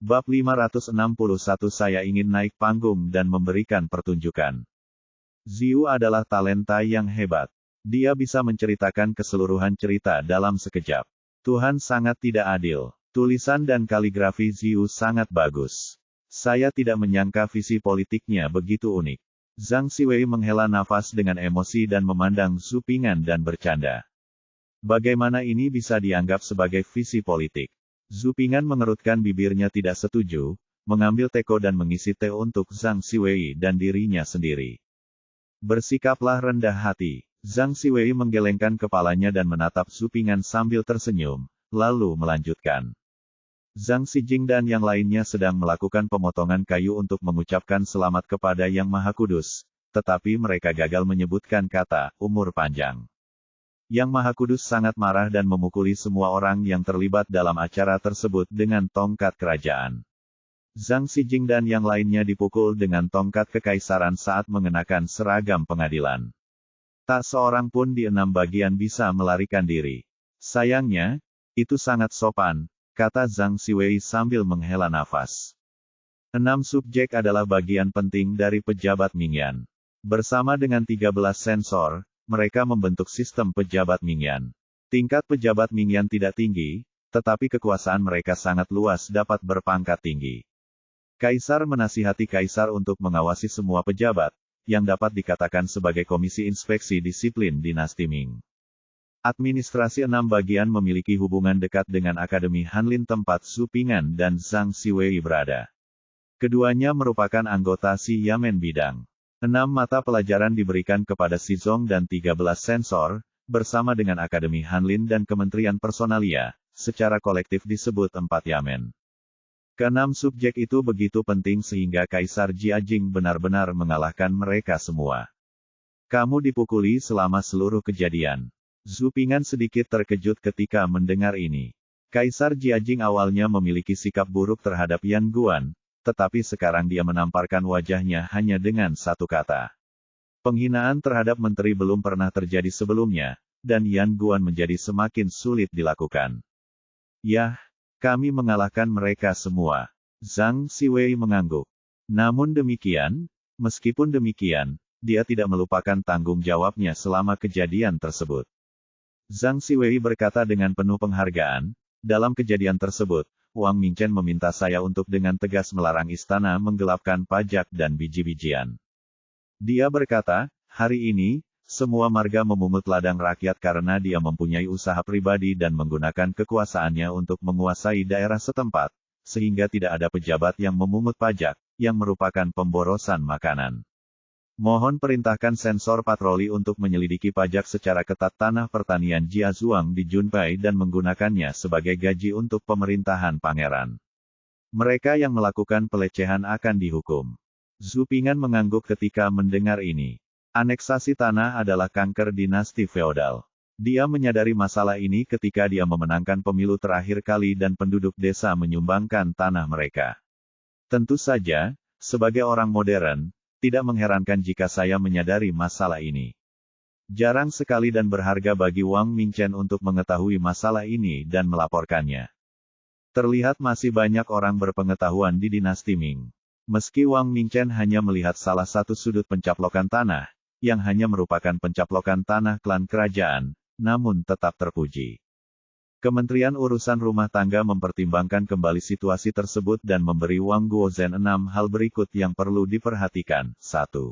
Bab 561 Saya ingin naik panggung dan memberikan pertunjukan. Ziu adalah talenta yang hebat. Dia bisa menceritakan keseluruhan cerita dalam sekejap. Tuhan sangat tidak adil. Tulisan dan kaligrafi Ziu sangat bagus. Saya tidak menyangka visi politiknya begitu unik. Zhang Siwei menghela nafas dengan emosi dan memandang Zhu Ping'an dan bercanda. Bagaimana ini bisa dianggap sebagai visi politik? Zhu Ping'an mengerutkan bibirnya tidak setuju, mengambil teko dan mengisi teh untuk Zhang Siwei dan dirinya sendiri. Bersikaplah rendah hati. Zhang Siwei menggelengkan kepalanya dan menatap Zhu Ping'an sambil tersenyum, lalu melanjutkan. Zhang Xijing dan yang lainnya sedang melakukan pemotongan kayu untuk mengucapkan selamat kepada Yang Maha Kudus, tetapi mereka gagal menyebutkan kata umur panjang. Yang Maha Kudus sangat marah dan memukuli semua orang yang terlibat dalam acara tersebut dengan tongkat kerajaan. Zhang Xijing dan yang lainnya dipukul dengan tongkat kekaisaran saat mengenakan seragam pengadilan. Tak seorang pun di 6 bagian bisa melarikan diri. Sayangnya, itu sangat sopan, kata Zhang Siwei sambil menghela nafas. 6 subjek adalah bagian penting dari pejabat Mingyan. Bersama dengan 13 sensor, mereka membentuk sistem pejabat Mingyan. Tingkat pejabat Mingyan tidak tinggi, tetapi kekuasaan mereka sangat luas dapat berpangkat tinggi. Kaisar menasihati kaisar untuk mengawasi semua pejabat, yang dapat dikatakan sebagai komisi inspeksi disiplin dinasti Ming. Administrasi 6 bagian memiliki hubungan dekat dengan Akademi Hanlin tempat Zhu Ping'an dan Zhang Siwei berada. Keduanya merupakan anggota Si Yamen Bidang. 6 mata pelajaran diberikan kepada Xizong dan 13 sensor, bersama dengan Akademi Hanlin dan Kementerian Personalia, secara kolektif disebut 4 Yamen. Keenam subjek itu begitu penting sehingga Kaisar Jiajing benar-benar mengalahkan mereka semua. Kamu dipukuli selama seluruh kejadian. Zhu Ping'an sedikit terkejut ketika mendengar ini. Kaisar Jiajing awalnya memiliki sikap buruk terhadap Yan Guan, tetapi sekarang dia menamparkan wajahnya hanya dengan satu kata. Penghinaan terhadap menteri belum pernah terjadi sebelumnya, dan Yan Guan menjadi semakin sulit dilakukan. Yah, kami mengalahkan mereka semua. Zhang Siwei mengangguk. Namun demikian, meskipun demikian, dia tidak melupakan tanggung jawabnya selama kejadian tersebut. Zhang Siwei berkata dengan penuh penghargaan, dalam kejadian tersebut, Wang Mingchen meminta saya untuk dengan tegas melarang istana menggelapkan pajak dan biji-bijian. Dia berkata, hari ini, semua marga memungut ladang rakyat karena dia mempunyai usaha pribadi dan menggunakan kekuasaannya untuk menguasai daerah setempat, sehingga tidak ada pejabat yang memungut pajak, yang merupakan pemborosan makanan. Mohon perintahkan sensor patroli untuk menyelidiki pajak secara ketat tanah pertanian Jiazuang di Junbai dan menggunakannya sebagai gaji untuk pemerintahan pangeran. Mereka yang melakukan pelecehan akan dihukum. Zhu Ping'an mengangguk ketika mendengar ini. Aneksasi tanah adalah kanker dinasti feodal. Dia menyadari masalah ini ketika dia memenangkan pemilu terakhir kali dan penduduk desa menyumbangkan tanah mereka. Tentu saja, sebagai orang modern, tidak mengherankan jika saya menyadari masalah ini. Jarang sekali dan berharga bagi Wang Mingchen untuk mengetahui masalah ini dan melaporkannya. Terlihat masih banyak orang berpengetahuan di dinasti Ming. Meski Wang Mingchen hanya melihat salah satu sudut pencaplokan tanah, yang hanya merupakan pencaplokan tanah klan kerajaan, namun tetap terpuji. Kementerian Urusan Rumah Tangga mempertimbangkan kembali situasi tersebut dan memberi Wang Guozhen 6 hal berikut yang perlu diperhatikan. 1.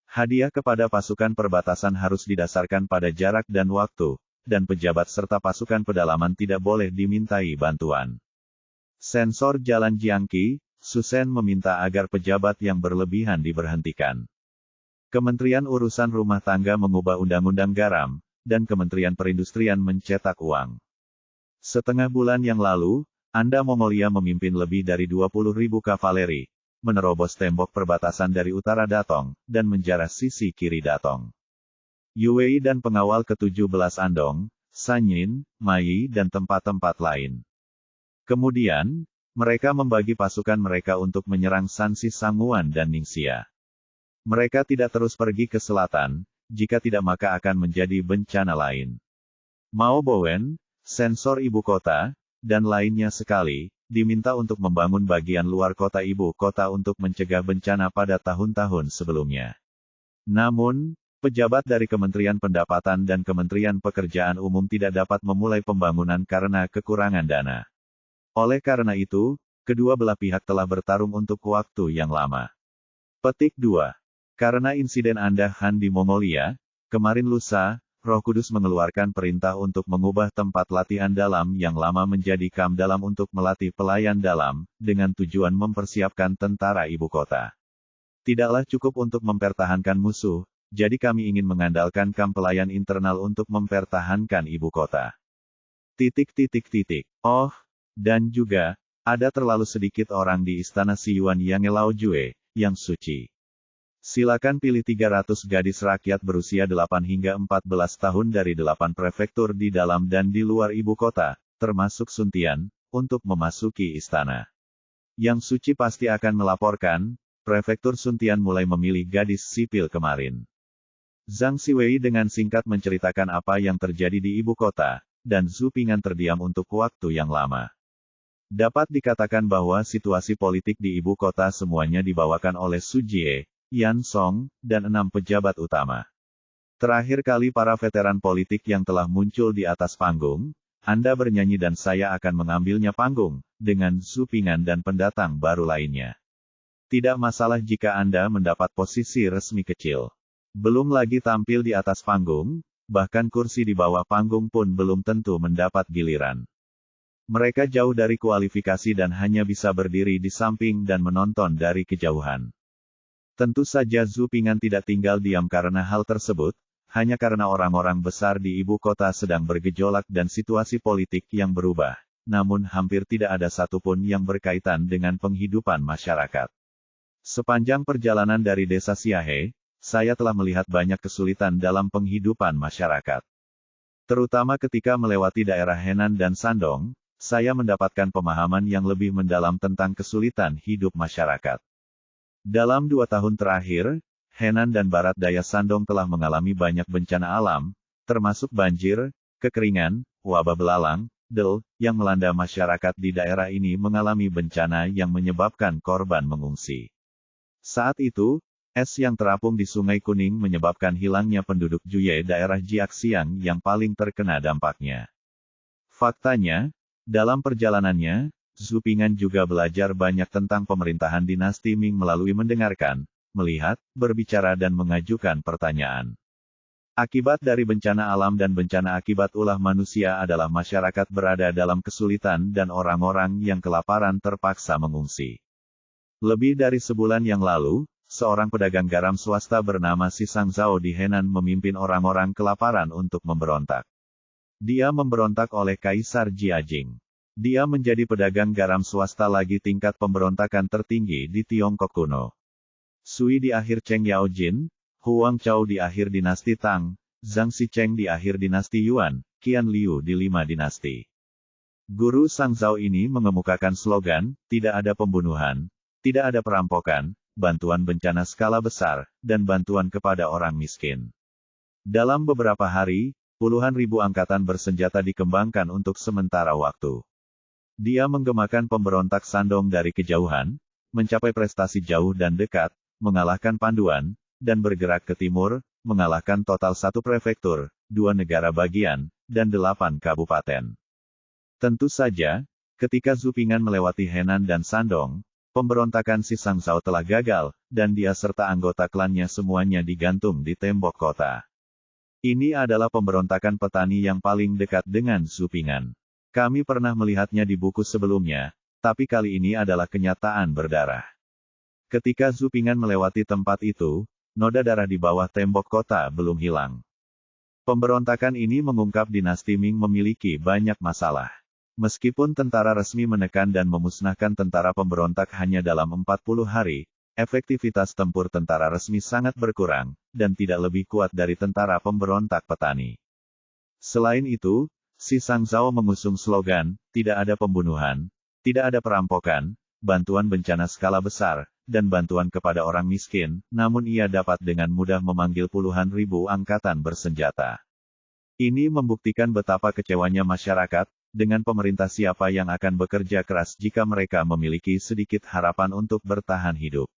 Hadiah kepada pasukan perbatasan harus didasarkan pada jarak dan waktu, dan pejabat serta pasukan pedalaman tidak boleh dimintai bantuan. Sensor Jalan Jiangqi, Susen meminta agar pejabat yang berlebihan diberhentikan. Kementerian Urusan Rumah Tangga mengubah Undang-Undang Garam, dan Kementerian Perindustrian mencetak uang. Setengah bulan yang lalu, Anda Mongolia memimpin lebih dari 20.000 kavaleri, menerobos tembok perbatasan dari utara Datong, dan menjarah sisi kiri Datong. Yue dan pengawal ke-17 Andong, Sanyin, Mai dan tempat-tempat lain. Kemudian, mereka membagi pasukan mereka untuk menyerang Sanxi Sanguan dan Ningxia. Mereka tidak terus pergi ke selatan, jika tidak maka akan menjadi bencana lain. Mao Bowen, sensor ibu kota, dan lainnya sekali, diminta untuk membangun bagian luar kota ibu kota untuk mencegah bencana pada tahun-tahun sebelumnya. Namun, pejabat dari Kementerian Pendapatan dan Kementerian Pekerjaan Umum tidak dapat memulai pembangunan karena kekurangan dana. Oleh karena itu, kedua belah pihak telah bertarung untuk waktu yang lama. Petik 2. Karena insiden Andahan di Mongolia, kemarin lusa, Roh Kudus mengeluarkan perintah untuk mengubah tempat latihan dalam yang lama menjadi kamp dalam untuk melatih pelayan dalam, dengan tujuan mempersiapkan tentara ibu kota. Tidaklah cukup untuk mempertahankan musuh, jadi kami ingin mengandalkan kamp pelayan internal untuk mempertahankan ibu kota. Oh, dan juga, ada terlalu sedikit orang di istana Siyuan Yang Laojue, yang suci. Silakan pilih 300 gadis rakyat berusia 8 hingga 14 tahun dari 8 prefektur di dalam dan di luar ibu kota, termasuk Suntian, untuk memasuki istana. Yang suci pasti akan melaporkan, prefektur Suntian mulai memilih gadis sipil kemarin. Zhang Siwei dengan singkat menceritakan apa yang terjadi di ibu kota, dan Zhu Ping'an terdiam untuk waktu yang lama. Dapat dikatakan bahwa situasi politik di ibu kota semuanya dibawakan oleh Su Jie, Yan Song, dan 6 pejabat utama. Terakhir kali para veteran politik yang telah muncul di atas panggung, Anda bernyanyi dan saya akan mengambilnya panggung, dengan Zhu Ping'an dan pendatang baru lainnya. Tidak masalah jika Anda mendapat posisi resmi kecil. Belum lagi tampil di atas panggung, bahkan kursi di bawah panggung pun belum tentu mendapat giliran. Mereka jauh dari kualifikasi dan hanya bisa berdiri di samping dan menonton dari kejauhan. Tentu saja Zhu Ping'an tidak tinggal diam karena hal tersebut, hanya karena orang-orang besar di ibu kota sedang bergejolak dan situasi politik yang berubah, namun hampir tidak ada satupun yang berkaitan dengan penghidupan masyarakat. Sepanjang perjalanan dari desa Siahe, saya telah melihat banyak kesulitan dalam penghidupan masyarakat. Terutama ketika melewati daerah Henan dan Shandong, saya mendapatkan pemahaman yang lebih mendalam tentang kesulitan hidup masyarakat. Dalam 2 tahun terakhir, Henan dan Barat Daya Shandong telah mengalami banyak bencana alam, termasuk banjir, kekeringan, wabah belalang, del, yang melanda masyarakat di daerah ini mengalami bencana yang menyebabkan korban mengungsi. Saat itu, es yang terapung di Sungai Kuning menyebabkan hilangnya penduduk Juye daerah Jiaxiang yang paling terkena dampaknya. Faktanya, dalam perjalanannya, Zhu Ping'an juga belajar banyak tentang pemerintahan dinasti Ming melalui mendengarkan, melihat, berbicara dan mengajukan pertanyaan. Akibat dari bencana alam dan bencana akibat ulah manusia adalah masyarakat berada dalam kesulitan dan orang-orang yang kelaparan terpaksa mengungsi. Lebih dari sebulan yang lalu, seorang pedagang garam swasta bernama Si Sang Zhao di Henan memimpin orang-orang kelaparan untuk memberontak. Dia memberontak oleh Kaisar Jiajing. Dia menjadi pedagang garam swasta lagi tingkat pemberontakan tertinggi di Tiongkok kuno. Sui di akhir Cheng Yaojin, Huang Chao di akhir dinasti Tang, Zhang Xicheng di akhir dinasti Yuan, Qian Liu di 5 dinasti. Guru Sang Zhao ini mengemukakan slogan, tidak ada pembunuhan, tidak ada perampokan, bantuan bencana skala besar, dan bantuan kepada orang miskin. Dalam beberapa hari, puluhan ribu angkatan bersenjata dikembangkan untuk sementara waktu. Dia menggemakan pemberontak Shandong dari kejauhan, mencapai prestasi jauh dan dekat, mengalahkan Panduan, dan bergerak ke timur, mengalahkan total 1 prefektur, 2 negara bagian, dan 8 kabupaten. Tentu saja, ketika Zhu Ping'an melewati Henan dan Shandong, pemberontakan Si Sang Zhao telah gagal, dan dia serta anggota klannya semuanya digantung di tembok kota. Ini adalah pemberontakan petani yang paling dekat dengan Zhu Ping'an. Kami pernah melihatnya di buku sebelumnya, tapi kali ini adalah kenyataan berdarah. Ketika Zhu Ping'an melewati tempat itu, noda darah di bawah tembok kota belum hilang. Pemberontakan ini mengungkap dinasti Ming memiliki banyak masalah. Meskipun tentara resmi menekan dan memusnahkan tentara pemberontak hanya dalam 40 hari, efektivitas tempur tentara resmi sangat berkurang, dan tidak lebih kuat dari tentara pemberontak petani. Selain itu, Si Sang Zhao mengusung slogan, tidak ada pembunuhan, tidak ada perampokan, bantuan bencana skala besar, dan bantuan kepada orang miskin, namun ia dapat dengan mudah memanggil puluhan ribu angkatan bersenjata. Ini membuktikan betapa kecewanya masyarakat, dengan pemerintah siapa yang akan bekerja keras jika mereka memiliki sedikit harapan untuk bertahan hidup.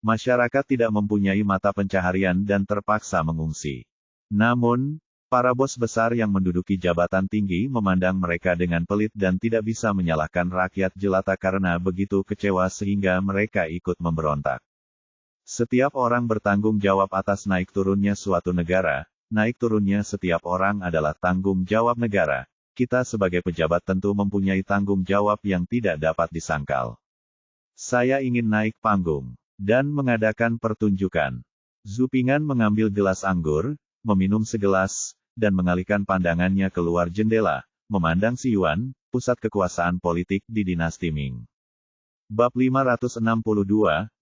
Masyarakat tidak mempunyai mata pencaharian dan terpaksa mengungsi. Namun, para bos besar yang menduduki jabatan tinggi memandang mereka dengan pelit dan tidak bisa menyalahkan rakyat jelata karena begitu kecewa sehingga mereka ikut memberontak. Setiap orang bertanggung jawab atas naik turunnya suatu negara, naik turunnya setiap orang adalah tanggung jawab negara. Kita sebagai pejabat tentu mempunyai tanggung jawab yang tidak dapat disangkal. Saya ingin naik panggung dan mengadakan pertunjukan. Zhu Ping'an mengambil gelas anggur, meminum segelas, dan mengalihkan pandangannya keluar jendela, memandang Xi Yuan, pusat kekuasaan politik di dinasti Ming. Bab 562,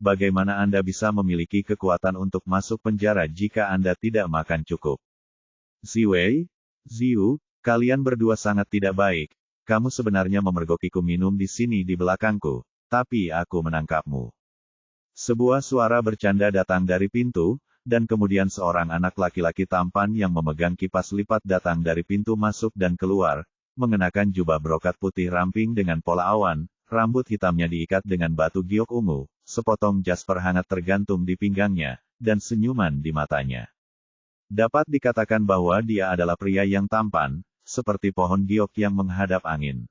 bagaimana Anda bisa memiliki kekuatan untuk masuk penjara jika Anda tidak makan cukup? Ziwei, Ziu, kalian berdua sangat tidak baik. Kamu sebenarnya memergokiku minum di sini di belakangku, tapi aku menangkapmu. Sebuah suara bercanda datang dari pintu, dan kemudian seorang anak laki-laki tampan yang memegang kipas lipat datang dari pintu masuk dan keluar, mengenakan jubah brokat putih ramping dengan pola awan, rambut hitamnya diikat dengan batu giok ungu, sepotong jasper hangat tergantung di pinggangnya, dan senyuman di matanya. Dapat dikatakan bahwa dia adalah pria yang tampan, seperti pohon giok yang menghadap angin.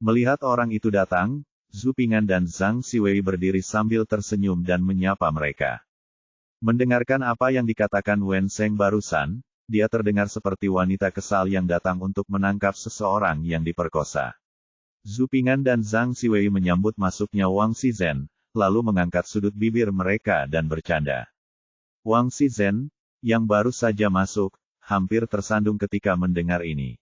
Melihat orang itu datang, Zhu Ping'an dan Zhang Xiwei berdiri sambil tersenyum dan menyapa mereka. Mendengarkan apa yang dikatakan Wen Sheng barusan, dia terdengar seperti wanita kesal yang datang untuk menangkap seseorang yang diperkosa. Zhu Ping'an dan Zhang Xiwei menyambut masuknya Wang Shizhen, lalu mengangkat sudut bibir mereka dan bercanda. Wang Shizhen, yang baru saja masuk, hampir tersandung ketika mendengar ini.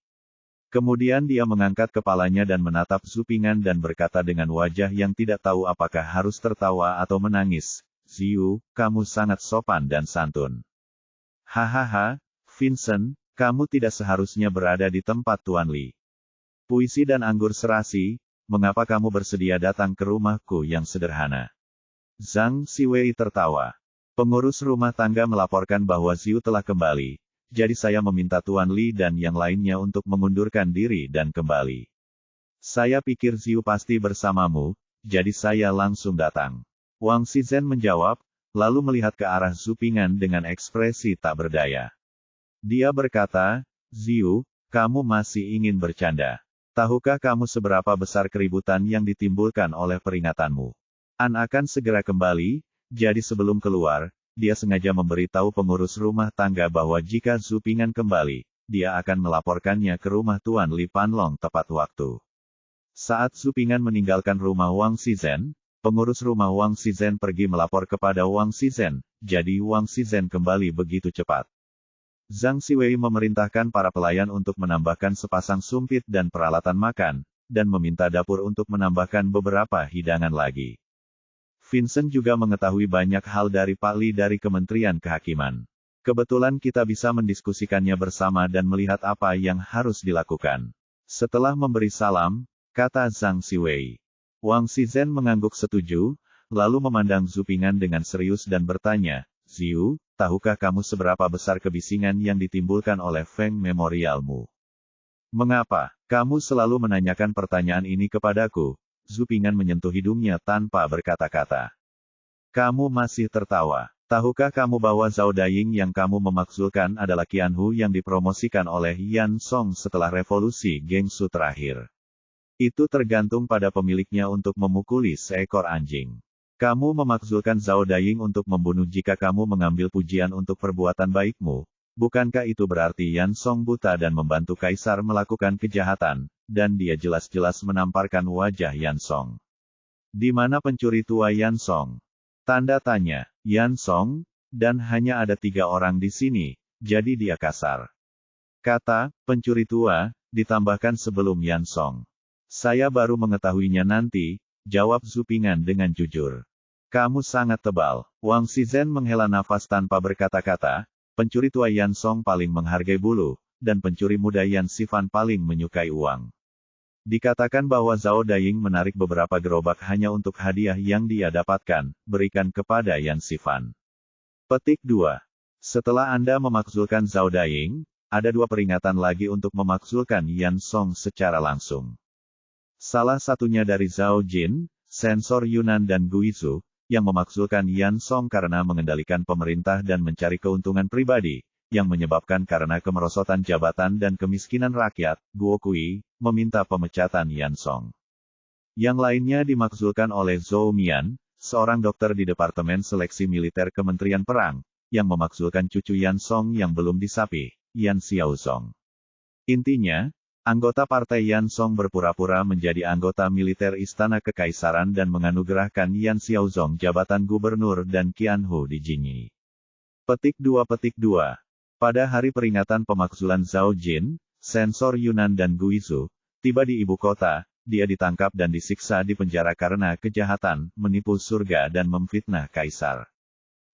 Kemudian dia mengangkat kepalanya dan menatap Zhu Ping'an dan berkata dengan wajah yang tidak tahu apakah harus tertawa atau menangis, "Ziu, kamu sangat sopan dan santun." "Hahaha, Vincent, kamu tidak seharusnya berada di tempat Tuan Li. Puisi dan anggur serasi, mengapa kamu bersedia datang ke rumahku yang sederhana?" Zhang Xiwei tertawa. "Pengurus rumah tangga melaporkan bahwa Ziu telah kembali, jadi saya meminta Tuan Li dan yang lainnya untuk mengundurkan diri dan kembali. Saya pikir Ziu pasti bersamamu, jadi saya langsung datang." Wang Shizhen menjawab, lalu melihat ke arah Zhu Ping'an dengan ekspresi tak berdaya. Dia berkata, "Ziu, kamu masih ingin bercanda. Tahukah kamu seberapa besar keributan yang ditimbulkan oleh peringatanmu? An akan segera kembali, jadi sebelum keluar, dia sengaja memberitahu pengurus rumah tangga bahwa jika Zhu Ping'an kembali, dia akan melaporkannya ke rumah Tuan Li Panlong tepat waktu." Saat Zhu Ping'an meninggalkan rumah Wang Shizhen, pengurus rumah Wang Shizhen pergi melapor kepada Wang Shizhen, jadi Wang Shizhen kembali begitu cepat. Zhang Xiwei memerintahkan para pelayan untuk menambahkan sepasang sumpit dan peralatan makan, dan meminta dapur untuk menambahkan beberapa hidangan lagi. Vincent juga mengetahui banyak hal dari Pak Li dari Kementerian Kehakiman. Kebetulan kita bisa mendiskusikannya bersama dan melihat apa yang harus dilakukan. Setelah memberi salam, kata Zhang Xiwei. Wang Shizhen mengangguk setuju, lalu memandang Zhu Ping'an dengan serius dan bertanya, "Ziu, tahukah kamu seberapa besar kebisingan yang ditimbulkan oleh Feng Memorialmu? Mengapa kamu selalu menanyakan pertanyaan ini kepadaku?" Zhu Ping'an menyentuh hidungnya tanpa berkata-kata. "Kamu masih tertawa. Tahukah kamu bahwa Zhao Daying yang kamu memaksudkan adalah Qianhu yang dipromosikan oleh Yan Song setelah revolusi Gengsu terakhir? Itu tergantung pada pemiliknya untuk memukuli seekor anjing. Kamu memaksudkan Zhao Daying untuk membunuh jika kamu mengambil pujian untuk perbuatan baikmu. Bukankah itu berarti Yan Song buta dan membantu Kaisar melakukan kejahatan, dan dia jelas-jelas menamparkan wajah Yan Song? Di mana pencuri tua Yan Song?" Tanda tanya. "Yan Song, dan hanya ada 3 orang di sini, jadi dia kasar. Kata, pencuri tua, ditambahkan sebelum Yan Song. Saya baru mengetahuinya nanti," jawab Zhu Ping'an dengan jujur. "Kamu sangat tebal." Wang Shizhen menghela nafas tanpa berkata-kata, pencuri tua Yan Song paling menghargai bulu, dan pencuri muda Yan Xifan paling menyukai uang. Dikatakan bahwa Zhao Daying menarik beberapa gerobak hanya untuk hadiah yang dia dapatkan, berikan kepada Yan Xifan. Petik 2. Setelah Anda memaksudkan Zhao Daying, ada 2 peringatan lagi untuk memakzulkan Yan Song secara langsung. Salah satunya dari Zhao Jin, Sensor Yunan dan Guizhou, yang memakzulkan Yan Song karena mengendalikan pemerintah dan mencari keuntungan pribadi, yang menyebabkan karena kemerosotan jabatan dan kemiskinan rakyat, Guo Kui, meminta pemecatan Yan Song. Yang lainnya dimakzulkan oleh Zhou Mian, seorang dokter di Departemen Seleksi Militer Kementerian Perang, yang memakzulkan cucu Yan Song yang belum disapih, Yan Xiaozong. Intinya, anggota partai Yan Song berpura-pura menjadi anggota militer Istana Kekaisaran dan menganugerahkan Yan Xiaozong jabatan gubernur dan Qianhu di Jingyi. Petik 2. Pada hari peringatan pemakzulan Zhao Jin, Sensor Yunan dan Guizhou, tiba di ibu kota, dia ditangkap dan disiksa di penjara karena kejahatan, menipu surga dan memfitnah kaisar.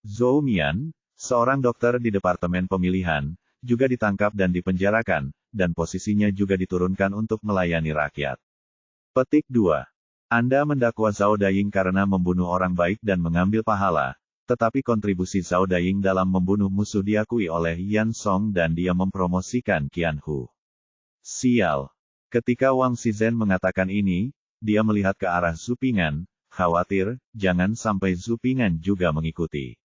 Zhou Mian, seorang dokter di Departemen Pemilihan, juga ditangkap dan dipenjarakan, dan posisinya juga diturunkan untuk melayani rakyat. Petik 2. Anda mendakwa Zhao Daying karena membunuh orang baik dan mengambil pahala, tetapi kontribusi Zhao Daying dalam membunuh musuh diakui oleh Yan Song dan dia mempromosikan Qianhu. Sial. Ketika Wang Xizhen mengatakan ini, dia melihat ke arah Zhu Ping'an, khawatir, jangan sampai Zhu Ping'an juga mengikuti.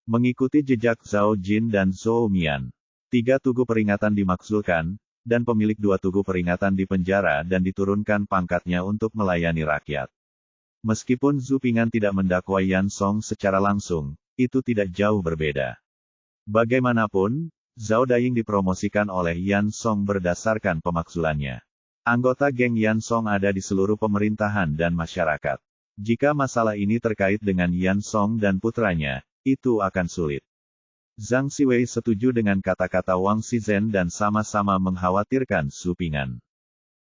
Mengikuti jejak Zhao Jin dan Zhou Mian. 3 tugu peringatan dimakzulkan, dan pemilik 2 tugu peringatan dipenjara dan diturunkan pangkatnya untuk melayani rakyat. Meskipun Zhu Ping'an tidak mendakwa Yan Song secara langsung, itu tidak jauh berbeda. Bagaimanapun, Zhao Daying dipromosikan oleh Yan Song berdasarkan pemakzulannya. Anggota geng Yan Song ada di seluruh pemerintahan dan masyarakat. Jika masalah ini terkait dengan Yan Song dan putranya, itu akan sulit. Zhang Xiwei setuju dengan kata-kata Wang Xizhen dan sama-sama mengkhawatirkan Zhu Ping'an.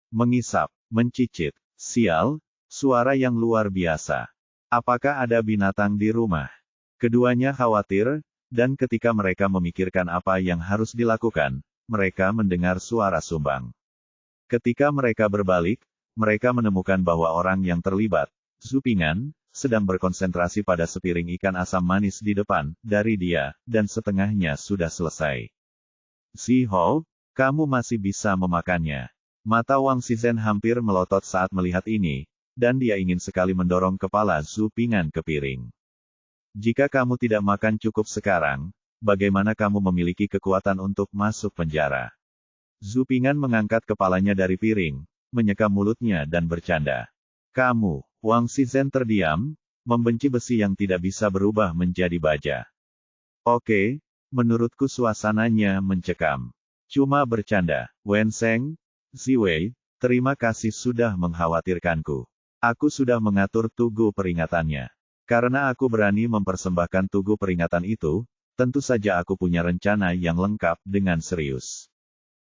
Mengisap, mencicit, sial, suara yang luar biasa. Apakah ada binatang di rumah? Keduanya khawatir, dan ketika mereka memikirkan apa yang harus dilakukan, mereka mendengar suara sumbang. Ketika mereka berbalik, mereka menemukan bahwa orang yang terlibat, Zhu Ping'an, sedang berkonsentrasi pada sepiring ikan asam manis di depan, dari dia, dan setengahnya sudah selesai. Ziho, kamu masih bisa memakannya. Mata Wang Xizhen hampir melotot saat melihat ini, dan dia ingin sekali mendorong kepala Zhu Ping'an ke piring. Jika kamu tidak makan cukup sekarang, bagaimana kamu memiliki kekuatan untuk masuk penjara? Zhu Ping'an mengangkat kepalanya dari piring, menyeka mulutnya dan bercanda. Kamu, Wang Xizhen terdiam, membenci besi yang tidak bisa berubah menjadi baja. Oke, menurutku suasananya mencekam. Cuma bercanda. Wen Sheng, Ziwei, terima kasih sudah mengkhawatirkanku. Aku sudah mengatur tugu peringatannya. Karena aku berani mempersembahkan tugu peringatan itu, tentu saja aku punya rencana yang lengkap dengan serius.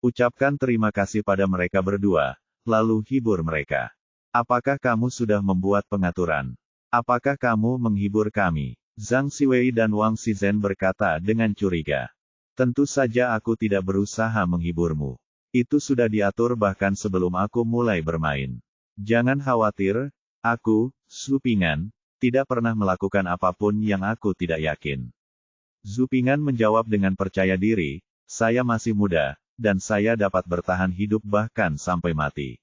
Ucapkan terima kasih pada mereka berdua, lalu hibur mereka. Apakah kamu sudah membuat pengaturan? Apakah kamu menghibur kami? Zhang Xiwei dan Wang Xizhen berkata dengan curiga. Tentu saja aku tidak berusaha menghiburmu. Itu sudah diatur bahkan sebelum aku mulai bermain. Jangan khawatir, aku, Zhu Ping'an, tidak pernah melakukan apapun yang aku tidak yakin. Zhu Ping'an menjawab dengan percaya diri, saya masih muda, dan saya dapat bertahan hidup bahkan sampai mati.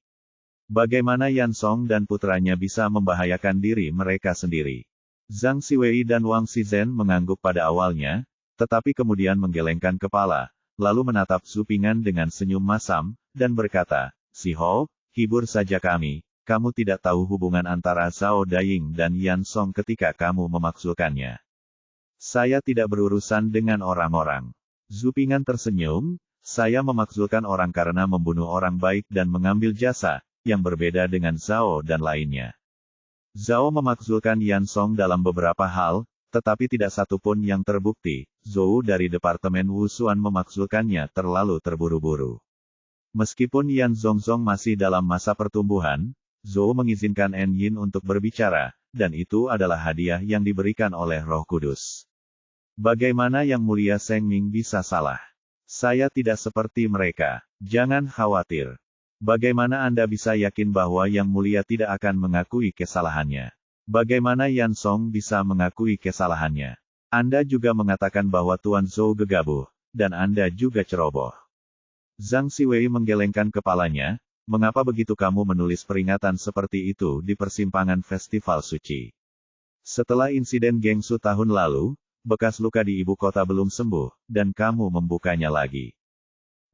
Bagaimana Yan Song dan putranya bisa membahayakan diri mereka sendiri? Zhang Xiwei dan Wang Xizhen mengangguk pada awalnya, tetapi kemudian menggelengkan kepala, lalu menatap Zhu Ping'an dengan senyum masam, dan berkata, Ziho, hibur saja kami, kamu tidak tahu hubungan antara Zhao Daying dan Yan Song ketika kamu memakzulkannya. Saya tidak berurusan dengan orang-orang. Zhu Ping'an tersenyum, saya memakzulkan orang karena membunuh orang baik dan mengambil jasa, yang berbeda dengan Zhao dan lainnya. Zhao memakzulkan Yan Song dalam beberapa hal, tetapi tidak satu pun yang terbukti. Zhou dari Departemen Wusuan memakzulkannya terlalu terburu-buru. Meskipun Yan Zhongzong masih dalam masa pertumbuhan, Zhou mengizinkan En Yin untuk berbicara, dan itu adalah hadiah yang diberikan oleh Roh Kudus. Bagaimana Yang Mulia Seng Ming bisa salah? Saya tidak seperti mereka. Jangan khawatir. Bagaimana Anda bisa yakin bahwa Yang Mulia tidak akan mengakui kesalahannya? Bagaimana Yan Song bisa mengakui kesalahannya? Anda juga mengatakan bahwa Tuan Zhou gegabah, dan Anda juga ceroboh. Zhang Xiwei menggelengkan kepalanya, mengapa begitu kamu menulis peringatan seperti itu di persimpangan festival suci? Setelah insiden Gengsu tahun lalu, bekas luka di ibu kota belum sembuh, dan kamu membukanya lagi.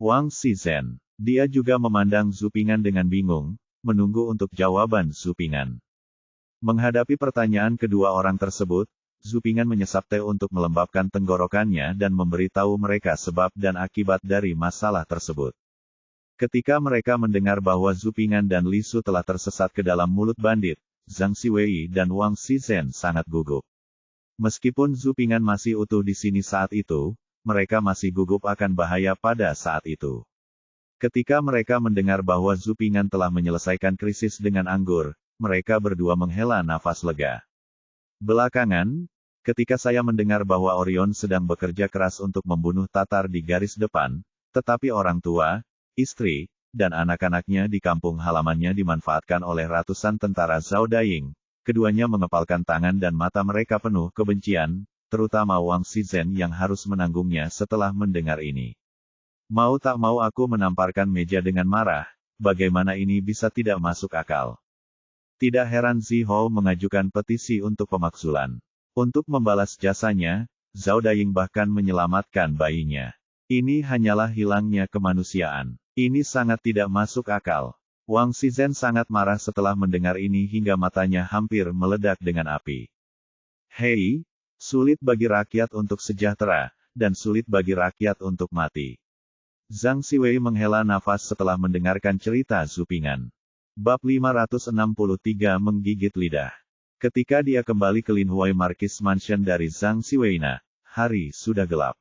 Wang Shizhen. Dia juga memandang Zhu Ping'an dengan bingung, menunggu untuk jawaban Zhu Ping'an. Menghadapi pertanyaan kedua orang tersebut, Zhu Ping'an menyesap teh untuk melembabkan tenggorokannya dan memberitahu mereka sebab dan akibat dari masalah tersebut. Ketika mereka mendengar bahwa Zhu Ping'an dan Li Su telah tersesat ke dalam mulut bandit, Zhang Xiwei dan Wang Shizhen sangat gugup. Meskipun Zhu Ping'an masih utuh di sini saat itu, mereka masih gugup akan bahaya pada saat itu. Ketika mereka mendengar bahwa Zhu Ping'an telah menyelesaikan krisis dengan anggur, mereka berdua menghela nafas lega. Belakangan, ketika saya mendengar bahwa Orion sedang bekerja keras untuk membunuh Tatar di garis depan, tetapi orang tua, istri, dan anak-anaknya di kampung halamannya dimanfaatkan oleh ratusan tentara Zhao Daying, keduanya mengepalkan tangan dan mata mereka penuh kebencian, terutama Wang Shizhen yang harus menanggungnya setelah mendengar ini. Mau tak mau aku menamparkan meja dengan marah, bagaimana ini bisa tidak masuk akal. Tidak heran Zihou mengajukan petisi untuk pemaksulan. Untuk membalas jasanya, Zhao Daying bahkan menyelamatkan bayinya. Ini hanyalah hilangnya kemanusiaan. Ini sangat tidak masuk akal. Wang Shizhen sangat marah setelah mendengar ini hingga matanya hampir meledak dengan api. Hei, sulit bagi rakyat untuk sejahtera, dan sulit bagi rakyat untuk mati. Zhang Xiwei menghela nafas setelah mendengarkan cerita Zhu Ping'an. Bab 563 menggigit lidah. Ketika dia kembali ke Linhuai Marquis Mansion dari Zhang Xiwei-na, hari sudah gelap.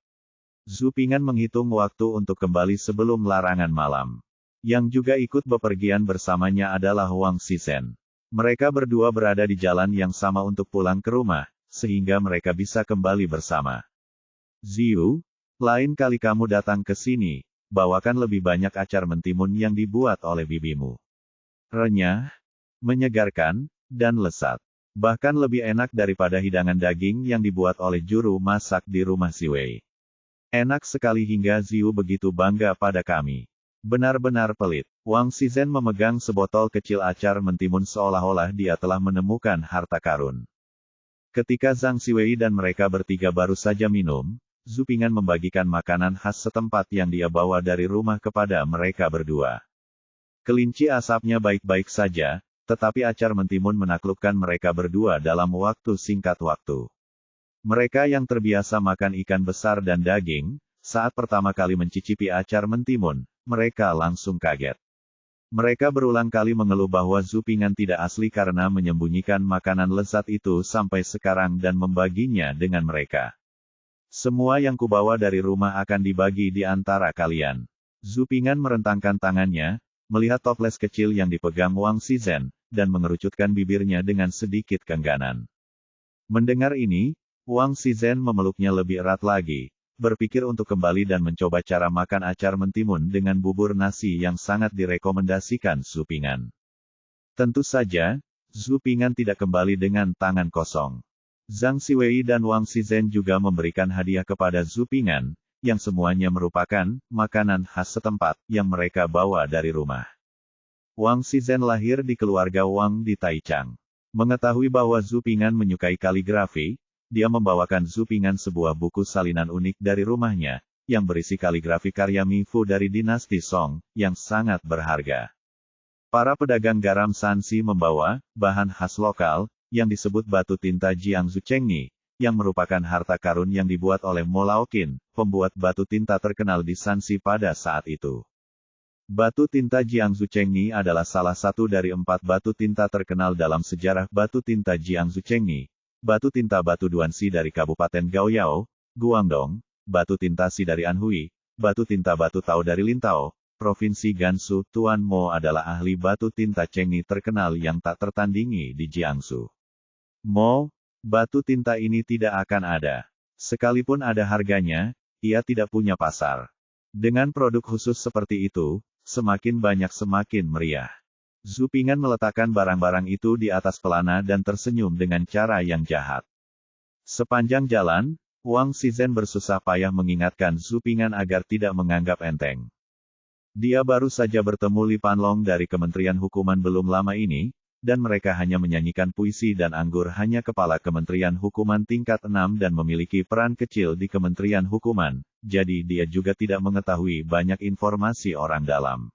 Zhu Ping'an menghitung waktu untuk kembali sebelum larangan malam. Yang juga ikut bepergian bersamanya adalah Wang Shizhen. Mereka berdua berada di jalan yang sama untuk pulang ke rumah, sehingga mereka bisa kembali bersama. Ziyu, lain kali kamu datang ke sini, bawakan lebih banyak acar mentimun yang dibuat oleh bibimu. Renyah, menyegarkan, dan lezat. Bahkan lebih enak daripada hidangan daging yang dibuat oleh juru masak di rumah Xiwei. Enak sekali hingga Ziyu begitu bangga pada kami. Benar-benar pelit. Wang Shizhen memegang sebotol kecil acar mentimun seolah-olah dia telah menemukan harta karun. Ketika Zhang Xiwei dan mereka bertiga baru saja minum, Zhu Ping'an membagikan makanan khas setempat yang dia bawa dari rumah kepada mereka berdua. Kelinci asapnya baik-baik saja, tetapi acar mentimun menaklukkan mereka berdua dalam waktu singkat waktu. Mereka yang terbiasa makan ikan besar dan daging, saat pertama kali mencicipi acar mentimun, mereka langsung kaget. Mereka berulang kali mengeluh bahwa Zhu Ping'an tidak asli karena menyembunyikan makanan lezat itu sampai sekarang dan membaginya dengan mereka. Semua yang kubawa dari rumah akan dibagi di antara kalian. Zhu Ping'an merentangkan tangannya, melihat toples kecil yang dipegang Wang Shizhen, dan mengerucutkan bibirnya dengan sedikit keengganan. Mendengar ini, Wang Shizhen memeluknya lebih erat lagi, berpikir untuk kembali dan mencoba cara makan acar mentimun dengan bubur nasi yang sangat direkomendasikan Zhu Ping'an. Tentu saja, Zhu Ping'an tidak kembali dengan tangan kosong. Zhang Xiwei dan Wang Shizhen juga memberikan hadiah kepada Zhu Ping'an, yang semuanya merupakan makanan khas setempat yang mereka bawa dari rumah. Wang Shizhen lahir di keluarga Wang di Taichang. Mengetahui bahwa Zhu Ping'an menyukai kaligrafi, dia membawakan Zhu Ping'an sebuah buku salinan unik dari rumahnya, yang berisi kaligrafi karya Mi Fu dari dinasti Song, yang sangat berharga. Para pedagang garam Shanxi membawa bahan khas lokal, yang disebut batu tinta Jiangsu Chengni, yang merupakan harta karun yang dibuat oleh Mo Laoqin, pembuat batu tinta terkenal di Shanxi pada saat itu. Batu tinta Jiangsu Chengni adalah salah satu dari 4 batu tinta terkenal dalam sejarah batu tinta Jiangsu Chengni. Batu tinta batu Duanxi dari Kabupaten Gaoyao, Guangdong, batu tinta Si dari Anhui, batu tinta batu Tao dari Lintao, Provinsi Gansu. Tuan Mo adalah ahli batu tinta Chengni terkenal yang tak tertandingi di Jiangsu. Mo, batu tinta ini tidak akan ada. Sekalipun ada harganya, ia tidak punya pasar. Dengan produk khusus seperti itu, semakin banyak semakin meriah. Zhu Ping'an meletakkan barang-barang itu di atas pelana dan tersenyum dengan cara yang jahat. Sepanjang jalan, Wang Shizhen bersusah payah mengingatkan Zhu Ping'an agar tidak menganggap enteng. Dia baru saja bertemu Li Panlong dari Kementerian Hukuman belum lama ini, dan mereka hanya menyanyikan puisi dan anggur hanya kepala Kementerian Hukuman tingkat 6 dan memiliki peran kecil di Kementerian Hukuman, jadi dia juga tidak mengetahui banyak informasi orang dalam.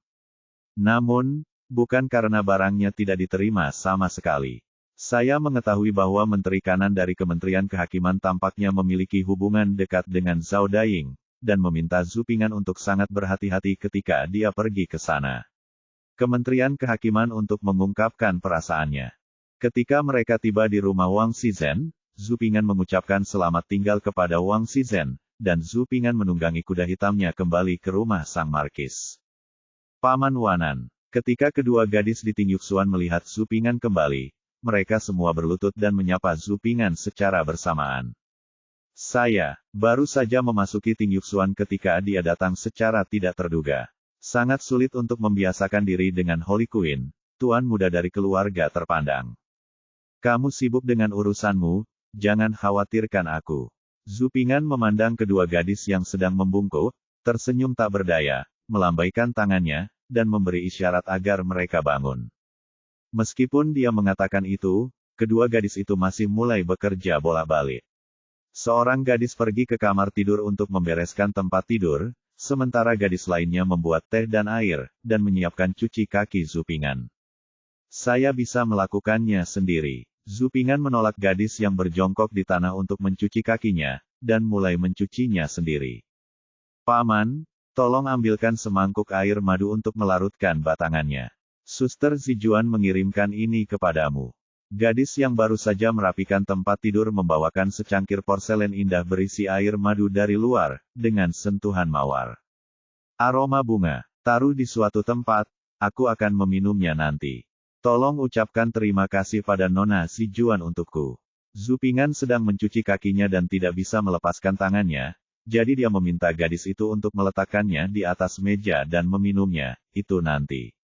Namun, bukan karena barangnya tidak diterima sama sekali. Saya mengetahui bahwa Menteri Kanan dari Kementerian Kehakiman tampaknya memiliki hubungan dekat dengan Zhao Daying, dan meminta Zhu Ping'an untuk sangat berhati-hati ketika dia pergi ke sana. Kementerian Kehakiman untuk mengungkapkan perasaannya. Ketika mereka tiba di rumah Wang Shizhen, Zhu Ping'an mengucapkan selamat tinggal kepada Wang Shizhen, dan Zhu Ping'an menunggangi kuda hitamnya kembali ke rumah sang markis. Paman Wanan. Ketika kedua gadis di Tingyuxuan melihat Zhu Ping'an kembali, mereka semua berlutut dan menyapa Zhu Ping'an secara bersamaan. Saya baru saja memasuki Tingyuxuan ketika dia datang secara tidak terduga. Sangat sulit untuk membiasakan diri dengan Holy Queen, tuan muda dari keluarga terpandang. Kamu sibuk dengan urusanmu, jangan khawatirkan aku. Zhu Ping'an memandang kedua gadis yang sedang membungkuk, tersenyum tak berdaya, melambaikan tangannya, dan memberi isyarat agar mereka bangun. Meskipun dia mengatakan itu, kedua gadis itu masih mulai bekerja bolak-balik. Seorang gadis pergi ke kamar tidur untuk membereskan tempat tidur, sementara gadis lainnya membuat teh dan air, dan menyiapkan cuci kaki Zhu Ping'an. Saya bisa melakukannya sendiri. Zhu Ping'an menolak gadis yang berjongkok di tanah untuk mencuci kakinya, dan mulai mencucinya sendiri. Paman, tolong ambilkan semangkuk air madu untuk melarutkan batangannya. Suster Zijuan mengirimkan ini kepadamu. Gadis yang baru saja merapikan tempat tidur membawakan secangkir porselen indah berisi air madu dari luar, dengan sentuhan mawar. Aroma bunga, taruh di suatu tempat, aku akan meminumnya nanti. Tolong ucapkan terima kasih pada Nona Zijuan untukku. Zhu Ping'an sedang mencuci kakinya dan tidak bisa melepaskan tangannya, jadi dia meminta gadis itu untuk meletakkannya di atas meja dan meminumnya, itu nanti.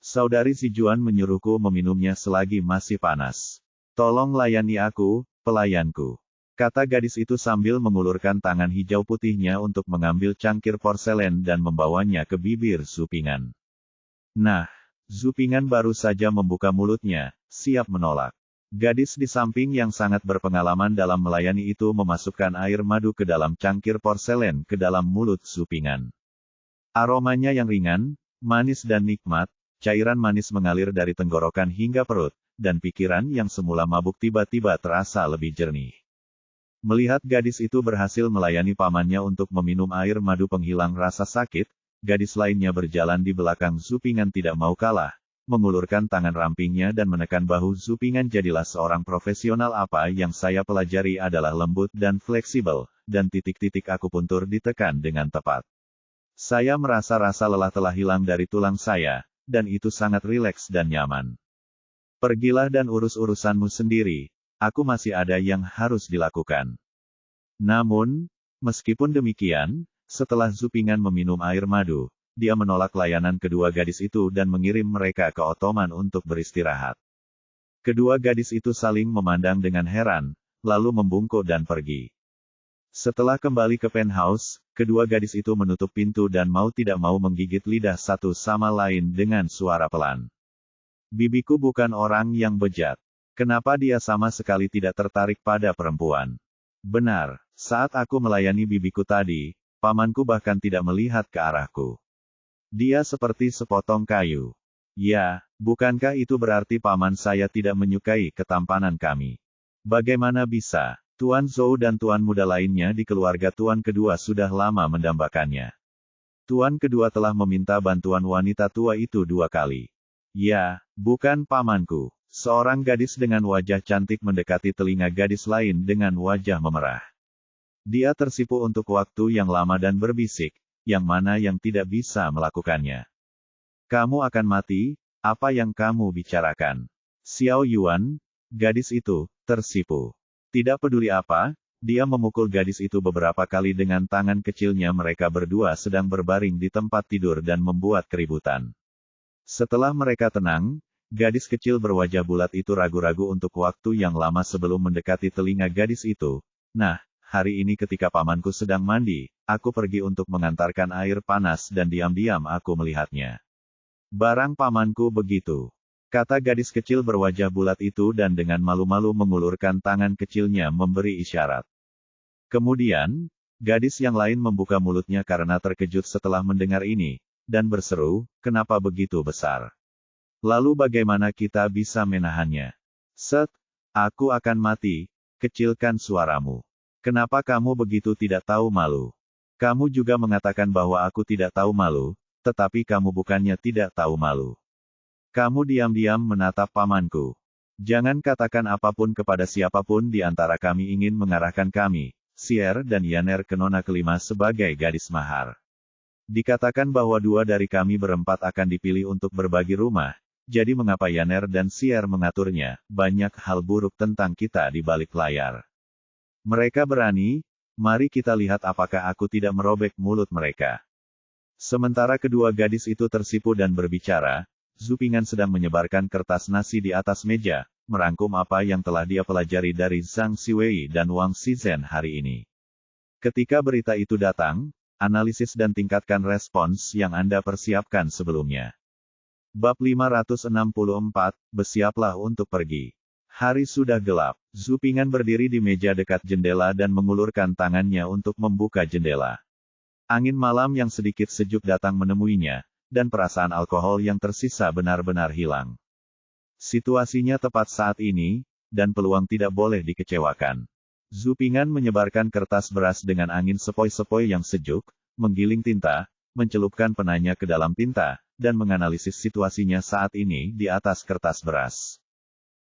Saudari Zijuan menyuruhku meminumnya selagi masih panas. Tolong layani aku, pelayanku. Kata gadis itu sambil mengulurkan tangan hijau putihnya untuk mengambil cangkir porselen dan membawanya ke bibir Zhu Ping'an. Nah, Zhu Ping'an baru saja membuka mulutnya, siap menolak. Gadis di samping yang sangat berpengalaman dalam melayani itu memasukkan air madu ke dalam cangkir porselen ke dalam mulut Zhu Ping'an. Aromanya yang ringan, manis dan nikmat, cairan manis mengalir dari tenggorokan hingga perut, dan pikiran yang semula mabuk tiba-tiba terasa lebih jernih. Melihat gadis itu berhasil melayani pamannya untuk meminum air madu penghilang rasa sakit, gadis lainnya berjalan di belakang Zhu Ping'an tidak mau kalah, mengulurkan tangan rampingnya dan menekan bahu Zhu Ping'an. Jadilah seorang profesional. Apa yang saya pelajari adalah lembut dan fleksibel, dan titik-titik akupuntur ditekan dengan tepat. Saya merasa rasa lelah telah hilang dari tulang saya, dan itu sangat rileks dan nyaman. Pergilah dan urus urusanmu sendiri, aku masih ada yang harus dilakukan. Namun, meskipun demikian, setelah Zhu Ping'an meminum air madu, dia menolak layanan kedua gadis itu dan mengirim mereka ke Ottoman untuk beristirahat. Kedua gadis itu saling memandang dengan heran, lalu membungkuk dan pergi. Setelah kembali ke penthouse, kedua gadis itu menutup pintu dan mau tidak mau menggigit lidah satu sama lain dengan suara pelan. Bibiku bukan orang yang bejat. Kenapa dia sama sekali tidak tertarik pada perempuan? Benar, saat aku melayani bibiku tadi, pamanku bahkan tidak melihat ke arahku. Dia seperti sepotong kayu. Ya, bukankah itu berarti paman saya tidak menyukai ketampanan kami? Bagaimana bisa? Tuan Zhou dan tuan muda lainnya di keluarga tuan kedua sudah lama mendambakannya. Tuan kedua telah meminta bantuan wanita tua itu 2 kali. Ya, bukan pamanku. Seorang gadis dengan wajah cantik mendekati telinga gadis lain dengan wajah memerah. Dia tersipu untuk waktu yang lama dan berbisik, yang mana yang tidak bisa melakukannya. Kamu akan mati, apa yang kamu bicarakan? Xiao Yuan, gadis itu, tersipu. Tidak peduli apa, dia memukul gadis itu beberapa kali dengan tangan kecilnya. Mereka berdua sedang berbaring di tempat tidur dan membuat keributan. Setelah mereka tenang, gadis kecil berwajah bulat itu ragu-ragu untuk waktu yang lama sebelum mendekati telinga gadis itu. Nah, hari ini ketika pamanku sedang mandi, aku pergi untuk mengantarkan air panas dan diam-diam aku melihatnya. Barang pamanku begitu, kata gadis kecil berwajah bulat itu dan dengan malu-malu mengulurkan tangan kecilnya memberi isyarat. Kemudian, gadis yang lain membuka mulutnya karena terkejut setelah mendengar ini, dan berseru, kenapa begitu besar? Lalu bagaimana kita bisa menahannya? Set, aku akan mati, kecilkan suaramu. Kenapa kamu begitu tidak tahu malu? Kamu juga mengatakan bahwa aku tidak tahu malu, tetapi kamu bukannya tidak tahu malu. Kamu diam-diam menatap pamanku. Jangan katakan apapun kepada siapapun di antara kami ingin mengarahkan kami, Sier dan Yaner ke nona kelima sebagai gadis mahar. Dikatakan bahwa 2 dari kami berempat akan dipilih untuk berbagi rumah, jadi mengapa Yaner dan Sier mengaturnya? Banyak hal buruk tentang kita di balik layar. Mereka berani, mari kita lihat apakah aku tidak merobek mulut mereka. Sementara kedua gadis itu tersipu dan berbicara, Zupingan sedang menyebarkan kertas nasi di atas meja, merangkum apa yang telah dia pelajari dari Zhang Xiwei dan Wang Shizhen hari ini. Ketika berita itu datang, analisis dan tingkatkan respons yang Anda persiapkan sebelumnya. Bab 564, bersiaplah untuk pergi. Hari sudah gelap. Zupingan berdiri di meja dekat jendela dan mengulurkan tangannya untuk membuka jendela. Angin malam yang sedikit sejuk datang menemuinya, dan perasaan alkohol yang tersisa benar-benar hilang. Situasinya tepat saat ini, dan peluang tidak boleh dikecewakan. Zupingan menyebarkan kertas beras dengan angin sepoi-sepoi yang sejuk, menggiling tinta, mencelupkan penanya ke dalam tinta, dan menganalisis situasinya saat ini di atas kertas beras.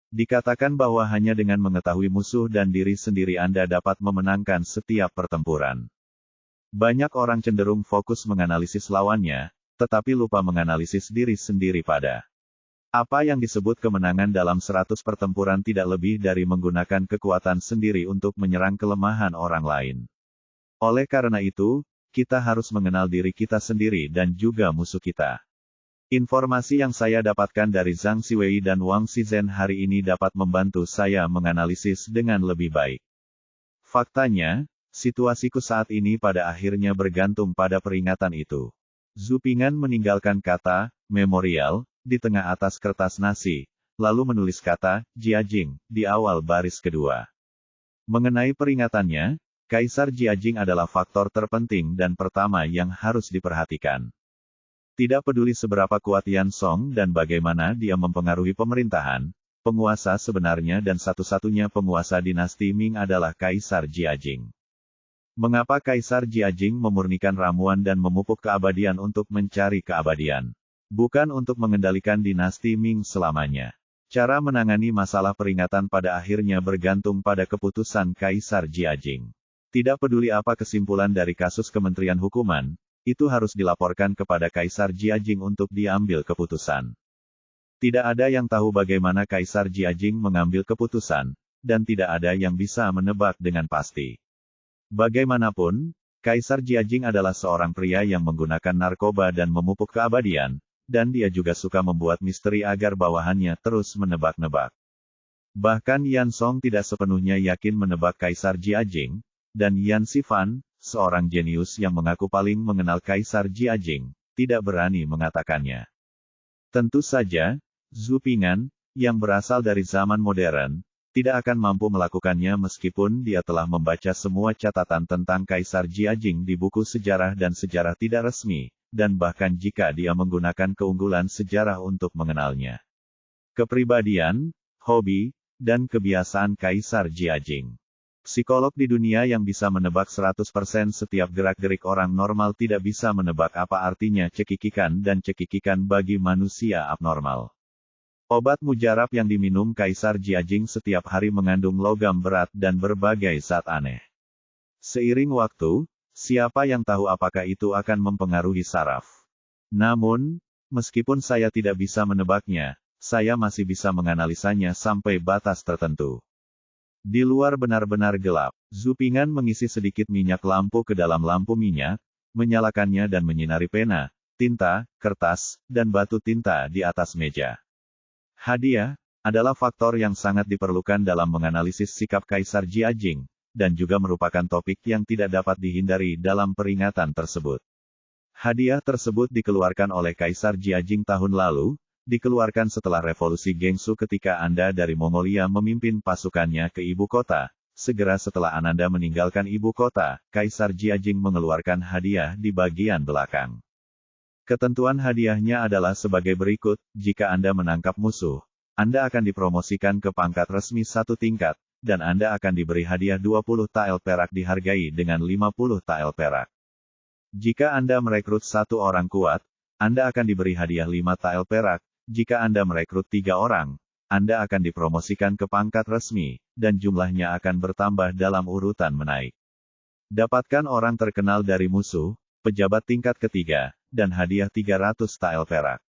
Dikatakan bahwa hanya dengan mengetahui musuh dan diri sendiri Anda dapat memenangkan setiap pertempuran. Banyak orang cenderung fokus menganalisis lawannya, tetapi lupa menganalisis diri sendiri pada apa yang disebut kemenangan dalam 100 pertempuran tidak lebih dari menggunakan kekuatan sendiri untuk menyerang kelemahan orang lain. Oleh karena itu, kita harus mengenal diri kita sendiri dan juga musuh kita. Informasi yang saya dapatkan dari Zhang Xiwei dan Wang Shizhen hari ini dapat membantu saya menganalisis dengan lebih baik. Faktanya, situasiku saat ini pada akhirnya bergantung pada peringatan itu. Zupingan meninggalkan kata, memorial, di tengah atas kertas nasi, lalu menulis kata, Jiajing, di awal baris kedua. Mengenai peringatannya, Kaisar Jiajing adalah faktor terpenting dan pertama yang harus diperhatikan. Tidak peduli seberapa kuat Yan Song dan bagaimana dia mempengaruhi pemerintahan, penguasa sebenarnya dan satu-satunya penguasa dinasti Ming adalah Kaisar Jiajing. Mengapa Kaisar Jiajing memurnikan ramuan dan memupuk keabadian untuk mencari keabadian? Bukan untuk mengendalikan dinasti Ming selamanya. Cara menangani masalah peringatan pada akhirnya bergantung pada keputusan Kaisar Jiajing. Tidak peduli apa kesimpulan dari kasus Kementerian Hukuman, itu harus dilaporkan kepada Kaisar Jiajing untuk diambil keputusan. Tidak ada yang tahu bagaimana Kaisar Jiajing mengambil keputusan, dan tidak ada yang bisa menebak dengan pasti. Bagaimanapun, Kaisar Jiajing adalah seorang pria yang menggunakan narkoba dan memupuk keabadian, dan dia juga suka membuat misteri agar bawahannya terus menebak-nebak. Bahkan Yan Song tidak sepenuhnya yakin menebak Kaisar Jiajing, dan Yan Xifan, seorang jenius yang mengaku paling mengenal Kaisar Jiajing, tidak berani mengatakannya. Tentu saja, Zupingan, yang berasal dari zaman modern, tidak akan mampu melakukannya meskipun dia telah membaca semua catatan tentang Kaisar Jiajing di buku sejarah dan sejarah tidak resmi, dan bahkan jika dia menggunakan keunggulan sejarah untuk mengenalnya. Kepribadian, hobi, dan kebiasaan Kaisar Jiajing. Psikolog di dunia yang bisa menebak 100% setiap gerak-gerik orang normal tidak bisa menebak apa artinya cekikikan dan cekikikan bagi manusia abnormal. Obat mujarab yang diminum Kaisar Jiajing setiap hari mengandung logam berat dan berbagai zat aneh. Seiring waktu, siapa yang tahu apakah itu akan mempengaruhi saraf? Namun, meskipun saya tidak bisa menebaknya, saya masih bisa menganalisanya sampai batas tertentu. Di luar benar-benar gelap, Zupingan mengisi sedikit minyak lampu ke dalam lampu minyak, menyalakannya dan menyinari pena, tinta, kertas, dan batu tinta di atas meja. Hadiah adalah faktor yang sangat diperlukan dalam menganalisis sikap Kaisar Jiajing, dan juga merupakan topik yang tidak dapat dihindari dalam peringatan tersebut. Hadiah tersebut dikeluarkan oleh Kaisar Jiajing tahun lalu, dikeluarkan setelah revolusi Gengsu ketika Anda dari Mongolia memimpin pasukannya ke ibu kota. Segera setelah Ananda meninggalkan ibu kota, Kaisar Jiajing mengeluarkan hadiah di bagian belakang. Ketentuan hadiahnya adalah sebagai berikut, jika Anda menangkap musuh, Anda akan dipromosikan ke pangkat resmi 1 tingkat, dan Anda akan diberi hadiah 20 tael perak dihargai dengan 50 tael perak. Jika Anda merekrut 1 orang kuat, Anda akan diberi hadiah 5 tael perak, jika Anda merekrut 3 orang, Anda akan dipromosikan ke pangkat resmi, dan jumlahnya akan bertambah dalam urutan menaik. Dapatkan orang terkenal dari musuh, pejabat tingkat ketiga, dan hadiah 300 tael perak.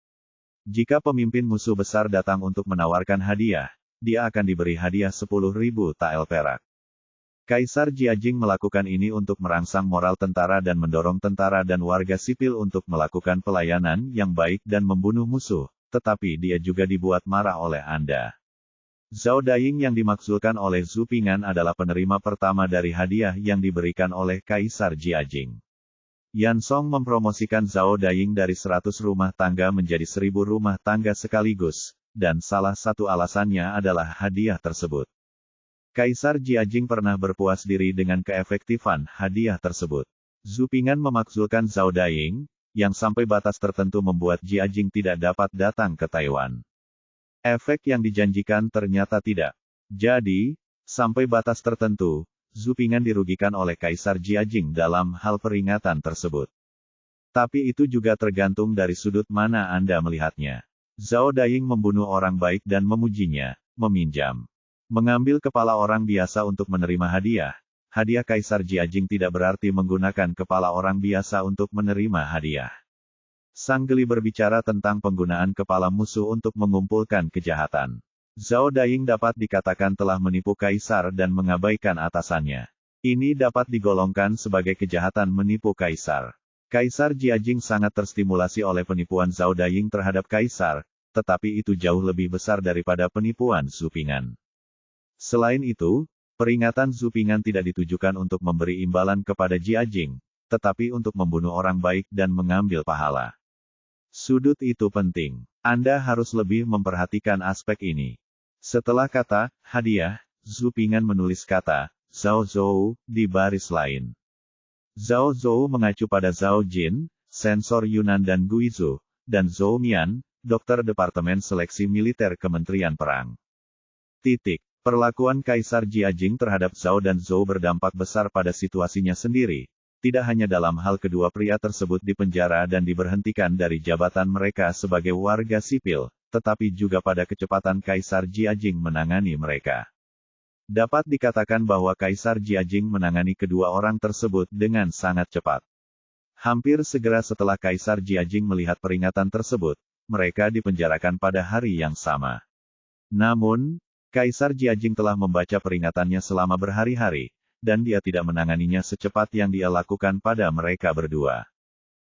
Jika pemimpin musuh besar datang untuk menawarkan hadiah, dia akan diberi hadiah 10.000 tael perak. Kaisar Jiajing melakukan ini untuk merangsang moral tentara dan mendorong tentara dan warga sipil untuk melakukan pelayanan yang baik dan membunuh musuh. Tetapi dia juga dibuat marah oleh Anda. Zhao Daying yang dimaksudkan oleh Zhu Ping'an adalah penerima pertama dari hadiah yang diberikan oleh Kaisar Jiajing. Yan Song mempromosikan Zhao Daying dari 100 rumah tangga menjadi 1000 rumah tangga sekaligus, dan salah satu alasannya adalah hadiah tersebut. Kaisar Jiajing pernah berpuas diri dengan keefektifan hadiah tersebut. Zhu Ping'an memaksudkan Zhao Daying, yang sampai batas tertentu membuat Jiajing tidak dapat datang ke Taiwan. Efek yang dijanjikan ternyata tidak. Jadi, sampai batas tertentu, Zhu Ping'an dirugikan oleh Kaisar Jiajing dalam hal peringatan tersebut. Tapi itu juga tergantung dari sudut mana Anda melihatnya. Zhao Daying membunuh orang baik dan memujinya, meminjam. Mengambil kepala orang biasa untuk menerima hadiah. Hadiah Kaisar Jiajing tidak berarti menggunakan kepala orang biasa untuk menerima hadiah. Sang geli berbicara tentang penggunaan kepala musuh untuk mengumpulkan kejahatan. Zhao Daying dapat dikatakan telah menipu Kaisar dan mengabaikan atasannya. Ini dapat digolongkan sebagai kejahatan menipu Kaisar. Kaisar Jiajing sangat terstimulasi oleh penipuan Zhao Daying terhadap Kaisar, tetapi itu jauh lebih besar daripada penipuan Zhu Ping'an. Selain itu, peringatan Zhu Ping'an tidak ditujukan untuk memberi imbalan kepada Jiajing, tetapi untuk membunuh orang baik dan mengambil pahala. Sudut itu penting. Anda harus lebih memperhatikan aspek ini. Setelah kata hadiah, Zhu Ping'an menulis kata Zhao Zhou di baris lain. Zhao Zhou mengacu pada Zhao Jin, sensor Yunan dan Guizhou, dan Zhou Mian, dokter Departemen Seleksi Militer Kementerian Perang. Perlakuan Kaisar Jiajing terhadap Zhao dan Zhou berdampak besar pada situasinya sendiri, tidak hanya dalam hal kedua pria tersebut dipenjara dan diberhentikan dari jabatan mereka sebagai warga sipil, tetapi juga pada kecepatan Kaisar Jiajing menangani mereka. Dapat dikatakan bahwa Kaisar Jiajing menangani kedua orang tersebut dengan sangat cepat. Hampir segera setelah Kaisar Jiajing melihat peringatan tersebut, mereka dipenjarakan pada hari yang sama. Namun, Kaisar Jiajing telah membaca peringatannya selama berhari-hari, dan dia tidak menanganinya secepat yang dia lakukan pada mereka berdua.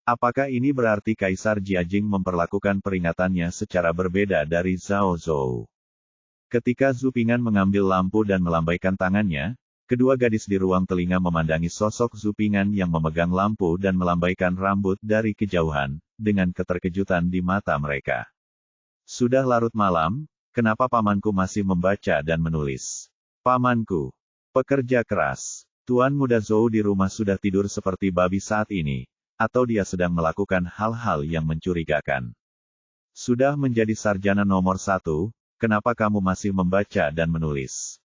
Apakah ini berarti Kaisar Jiajing memperlakukan peringatannya secara berbeda dari Zhao Zhou? Ketika Zhu Ping'an mengambil lampu dan melambaikan tangannya, kedua gadis di ruang telinga memandangi sosok Zhu Ping'an yang memegang lampu dan melambaikan rambut dari kejauhan, dengan keterkejutan di mata mereka. Sudah larut malam, kenapa pamanku masih membaca dan menulis? Pamanku, pekerja keras. Tuan muda Zhou di rumah sudah tidur seperti babi saat ini, atau dia sedang melakukan hal-hal yang mencurigakan. Sudah menjadi sarjana nomor 1, kenapa kamu masih membaca dan menulis?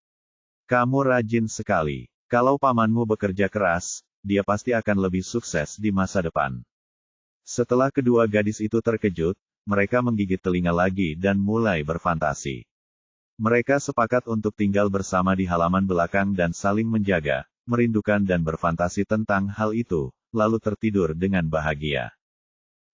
Kamu rajin sekali. Kalau pamanmu bekerja keras, dia pasti akan lebih sukses di masa depan. Setelah kedua gadis itu terkejut, mereka menggigit telinga lagi dan mulai berfantasi. Mereka sepakat untuk tinggal bersama di halaman belakang dan saling menjaga, merindukan dan berfantasi tentang hal itu, lalu tertidur dengan bahagia.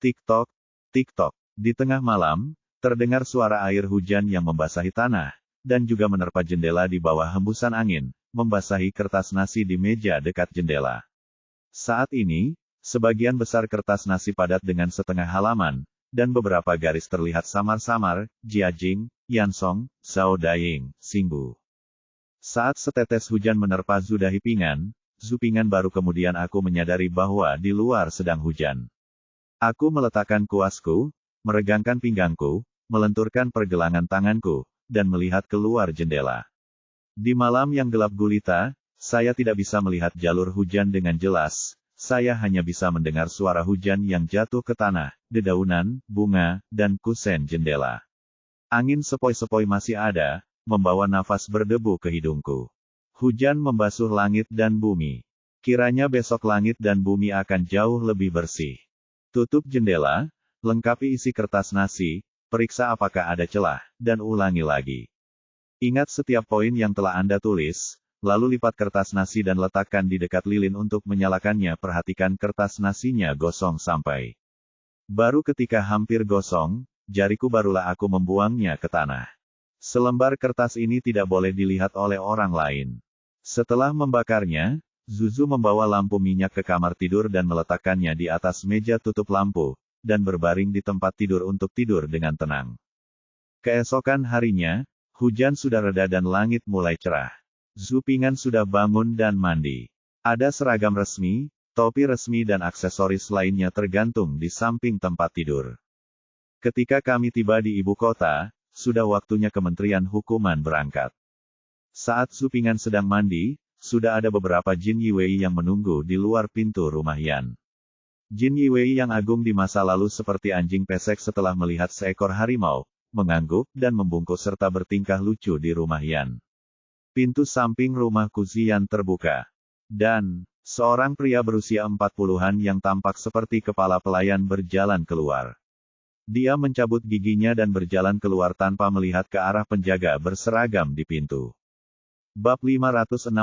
Tik-tok, tik-tok. Di tengah malam, terdengar suara air hujan yang membasahi tanah, dan juga menerpa jendela di bawah hembusan angin, membasahi kertas nasi di meja dekat jendela. Saat ini, sebagian besar kertas nasi padat dengan setengah halaman, dan beberapa garis terlihat samar-samar, Jiajing, Yan Song, Zhao Daying, Xingbu. Saat setetes hujan menerpa Zudahi Pingan, Zupingan baru kemudian aku menyadari bahwa di luar sedang hujan. Aku meletakkan kuasku, meregangkan pinggangku, melenturkan pergelangan tanganku, dan melihat keluar jendela. Di malam yang gelap gulita, saya tidak bisa melihat jalur hujan dengan jelas, saya hanya bisa mendengar suara hujan yang jatuh ke tanah, dedaunan, bunga, dan kusen jendela. Angin sepoi-sepoi masih ada, membawa nafas berdebu ke hidungku. Hujan membasuh langit dan bumi. Kiranya besok langit dan bumi akan jauh lebih bersih. Tutup jendela, lengkapi isi kertas nasi, periksa apakah ada celah, dan ulangi lagi. Ingat setiap poin yang telah Anda tulis, lalu lipat kertas nasi dan letakkan di dekat lilin untuk menyalakannya. Perhatikan kertas nasinya gosong sampai. Baru ketika hampir gosong, jariku barulah aku membuangnya ke tanah. Selembar kertas ini tidak boleh dilihat oleh orang lain. Setelah membakarnya, Zuzu membawa lampu minyak ke kamar tidur dan meletakkannya di atas meja tutup lampu, dan berbaring di tempat tidur untuk tidur dengan tenang. Keesokan harinya, hujan sudah reda dan langit mulai cerah. Zupingan sudah bangun dan mandi. Ada seragam resmi, topi resmi dan aksesoris lainnya tergantung di samping tempat tidur. Ketika kami tiba di ibu kota, sudah waktunya Kementerian Hukuman berangkat. Saat Zupingan sedang mandi, sudah ada beberapa Jin Yiwei yang menunggu di luar pintu rumah Yan. Jin Yiwei yang agung di masa lalu seperti anjing pesek setelah melihat seekor harimau, mengangguk dan membungkuk serta bertingkah lucu di rumah Yan. Pintu samping rumah Kuzian terbuka. Dan, seorang pria berusia 40-an yang tampak seperti kepala pelayan berjalan keluar. Dia mencabut giginya dan berjalan keluar tanpa melihat ke arah penjaga berseragam di pintu. Bab 565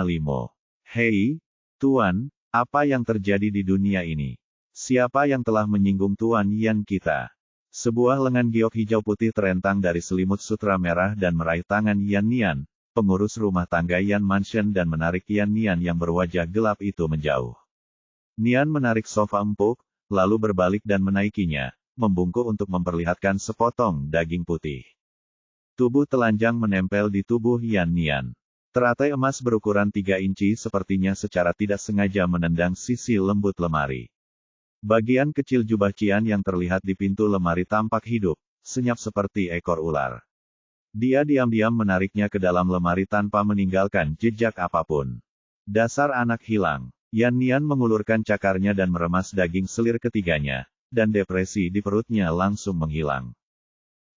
Limo. Hei, Tuan, apa yang terjadi di dunia ini? Siapa yang telah menyinggung Tuan Yan kita? Sebuah lengan giok hijau putih terentang dari selimut sutra merah dan meraih tangan Yan Nian, pengurus rumah tangga Yan Mansion, dan menarik Yan Nian yang berwajah gelap itu menjauh. Nian menarik sofa empuk, lalu berbalik dan menaikinya, membungkuk untuk memperlihatkan sepotong daging putih. Tubuh telanjang menempel di tubuh Yan Nian. Teratai emas berukuran 3 inci sepertinya secara tidak sengaja menendang sisi lembut lemari. Bagian kecil jubah Cian yang terlihat di pintu lemari tampak hidup, senyap seperti ekor ular. Dia diam-diam menariknya ke dalam lemari tanpa meninggalkan jejak apapun. Dasar anak hilang. Yan Nian mengulurkan cakarnya dan meremas daging selir ketiganya, dan depresi di perutnya langsung menghilang.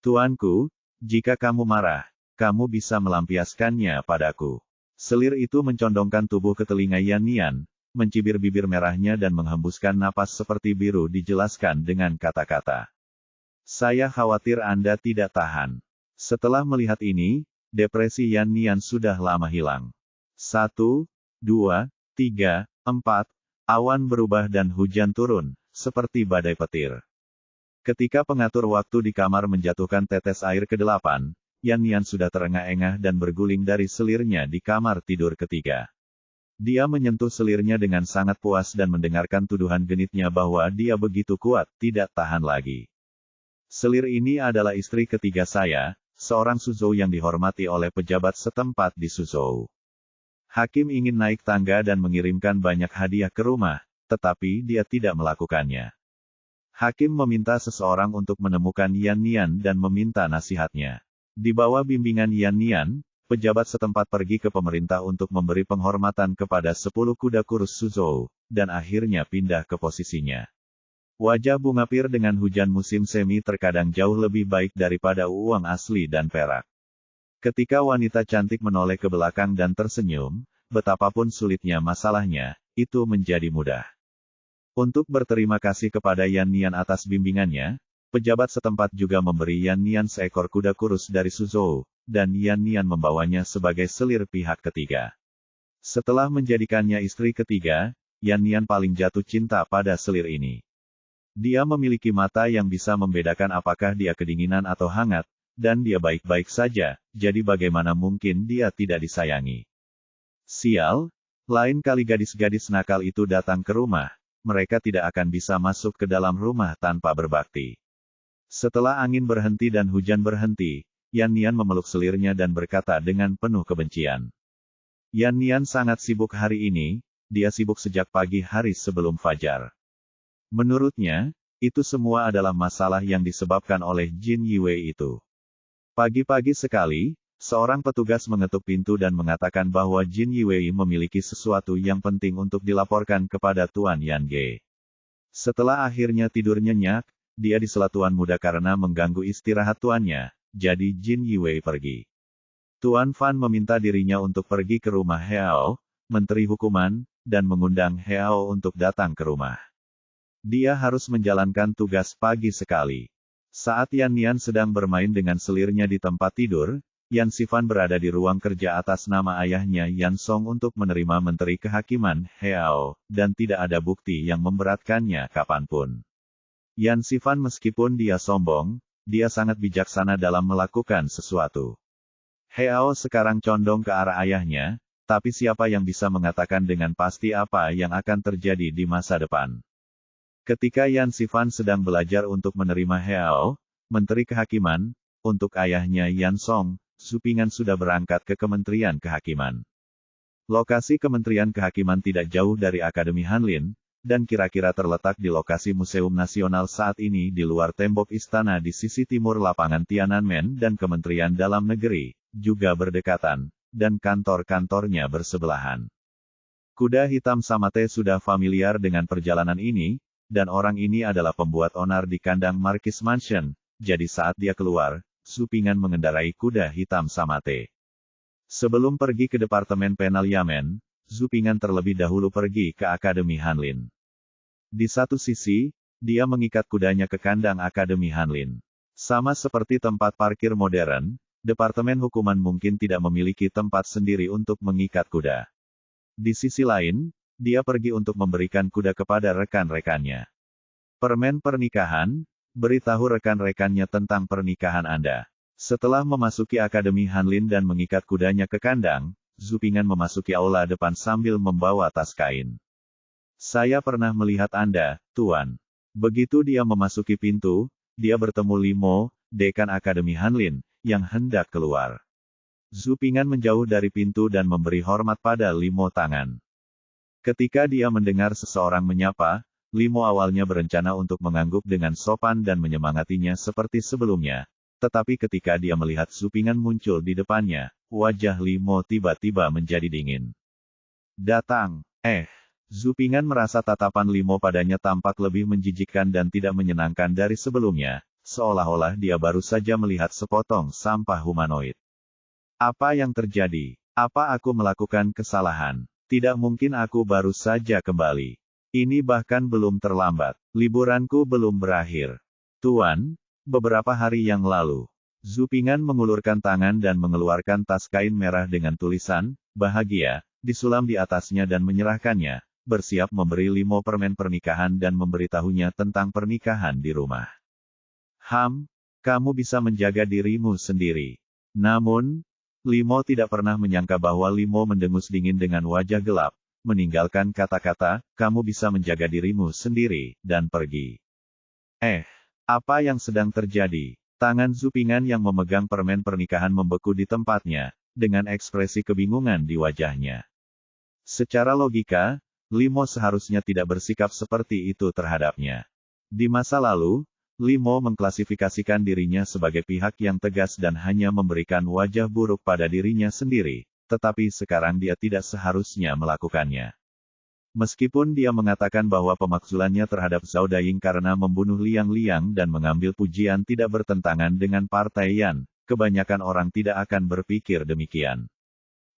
Tuanku, jika kamu marah, kamu bisa melampiaskannya padaku. Selir itu mencondongkan tubuh ke telinga Yan Nian, mencibir bibir merahnya dan menghembuskan napas seperti biru dijelaskan dengan kata-kata. Saya khawatir Anda tidak tahan. Setelah melihat ini, depresi Yan Nian sudah lama hilang. 1, 2, 3, 4, awan berubah dan hujan turun, seperti badai petir. Ketika pengatur waktu di kamar menjatuhkan tetes air ke-8, Yan Nian sudah terengah-engah dan berguling dari selirnya di kamar tidur ketiga. Dia menyentuh selirnya dengan sangat puas dan mendengarkan tuduhan genitnya bahwa dia begitu kuat, tidak tahan lagi. Selir ini adalah istri ketiga saya, seorang Suzhou yang dihormati oleh pejabat setempat di Suzhou. Hakim ingin naik tangga dan mengirimkan banyak hadiah ke rumah, tetapi dia tidak melakukannya. Hakim meminta seseorang untuk menemukan Yan Nian dan meminta nasihatnya. Di bawah bimbingan Yan Nian, pejabat setempat pergi ke pemerintah untuk memberi penghormatan kepada 10 kuda kurus Suzhou, dan akhirnya pindah ke posisinya. Wajah bunga pir dengan hujan musim semi terkadang jauh lebih baik daripada uang asli dan perak. Ketika wanita cantik menoleh ke belakang dan tersenyum, betapapun sulitnya masalahnya, itu menjadi mudah. Untuk berterima kasih kepada Yan Nian atas bimbingannya, pejabat setempat juga memberi Yan Nian seekor kuda kurus dari Suzhou, dan Yan Nian membawanya sebagai selir pihak ketiga. Setelah menjadikannya istri ketiga, Yan Nian paling jatuh cinta pada selir ini. Dia memiliki mata yang bisa membedakan apakah dia kedinginan atau hangat, dan dia baik-baik saja, jadi bagaimana mungkin dia tidak disayangi. Sial, lain kali gadis-gadis nakal itu datang ke rumah, mereka tidak akan bisa masuk ke dalam rumah tanpa berbakti. Setelah angin berhenti dan hujan berhenti, Yan Nian memeluk selirnya dan berkata dengan penuh kebencian. Yan Nian sangat sibuk hari ini, dia sibuk sejak pagi hari sebelum fajar. Menurutnya, itu semua adalah masalah yang disebabkan oleh Jin Yiwei itu. Pagi-pagi sekali, seorang petugas mengetuk pintu dan mengatakan bahwa Jin Yiwei memiliki sesuatu yang penting untuk dilaporkan kepada Tuan Yan Ge. Setelah akhirnya tidur nyenyak, dia disela Tuan Muda karena mengganggu istirahat tuannya, jadi Jin Yiwei pergi. Tuan Fan meminta dirinya untuk pergi ke rumah Heao, Menteri Hukuman, dan mengundang Heao untuk datang ke rumah. Dia harus menjalankan tugas pagi sekali. Saat Yan Nian sedang bermain dengan selirnya di tempat tidur, Yan Xifan berada di ruang kerja atas nama ayahnya Yan Song untuk menerima Menteri Kehakiman, Heao, dan tidak ada bukti yang memberatkannya kapanpun. Yan Xifan meskipun dia sombong, dia sangat bijaksana dalam melakukan sesuatu. Heao sekarang condong ke arah ayahnya, tapi siapa yang bisa mengatakan dengan pasti apa yang akan terjadi di masa depan. Ketika Yan Xifan sedang belajar untuk menerima Heao, Menteri Kehakiman, untuk ayahnya Yan Song, Zhu Ping'an sudah berangkat ke Kementerian Kehakiman. Lokasi Kementerian Kehakiman tidak jauh dari Akademi Hanlin, dan kira-kira terletak di lokasi Museum Nasional saat ini di luar tembok istana di sisi timur lapangan Tiananmen dan Kementerian Dalam Negeri, juga berdekatan, dan kantor-kantornya bersebelahan. Kuda hitam Samate sudah familiar dengan perjalanan ini, dan orang ini adalah pembuat onar di kandang Marquis Mansion, jadi saat dia keluar, Zhu Ping'an mengendarai kuda hitam Samate. Sebelum pergi ke Departemen Penal Yamen, Zhu Ping'an terlebih dahulu pergi ke Akademi Hanlin. Di satu sisi, dia mengikat kudanya ke kandang Akademi Hanlin. Sama seperti tempat parkir modern, Departemen Hukuman mungkin tidak memiliki tempat sendiri untuk mengikat kuda. Di sisi lain, dia pergi untuk memberikan kuda kepada rekan-rekannya. Permen pernikahan, beritahu rekan-rekannya tentang pernikahan Anda. Setelah memasuki Akademi Hanlin dan mengikat kudanya ke kandang, Zhu Ping'an memasuki aula depan sambil membawa tas kain. Saya pernah melihat Anda, Tuan. Begitu dia memasuki pintu, dia bertemu Li Mo, dekan Akademi Hanlin, yang hendak keluar. Zhu Ping'an menjauh dari pintu dan memberi hormat pada Li Mo tangan. Ketika dia mendengar seseorang menyapa, Li Mo awalnya berencana untuk mengangguk dengan sopan dan menyemangatinya seperti sebelumnya. Tetapi ketika dia melihat Zhu Ping'an muncul di depannya, wajah Li Mo tiba-tiba menjadi dingin. Datang, Zhu Ping'an merasa tatapan Li Mo padanya tampak lebih menjijikkan dan tidak menyenangkan dari sebelumnya, seolah-olah dia baru saja melihat sepotong sampah humanoid. Apa yang terjadi? Apa aku melakukan kesalahan? Tidak mungkin aku baru saja kembali. Ini bahkan belum terlambat. Liburanku belum berakhir. Tuan, beberapa hari yang lalu, Zhu Ping'an mengulurkan tangan dan mengeluarkan tas kain merah dengan tulisan, bahagia, disulam di atasnya dan menyerahkannya, bersiap memberi Li Mo permen pernikahan dan memberitahunya tentang pernikahan di rumah. Kamu bisa menjaga dirimu sendiri. Namun, Li Mo tidak pernah menyangka bahwa Li Mo mendengus dingin dengan wajah gelap, meninggalkan kata-kata, kamu bisa menjaga dirimu sendiri, dan pergi. Apa yang sedang terjadi? Tangan Zhu Ping'an yang memegang permen pernikahan membeku di tempatnya, dengan ekspresi kebingungan di wajahnya. Secara logika, Li Mo seharusnya tidak bersikap seperti itu terhadapnya. Di masa lalu, Li Mo mengklasifikasikan dirinya sebagai pihak yang tegas dan hanya memberikan wajah buruk pada dirinya sendiri, tetapi sekarang dia tidak seharusnya melakukannya. Meskipun dia mengatakan bahwa pemakzulannya terhadap Zhao Daying karena membunuh Liang Liang dan mengambil pujian tidak bertentangan dengan Partai Yan, kebanyakan orang tidak akan berpikir demikian.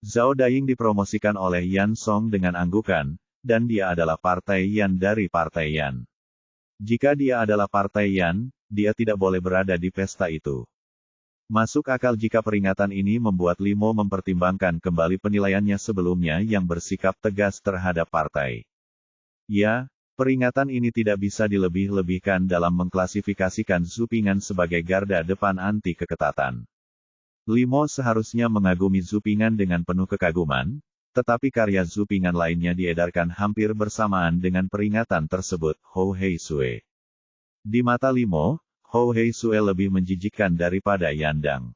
Zhao Daying dipromosikan oleh Yan Song dengan anggukan, dan dia adalah Partai Yan dari Partai Yan. Jika dia adalah Partai Yan, dia tidak boleh berada di pesta itu. Masuk akal jika peringatan ini membuat Li Mo mempertimbangkan kembali penilaiannya sebelumnya yang bersikap tegas terhadap partai. Ya, peringatan ini tidak bisa dilebih-lebihkan dalam mengklasifikasikan Zhu Ping'an sebagai garda depan anti keketatan. Li Mo seharusnya mengagumi Zhu Ping'an dengan penuh kekaguman, tetapi karya Zhu Ping'an lainnya diedarkan hampir bersamaan dengan peringatan tersebut, Hou Hei Sue. Di mata Li Mo, Hou Hei Sue lebih menjijikkan daripada Yan Dang.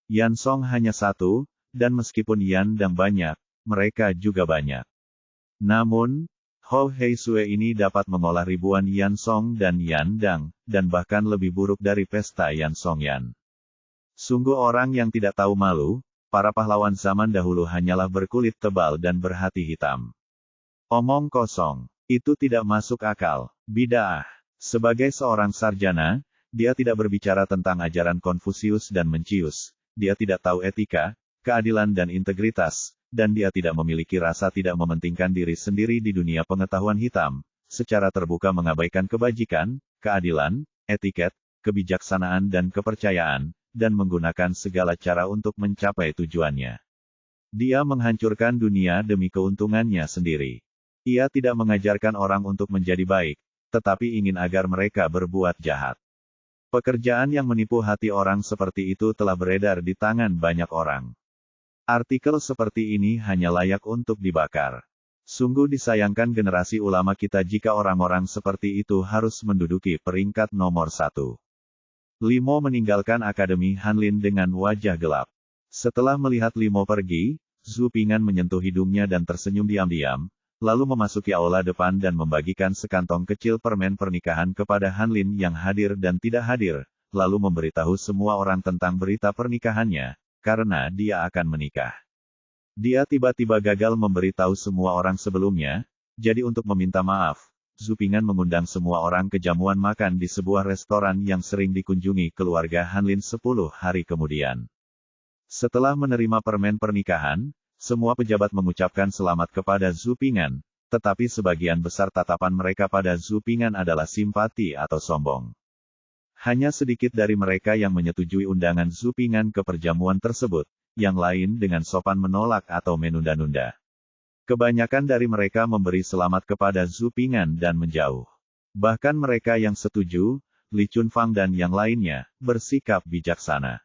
Yan Song hanya satu, dan meskipun Yan Dang banyak, mereka juga banyak. Namun, Hou Hei Sue ini dapat mengolah ribuan Yan Song dan Yan Dang, dan bahkan lebih buruk dari pesta Yan Song Yan. Sungguh orang yang tidak tahu malu, para pahlawan zaman dahulu hanyalah berkulit tebal dan berhati hitam. Omong kosong, itu tidak masuk akal, bid'ah. Sebagai seorang sarjana, dia tidak berbicara tentang ajaran Konfusius dan Mencius, dia tidak tahu etika, keadilan dan integritas, dan dia tidak memiliki rasa tidak mementingkan diri sendiri di dunia pengetahuan hitam, secara terbuka mengabaikan kebajikan, keadilan, etiket, kebijaksanaan dan kepercayaan, dan menggunakan segala cara untuk mencapai tujuannya. Dia menghancurkan dunia demi keuntungannya sendiri. Ia tidak mengajarkan orang untuk menjadi baik, tetapi ingin agar mereka berbuat jahat. Pekerjaan yang menipu hati orang seperti itu telah beredar di tangan banyak orang. Artikel seperti ini hanya layak untuk dibakar. Sungguh disayangkan generasi ulama kita jika orang-orang seperti itu harus menduduki peringkat nomor 1. Limo meninggalkan Akademi Hanlin dengan wajah gelap. Setelah melihat Limo pergi, Zhu Ping'an menyentuh hidungnya dan tersenyum diam-diam, lalu memasuki aula depan dan membagikan sekantong kecil permen pernikahan kepada Hanlin yang hadir dan tidak hadir, lalu memberitahu semua orang tentang berita pernikahannya, karena dia akan menikah. Dia tiba-tiba gagal memberitahu semua orang sebelumnya, jadi untuk meminta maaf, Zhu Ping'an mengundang semua orang ke jamuan makan di sebuah restoran yang sering dikunjungi keluarga Hanlin 10 hari kemudian. Setelah menerima permen pernikahan, semua pejabat mengucapkan selamat kepada Zhu Ping'an, tetapi sebagian besar tatapan mereka pada Zhu Ping'an adalah simpati atau sombong. Hanya sedikit dari mereka yang menyetujui undangan Zhu Ping'an ke perjamuan tersebut, yang lain dengan sopan menolak atau menunda-nunda. Kebanyakan dari mereka memberi selamat kepada Zhu Ping'an dan menjauh. Bahkan mereka yang setuju, Li Chunfang dan yang lainnya, bersikap bijaksana.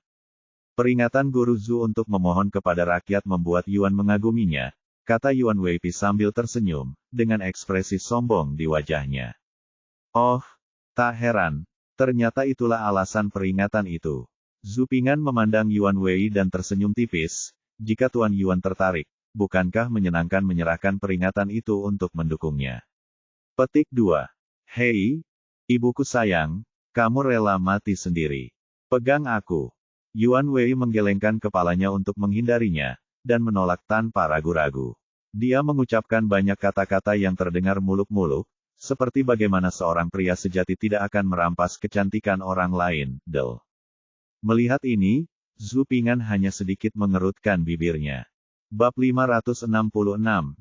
Peringatan Guru Zhu untuk memohon kepada rakyat membuat Yuan mengaguminya, kata Yuan Weipi sambil tersenyum, dengan ekspresi sombong di wajahnya. Oh, tak heran, ternyata itulah alasan peringatan itu. Zhu Ping'an memandang Yuan Wei dan tersenyum tipis, jika Tuan Yuan tertarik, bukankah menyenangkan menyerahkan peringatan itu untuk mendukungnya? Petik 2. Hei, ibuku sayang, kamu rela mati sendiri. Pegang aku. Yuan Wei menggelengkan kepalanya untuk menghindarinya, dan menolak tanpa ragu-ragu. Dia mengucapkan banyak kata-kata yang terdengar muluk-muluk, seperti bagaimana seorang pria sejati tidak akan merampas kecantikan orang lain, Del. Melihat ini, Zhu Ping'an hanya sedikit mengerutkan bibirnya. Bab 566,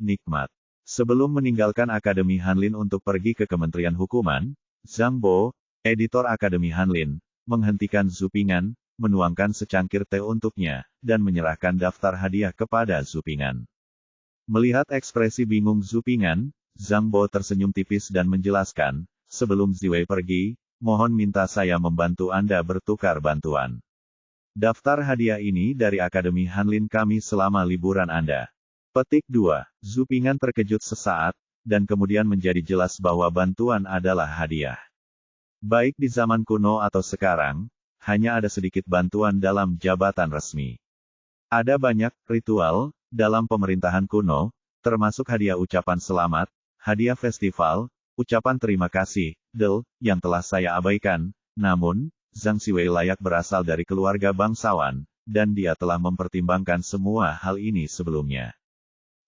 Nikmat. Sebelum meninggalkan Akademi Hanlin untuk pergi ke Kementerian Hukuman, Zhang Bo, editor Akademi Hanlin, menghentikan Zhu Ping'an, menuangkan secangkir teh untuknya, dan menyerahkan daftar hadiah kepada Zhu Ping'an. Melihat ekspresi bingung Zhu Ping'an, Zhang Bo tersenyum tipis dan menjelaskan, sebelum Ziwei pergi, mohon minta saya membantu Anda bertukar bantuan. Daftar hadiah ini dari Akademi Hanlin kami selama liburan Anda. Petik 2. Zhu Ping'an terkejut sesaat, dan kemudian menjadi jelas bahwa bantuan adalah hadiah. Baik di zaman kuno atau sekarang, hanya ada sedikit bantuan dalam jabatan resmi. Ada banyak ritual dalam pemerintahan kuno, termasuk hadiah ucapan selamat, hadiah festival, ucapan terima kasih, Del, yang telah saya abaikan. Namun, Zhang Siwei layak berasal dari keluarga bangsawan, dan dia telah mempertimbangkan semua hal ini sebelumnya.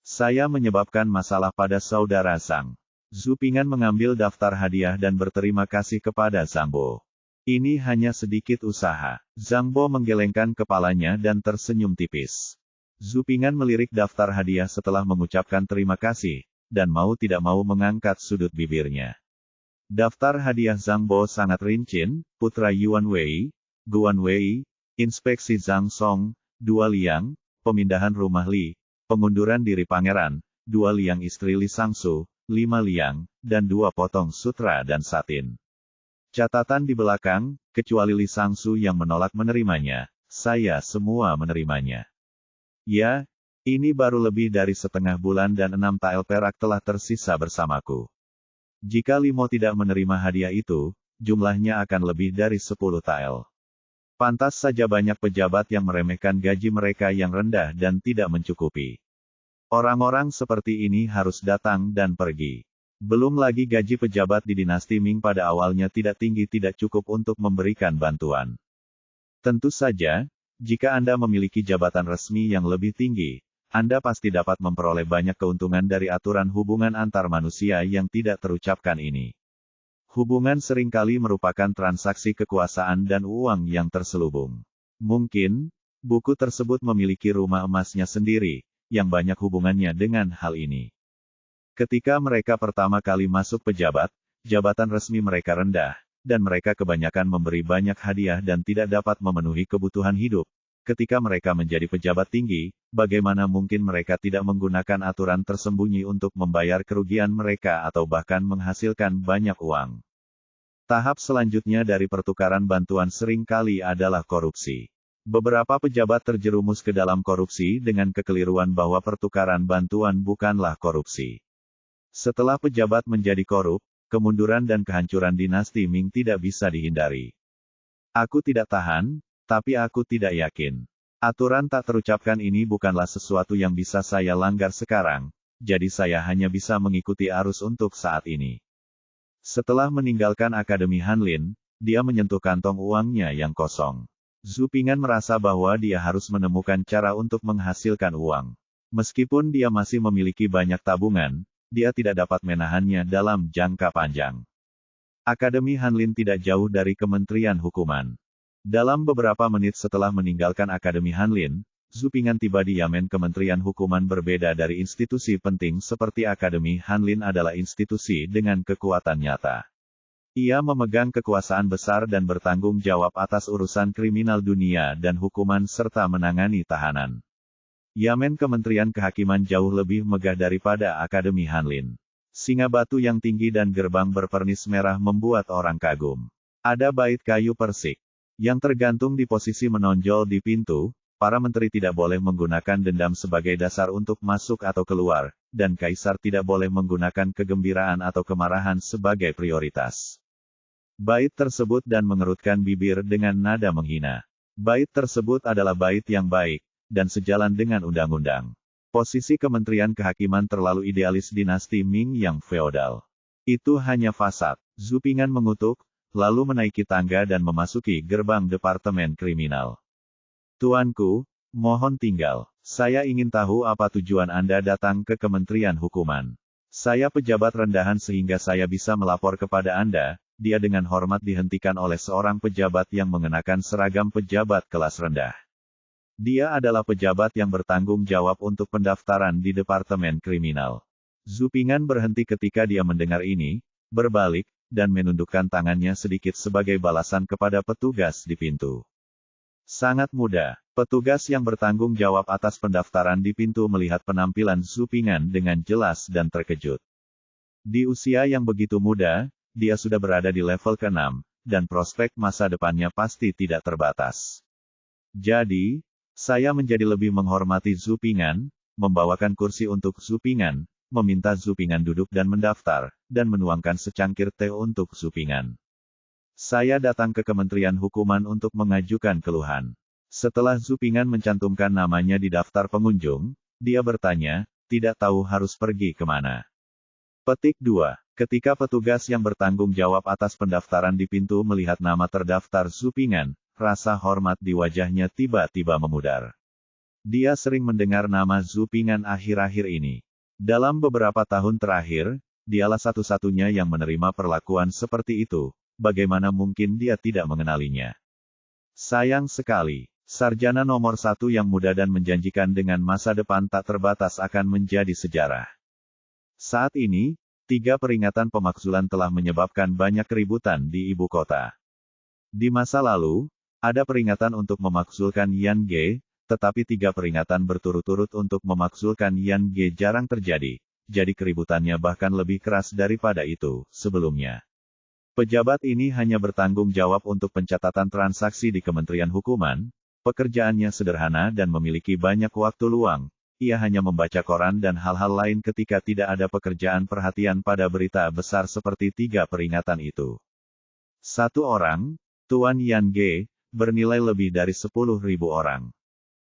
Saya menyebabkan masalah pada saudara Zhang. Zhu Ping'an mengambil daftar hadiah dan berterima kasih kepada Zhang Bo. Ini hanya sedikit usaha. Zhang Bo menggelengkan kepalanya dan tersenyum tipis. Zhu Ping'an melirik daftar hadiah setelah mengucapkan terima kasih, dan mau tidak mau mengangkat sudut bibirnya. Daftar hadiah Zhang Bo sangat rinci, putra Yuan Wei, Guan Wei, inspeksi Zhang Song, 2 liang, pemindahan rumah Li, pengunduran diri pangeran, 2 liang istri Li Sangsu, 5 liang, dan 2 potong sutra dan satin. Catatan di belakang, kecuali Li Sangsu yang menolak menerimanya, saya semua menerimanya. Ya, ini baru lebih dari setengah bulan dan 6 tael perak telah tersisa bersamaku. Jika Limo tidak menerima hadiah itu, jumlahnya akan lebih dari 10 tael. Pantas saja banyak pejabat yang meremehkan gaji mereka yang rendah dan tidak mencukupi. Orang-orang seperti ini harus datang dan pergi. Belum lagi gaji pejabat di dinasti Ming pada awalnya tidak tinggi, tidak cukup untuk memberikan bantuan. Tentu saja, jika Anda memiliki jabatan resmi yang lebih tinggi, Anda pasti dapat memperoleh banyak keuntungan dari aturan hubungan antar manusia yang tidak terucapkan ini. Hubungan seringkali merupakan transaksi kekuasaan dan uang yang terselubung. Mungkin, buku tersebut memiliki rumah emasnya sendiri, yang banyak hubungannya dengan hal ini. Ketika mereka pertama kali masuk pejabat, jabatan resmi mereka rendah, dan mereka kebanyakan memberi banyak hadiah dan tidak dapat memenuhi kebutuhan hidup. Ketika mereka menjadi pejabat tinggi, bagaimana mungkin mereka tidak menggunakan aturan tersembunyi untuk membayar kerugian mereka atau bahkan menghasilkan banyak uang? Tahap selanjutnya dari pertukaran bantuan seringkali adalah korupsi. Beberapa pejabat terjerumus ke dalam korupsi dengan kekeliruan bahwa pertukaran bantuan bukanlah korupsi. Setelah pejabat menjadi korup, kemunduran dan kehancuran dinasti Ming tidak bisa dihindari. Aku tidak tahan, tapi aku tidak yakin. Aturan tak terucapkan ini bukanlah sesuatu yang bisa saya langgar sekarang, jadi saya hanya bisa mengikuti arus untuk saat ini. Setelah meninggalkan Akademi Hanlin, dia menyentuh kantong uangnya yang kosong. Zhu Ping'an merasa bahwa dia harus menemukan cara untuk menghasilkan uang. Meskipun dia masih memiliki banyak tabungan, dia tidak dapat menahannya dalam jangka panjang. Akademi Hanlin tidak jauh dari Kementerian Hukuman. Dalam beberapa menit setelah meninggalkan Akademi Hanlin, Zhu Ping'an tiba di Yamen. Kementerian Hukuman berbeda dari institusi penting seperti Akademi Hanlin adalah institusi dengan kekuatan nyata. Ia memegang kekuasaan besar dan bertanggung jawab atas urusan kriminal dunia dan hukuman serta menangani tahanan. Yamen Kementerian Kehakiman jauh lebih megah daripada Akademi Hanlin. Singa batu yang tinggi dan gerbang berpernis merah membuat orang kagum. Ada bait kayu persik yang tergantung di posisi menonjol di pintu. Para menteri tidak boleh menggunakan dendam sebagai dasar untuk masuk atau keluar, dan kaisar tidak boleh menggunakan kegembiraan atau kemarahan sebagai prioritas. Bait tersebut dan mengerutkan bibir dengan nada menghina. Bait tersebut adalah bait yang baik, dan sejalan dengan undang-undang. Posisi Kementerian Kehakiman terlalu idealis dinasti Ming yang feodal. Itu hanya fasad. Zhu Ping'an mengutuk, lalu menaiki tangga dan memasuki gerbang Departemen Kriminal. Tuanku, mohon tinggal. Saya ingin tahu apa tujuan Anda datang ke Kementerian Hukuman. Saya pejabat rendahan sehingga saya bisa melapor kepada Anda. Dia dengan hormat dihentikan oleh seorang pejabat yang mengenakan seragam pejabat kelas rendah. Dia adalah pejabat yang bertanggung jawab untuk pendaftaran di Departemen Kriminal. Zhu Ping'an berhenti ketika dia mendengar ini, berbalik, dan menundukkan tangannya sedikit sebagai balasan kepada petugas di pintu. Sangat mudah. Petugas yang bertanggung jawab atas pendaftaran di pintu melihat penampilan Zhu Ping'an dengan jelas dan terkejut. Di usia yang begitu muda, dia sudah berada di level ke-6, dan prospek masa depannya pasti tidak terbatas. Jadi, saya menjadi lebih menghormati Zhu Ping'an, membawakan kursi untuk Zhu Ping'an, meminta Zhu Ping'an duduk dan mendaftar, dan menuangkan secangkir teh untuk Zhu Ping'an. Saya datang ke Kementerian Hukuman untuk mengajukan keluhan. Setelah Zhu Ping'an mencantumkan namanya di daftar pengunjung, dia bertanya, tidak tahu harus pergi kemana. Petik 2. Ketika petugas yang bertanggung jawab atas pendaftaran di pintu melihat nama terdaftar Zhu Ping'an, rasa hormat di wajahnya tiba-tiba memudar. Dia sering mendengar nama Zhu Ping'an akhir-akhir ini. Dalam beberapa tahun terakhir, dialah satu-satunya yang menerima perlakuan seperti itu. Bagaimana mungkin dia tidak mengenalinya? Sayang sekali, sarjana nomor 1 yang muda dan menjanjikan dengan masa depan tak terbatas akan menjadi sejarah. Saat ini, 3 peringatan pemakzulan telah menyebabkan banyak keributan di ibu kota. Di masa lalu, ada peringatan untuk memakzulkan Yan Ge, tetapi 3 peringatan berturut-turut untuk memakzulkan Yan Ge jarang terjadi, jadi keributannya bahkan lebih keras daripada itu sebelumnya. Pejabat ini hanya bertanggung jawab untuk pencatatan transaksi di Kementerian Hukuman, pekerjaannya sederhana dan memiliki banyak waktu luang, ia hanya membaca koran dan hal-hal lain ketika tidak ada pekerjaan. Perhatian pada berita besar seperti 3 peringatan itu. Satu orang, Tuan Yan Ge, bernilai lebih dari 10.000 orang.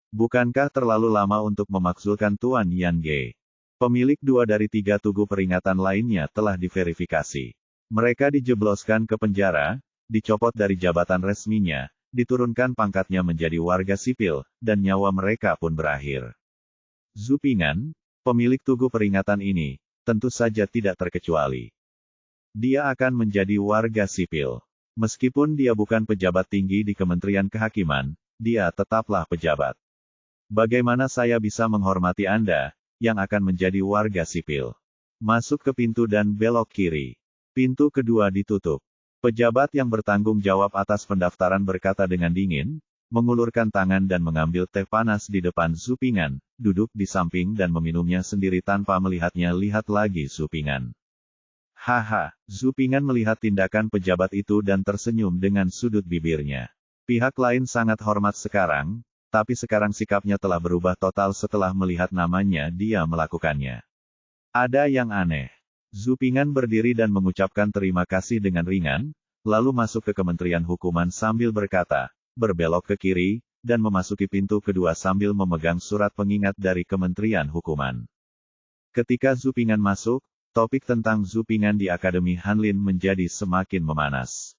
Bukankah terlalu lama untuk memakzulkan Tuan Yan Ge? Pemilik 2 dari 3 tugu peringatan lainnya telah diverifikasi. Mereka dijebloskan ke penjara, dicopot dari jabatan resminya, diturunkan pangkatnya menjadi warga sipil, dan nyawa mereka pun berakhir. Zhu Ping'an, pemilik tugu peringatan ini, tentu saja tidak terkecuali. Dia akan menjadi warga sipil. Meskipun dia bukan pejabat tinggi di Kementerian Kehakiman, dia tetaplah pejabat. Bagaimana saya bisa menghormati Anda, yang akan menjadi warga sipil? Masuk ke pintu dan belok kiri. Pintu kedua ditutup. Pejabat yang bertanggung jawab atas pendaftaran berkata dengan dingin, mengulurkan tangan dan mengambil teh panas di depan Zhu Ping'an, duduk di samping dan meminumnya sendiri tanpa melihatnya lihat lagi Zhu Ping'an. Haha, Zhu Ping'an melihat tindakan pejabat itu dan tersenyum dengan sudut bibirnya. Pihak lain sangat hormat sekarang, tapi sekarang sikapnya telah berubah total setelah melihat namanya dia melakukannya. Ada yang aneh. Zhu Ping'an berdiri dan mengucapkan terima kasih dengan ringan, lalu masuk ke Kementerian Hukuman sambil berkata, berbelok ke kiri, dan memasuki pintu kedua sambil memegang surat pengingat dari Kementerian Hukuman. Ketika Zhu Ping'an masuk, topik tentang Zhu Ping'an di Akademi Hanlin menjadi semakin memanas.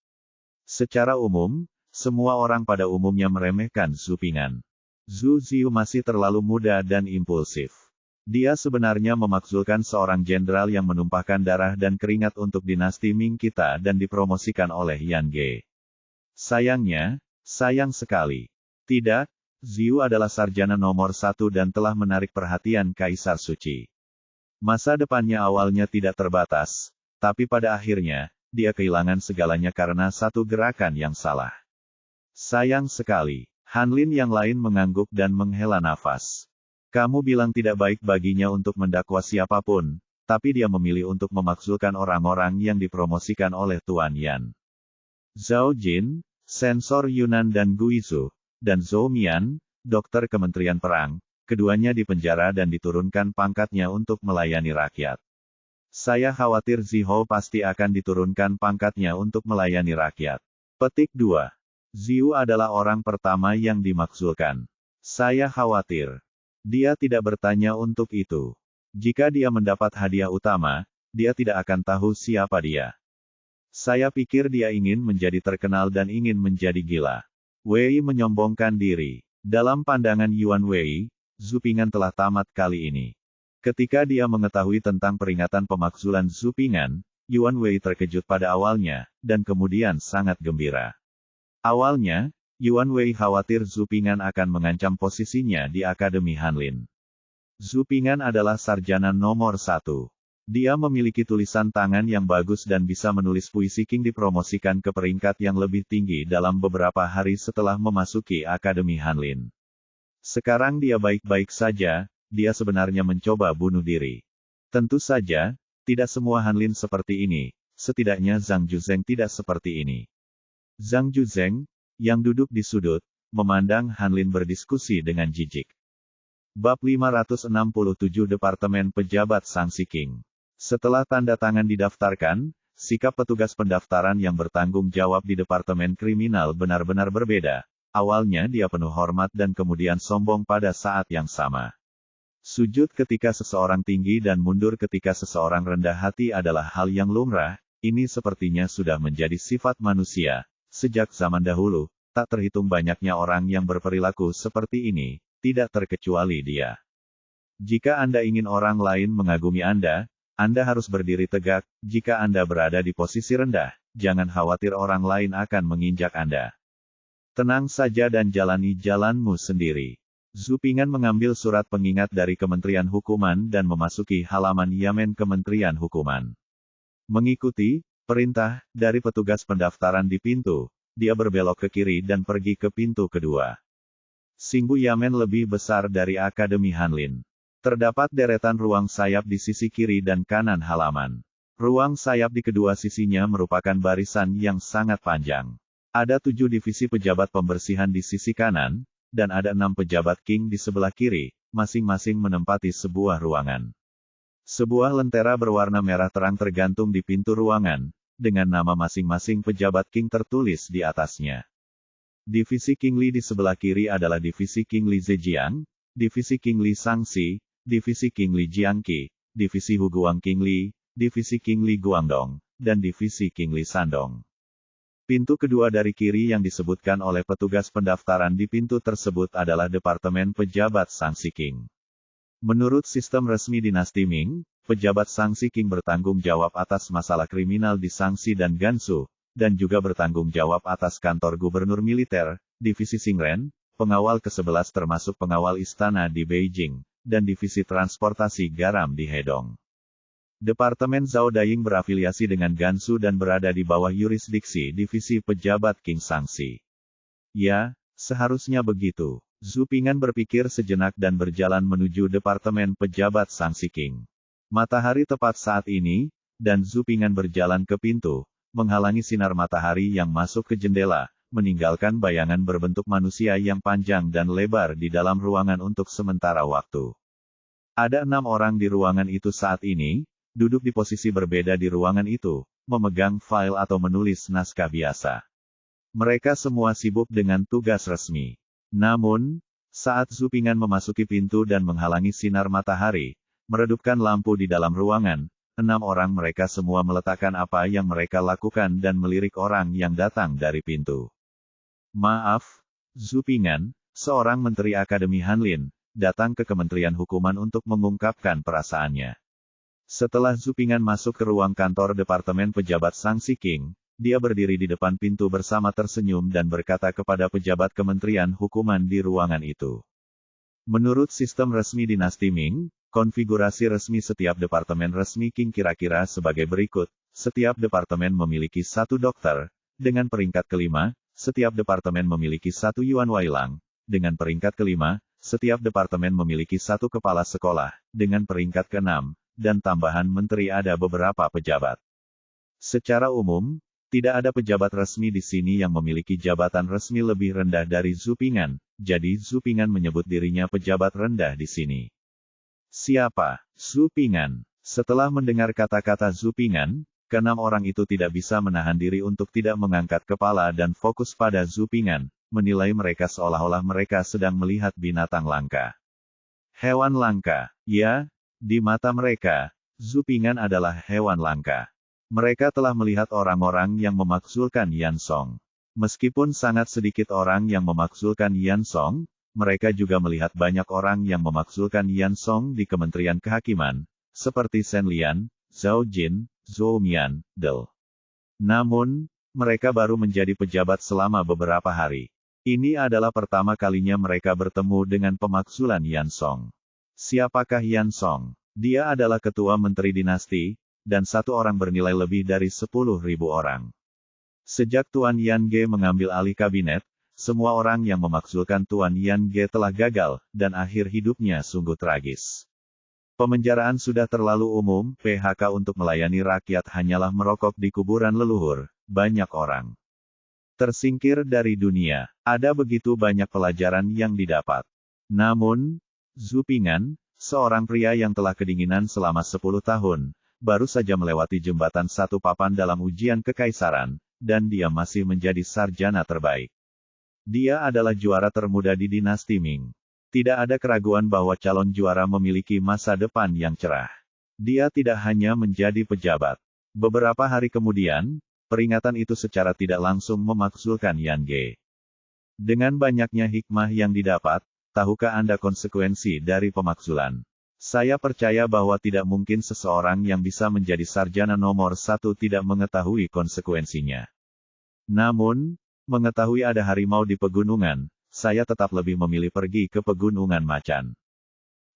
Secara umum, semua orang pada umumnya meremehkan Zhu Ping'an. Zhu Ziyu masih terlalu muda dan impulsif. Dia sebenarnya memakzulkan seorang jenderal yang menumpahkan darah dan keringat untuk dinasti Ming kita dan dipromosikan oleh Yan Ge. Sayangnya, sayang sekali. Tidak, Ziyu adalah sarjana nomor 1 dan telah menarik perhatian Kaisar Suci. Masa depannya awalnya tidak terbatas, tapi pada akhirnya, dia kehilangan segalanya karena satu gerakan yang salah. Sayang sekali. Hanlin yang lain mengangguk dan menghela nafas. Kamu bilang tidak baik baginya untuk mendakwa siapapun, tapi dia memilih untuk memakzulkan orang-orang yang dipromosikan oleh Tuan Yan. Zhao Jin, Sensor Yunan dan Guizhou, dan Zhou Mian, dokter Kementerian Perang, keduanya dipenjara dan diturunkan pangkatnya untuk melayani rakyat. Saya khawatir Ziho pasti akan diturunkan pangkatnya untuk melayani rakyat. Petik 2. Ziyu adalah orang pertama yang dimakzulkan. Saya khawatir. Dia tidak bertanya untuk itu. Jika dia mendapat hadiah utama, dia tidak akan tahu siapa dia. Saya pikir dia ingin menjadi terkenal dan ingin menjadi gila. Wei menyombongkan diri. Dalam pandangan Yuan Wei, Zhu Ping'an telah tamat kali ini. Ketika dia mengetahui tentang peringatan pemakzulan Zhu Ping'an, Yuan Wei terkejut pada awalnya, dan kemudian sangat gembira. Awalnya, Yuan Wei khawatir Zhu Ping'an akan mengancam posisinya di Akademi Hanlin. Zhu Ping'an adalah sarjana nomor 1. Dia memiliki tulisan tangan yang bagus dan bisa menulis puisi Qing dipromosikan ke peringkat yang lebih tinggi dalam beberapa hari setelah memasuki Akademi Hanlin. Sekarang dia baik-baik saja, dia sebenarnya mencoba bunuh diri. Tentu saja, tidak semua Hanlin seperti ini, setidaknya Zhang Juzheng tidak seperti ini. Zhang Juzheng, yang duduk di sudut, memandang Hanlin berdiskusi dengan jijik. Bab 567 Departemen Pejabat Sanksi Qing. Setelah tanda tangan didaftarkan, sikap petugas pendaftaran yang bertanggung jawab di Departemen Kriminal benar-benar berbeda. Awalnya dia penuh hormat dan kemudian sombong pada saat yang sama. Sujud ketika seseorang tinggi dan mundur ketika seseorang rendah hati adalah hal yang lumrah, ini sepertinya sudah menjadi sifat manusia. Sejak zaman dahulu, tak terhitung banyaknya orang yang berperilaku seperti ini, tidak terkecuali dia. Jika Anda ingin orang lain mengagumi Anda harus berdiri tegak. Jika Anda berada di posisi rendah, jangan khawatir orang lain akan menginjak Anda. Tenang saja dan jalani jalanmu sendiri. Zhu Ping'an mengambil surat pengingat dari Kementerian Hukuman dan memasuki halaman Yamen Kementerian Hukuman. Mengikuti perintah dari petugas pendaftaran di pintu, dia berbelok ke kiri dan pergi ke pintu kedua. Singbu Yamen lebih besar dari Akademi Hanlin. Terdapat deretan ruang sayap di sisi kiri dan kanan halaman. Ruang sayap di kedua sisinya merupakan barisan yang sangat panjang. Ada 7 divisi pejabat pembersihan di sisi kanan, dan ada 6 pejabat Qing di sebelah kiri, masing-masing menempati sebuah ruangan. Sebuah lentera berwarna merah terang tergantung di pintu ruangan, dengan nama masing-masing pejabat Qing tertulis di atasnya. Divisi Qingli di sebelah kiri adalah Divisi Qingli Zhejiang, Divisi Qingli Shaanxi, Divisi Qingli Jiangqi, Divisi Huguang Qingli, Divisi Qingli Guangdong, dan Divisi Qingli Shandong. Pintu kedua dari kiri yang disebutkan oleh petugas pendaftaran di pintu tersebut adalah Departemen Pejabat Shaanxi Qing. Menurut sistem resmi dinasti Ming, pejabat Shaanxi Qing bertanggung jawab atas masalah kriminal di Shaanxi dan Gansu, dan juga bertanggung jawab atas kantor gubernur militer, divisi Xingren, pengawal ke-11 termasuk pengawal istana di Beijing, dan divisi transportasi garam di Hedong. Departemen Zhao Daying berafiliasi dengan Gansu dan berada di bawah yurisdiksi divisi pejabat Qing Shaanxi. Ya, seharusnya begitu. Zhu Ping'an berpikir sejenak dan berjalan menuju Departemen Pejabat Shaanxi Qing. Matahari tepat saat ini, dan Zhu Ping'an berjalan ke pintu, menghalangi sinar matahari yang masuk ke jendela, meninggalkan bayangan berbentuk manusia yang panjang dan lebar di dalam ruangan untuk sementara waktu. Ada 6 orang di ruangan itu saat ini, duduk di posisi berbeda di ruangan itu, memegang file atau menulis naskah biasa. Mereka semua sibuk dengan tugas resmi. Namun, saat Zhu Ping'an memasuki pintu dan menghalangi sinar matahari, meredupkan lampu di dalam ruangan, 6 orang mereka semua meletakkan apa yang mereka lakukan dan melirik orang yang datang dari pintu. Maaf, Zhu Ping'an, seorang menteri Akademi Hanlin, datang ke Kementerian Hukuman untuk mengungkapkan perasaannya. Setelah Zhu Ping'an masuk ke ruang kantor Departemen Pejabat Shaanxi Qing, dia berdiri di depan pintu bersama tersenyum dan berkata kepada pejabat Kementerian Hukuman di ruangan itu. Menurut sistem resmi dinasti Ming, konfigurasi resmi setiap departemen resmi Qing kira-kira sebagai berikut. Setiap departemen memiliki 1 dokter, dengan peringkat kelima, setiap departemen memiliki 1 Yuan Wailang, dengan peringkat kelima, setiap departemen memiliki 1 kepala sekolah, dengan peringkat keenam, dan tambahan menteri ada beberapa pejabat. Secara umum, tidak ada pejabat resmi di sini yang memiliki jabatan resmi lebih rendah dari Zhu Ping'an, jadi Zhu Ping'an menyebut dirinya pejabat rendah di sini. Siapa? Zhu Ping'an. Setelah mendengar kata-kata Zhu Ping'an, ke-6 orang itu tidak bisa menahan diri untuk tidak mengangkat kepala dan fokus pada Zhu Ping'an, menilai mereka seolah-olah mereka sedang melihat binatang langka. Hewan langka, ya? Di mata mereka, Zhu Ping'an adalah hewan langka. Mereka telah melihat orang-orang yang memakzulkan Yan Song. Meskipun sangat sedikit orang yang memakzulkan Yan Song, mereka juga melihat banyak orang yang memakzulkan Yan Song di Kementerian Kehakiman, seperti Shen Lian, Zhao Jin, Zhou Mian, Del. Namun, mereka baru menjadi pejabat selama beberapa hari. Ini adalah pertama kalinya mereka bertemu dengan pemakzulan Yan Song. Siapakah Yan Song? Dia adalah ketua menteri dinasti, dan 1 orang bernilai lebih dari 10.000 orang. Sejak Tuan Yan Ge mengambil alih kabinet, semua orang yang memakzulkan Tuan Yan Ge telah gagal, dan akhir hidupnya sungguh tragis. Pemenjaraan sudah terlalu umum, PHK untuk melayani rakyat hanyalah merokok di kuburan leluhur, banyak orang tersingkir dari dunia. Ada begitu banyak pelajaran yang didapat. Namun, Zhu Ping'an, seorang pria yang telah kedinginan selama 10 tahun, baru saja melewati jembatan 1 papan dalam ujian kekaisaran, dan dia masih menjadi sarjana terbaik. Dia adalah juara termuda di dinasti Ming. Tidak ada keraguan bahwa calon juara memiliki masa depan yang cerah. Dia tidak hanya menjadi pejabat. Beberapa hari kemudian, peringatan itu secara tidak langsung memakzulkan Yan Ge. Dengan banyaknya hikmah yang didapat, tahukah Anda konsekuensi dari pemakzulan? Saya percaya bahwa tidak mungkin seseorang yang bisa menjadi sarjana nomor 1 tidak mengetahui konsekuensinya. Namun, mengetahui ada harimau di pegunungan, saya tetap lebih memilih pergi ke pegunungan macan.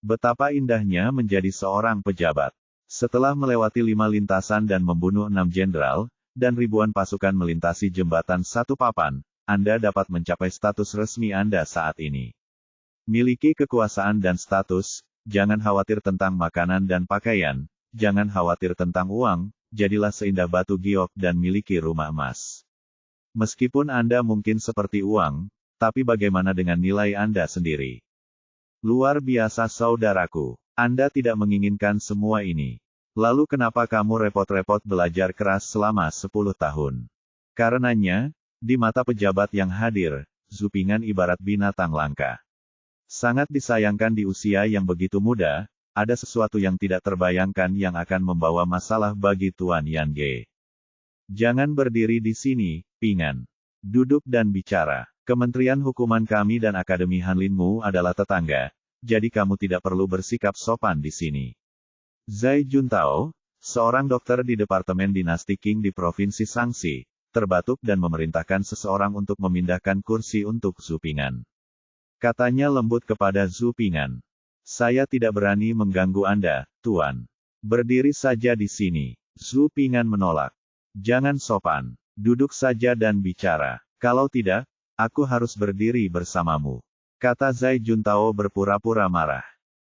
Betapa indahnya menjadi seorang pejabat. Setelah melewati 5 lintasan dan membunuh 6 jenderal, dan ribuan pasukan melintasi jembatan 1 papan, Anda dapat mencapai status resmi Anda saat ini. Miliki kekuasaan dan status, jangan khawatir tentang makanan dan pakaian, jangan khawatir tentang uang, jadilah seindah batu giok dan miliki rumah emas. Meskipun Anda mungkin seperti uang, tapi bagaimana dengan nilai Anda sendiri? Luar biasa saudaraku, Anda tidak menginginkan semua ini. Lalu kenapa kamu repot-repot belajar keras selama 10 tahun? Karenanya, di mata pejabat yang hadir, Zupingan ibarat binatang langka. Sangat disayangkan di usia yang begitu muda, ada sesuatu yang tidak terbayangkan yang akan membawa masalah bagi Tuan Yan Ge. Jangan berdiri di sini, Pingan. Duduk dan bicara. Kementerian Hukuman kami dan Akademi Hanlinmu adalah tetangga, jadi kamu tidak perlu bersikap sopan di sini. Zai Juntao, seorang dokter di Departemen Dinasti Qing di Provinsi Shaanxi, terbatuk dan memerintahkan seseorang untuk memindahkan kursi untuk Zupingan. Katanya lembut kepada Zupingan. Saya tidak berani mengganggu Anda, Tuan. Berdiri saja di sini. Zupingan menolak. Jangan sopan. Duduk saja dan bicara. Kalau tidak, aku harus berdiri bersamamu. Kata Zai Juntao berpura-pura marah.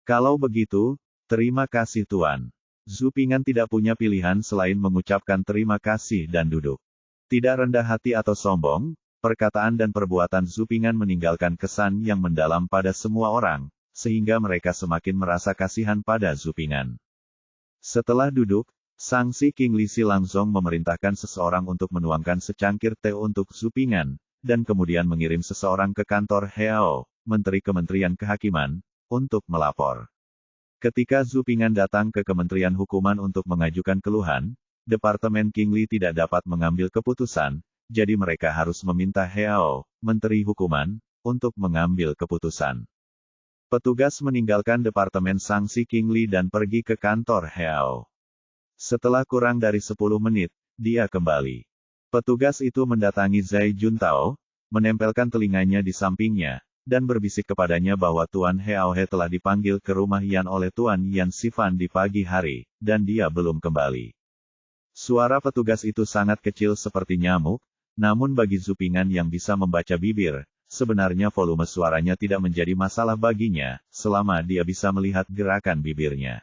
Kalau begitu, terima kasih Tuan. Zupingan tidak punya pilihan selain mengucapkan terima kasih dan duduk. Tidak rendah hati atau sombong, perkataan dan perbuatan Zupingan meninggalkan kesan yang mendalam pada semua orang, sehingga mereka semakin merasa kasihan pada Zupingan. Setelah duduk, Shaanxi King Li Silangzong memerintahkan seseorang untuk menuangkan secangkir teh untuk Zupingan, dan kemudian mengirim seseorang ke kantor Heao, Menteri Kementerian Kehakiman, untuk melapor. Ketika Zupingan datang ke Kementerian Hukuman untuk mengajukan keluhan, Departemen King Li tidak dapat mengambil keputusan, jadi mereka harus meminta Heao, Menteri Hukuman, untuk mengambil keputusan. Petugas meninggalkan Departemen Shaanxi King Li dan pergi ke kantor Heao. Setelah kurang dari 10 menit, dia kembali. Petugas itu mendatangi Zai Juntao, menempelkan telinganya di sampingnya, dan berbisik kepadanya bahwa Tuan Heao He telah dipanggil ke rumah Yan oleh Tuan Yan Sifan di pagi hari, dan dia belum kembali. Suara petugas itu sangat kecil seperti nyamuk, namun bagi Zupingan yang bisa membaca bibir, sebenarnya volume suaranya tidak menjadi masalah baginya, selama dia bisa melihat gerakan bibirnya.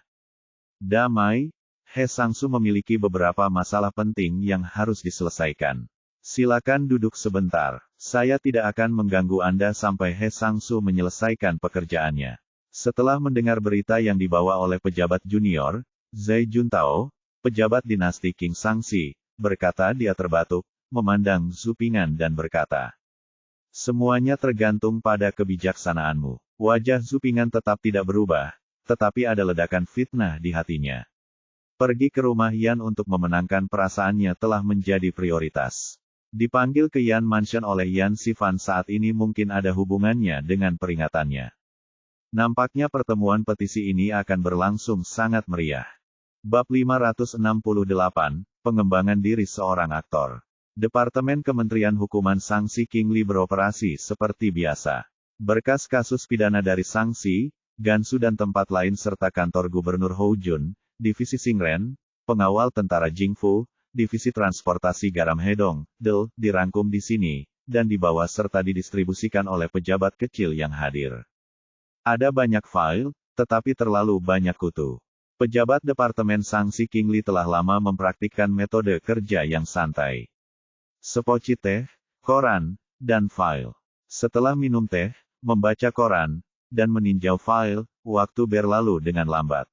Damai, He Sangsu memiliki beberapa masalah penting yang harus diselesaikan. Silakan duduk sebentar, saya tidak akan mengganggu Anda sampai He Sangsu menyelesaikan pekerjaannya. Setelah mendengar berita yang dibawa oleh pejabat junior, Zai Juntao, pejabat dinasti King Shaanxi, berkata dia terbatuk, memandang Zupingan dan berkata, semuanya tergantung pada kebijaksanaanmu. Wajah Zupingan tetap tidak berubah, tetapi ada ledakan fitnah di hatinya. Pergi ke rumah Yan untuk memenangkan perasaannya telah menjadi prioritas. Dipanggil ke Yan Mansion oleh Yan Sifan saat ini mungkin ada hubungannya dengan peringatannya. Nampaknya pertemuan petisi ini akan berlangsung sangat meriah. Bab 568, Pengembangan Diri Seorang Aktor. Departemen Kementerian Hukuman Shaanxi King Li beroperasi seperti biasa. Berkas kasus pidana dari Shaanxi, Gansu dan tempat lain serta kantor Gubernur Houjun, Divisi Xingren, Pengawal Tentara Jingfu, Divisi Transportasi Garam Hedong, DEL, dirangkum di sini, dan dibawa serta didistribusikan oleh pejabat kecil yang hadir. Ada banyak file, tetapi terlalu banyak kutu. Pejabat Departemen Shaanxi King Li telah lama mempraktikkan metode kerja yang santai. Sepoci teh, koran, dan file. Setelah minum teh, membaca koran, dan meninjau file, waktu berlalu dengan lambat.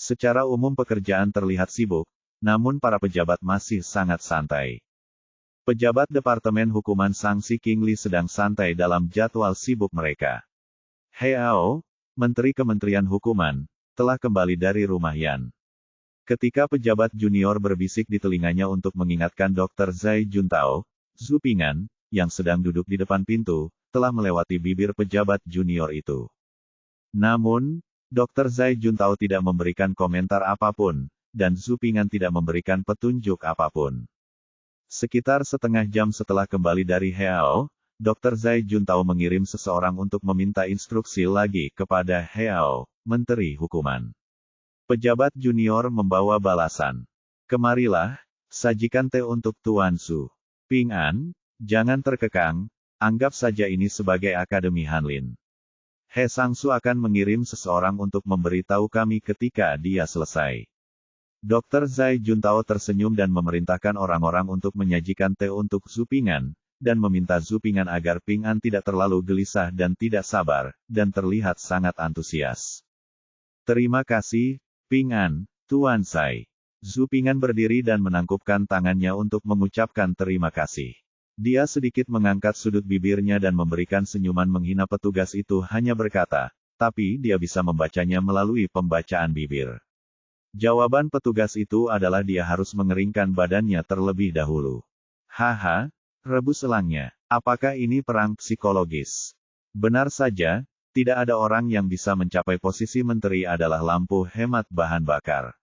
Secara umum pekerjaan terlihat sibuk, namun para pejabat masih sangat santai. Pejabat Departemen Hukuman Shaanxi King Li sedang santai dalam jadwal sibuk mereka. Heao, Menteri Kementerian Hukuman, telah kembali dari rumah Yan. Ketika pejabat junior berbisik di telinganya untuk mengingatkan Dr. Zai Juntao, Zupingan, yang sedang duduk di depan pintu, telah melewati bibir pejabat junior itu. Namun, Dr. Zai Juntao tidak memberikan komentar apapun, dan Zupingan tidak memberikan petunjuk apapun. Sekitar setengah jam setelah kembali dari Heao, Dr. Zai Juntao mengirim seseorang untuk meminta instruksi lagi kepada Heao, Menteri Hukuman. Pejabat junior membawa balasan. Kemarilah, sajikan teh untuk Tuan Su. Ping An, jangan terkekang, anggap saja ini sebagai Akademi Hanlin. He Sangsu akan mengirim seseorang untuk memberitahu kami ketika dia selesai. Dr. Zai Juntao tersenyum dan memerintahkan orang-orang untuk menyajikan teh untuk Zupingan, dan meminta Zupingan agar Ping An tidak terlalu gelisah dan tidak sabar, dan terlihat sangat antusias. Terima kasih, Ping An, Tuan Zai. Zupingan berdiri dan menangkupkan tangannya untuk mengucapkan terima kasih. Dia sedikit mengangkat sudut bibirnya dan memberikan senyuman menghina. Petugas itu hanya berkata, tapi dia bisa membacanya melalui pembacaan bibir. Jawaban petugas itu adalah dia harus mengeringkan badannya terlebih dahulu. Haha, rebus elangnya. Apakah ini perang psikologis? Benar saja, tidak ada orang yang bisa mencapai posisi menteri adalah lampu hemat bahan bakar.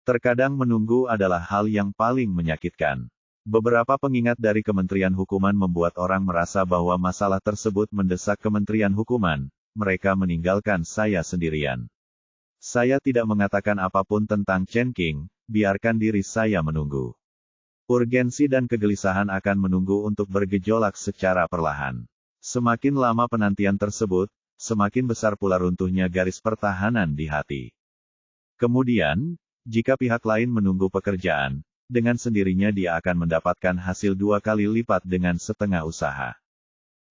Terkadang menunggu adalah hal yang paling menyakitkan. Beberapa pengingat dari Kementerian Hukuman membuat orang merasa bahwa masalah tersebut mendesak Kementerian Hukuman. Mereka meninggalkan saya sendirian. Saya tidak mengatakan apapun tentang Chen Qing, biarkan diri saya menunggu. Urgensi dan kegelisahan akan menunggu untuk bergejolak secara perlahan. Semakin lama penantian tersebut, semakin besar pula runtuhnya garis pertahanan di hati. Kemudian, jika pihak lain menunggu pekerjaan, dengan sendirinya dia akan mendapatkan hasil 2 kali lipat dengan setengah usaha.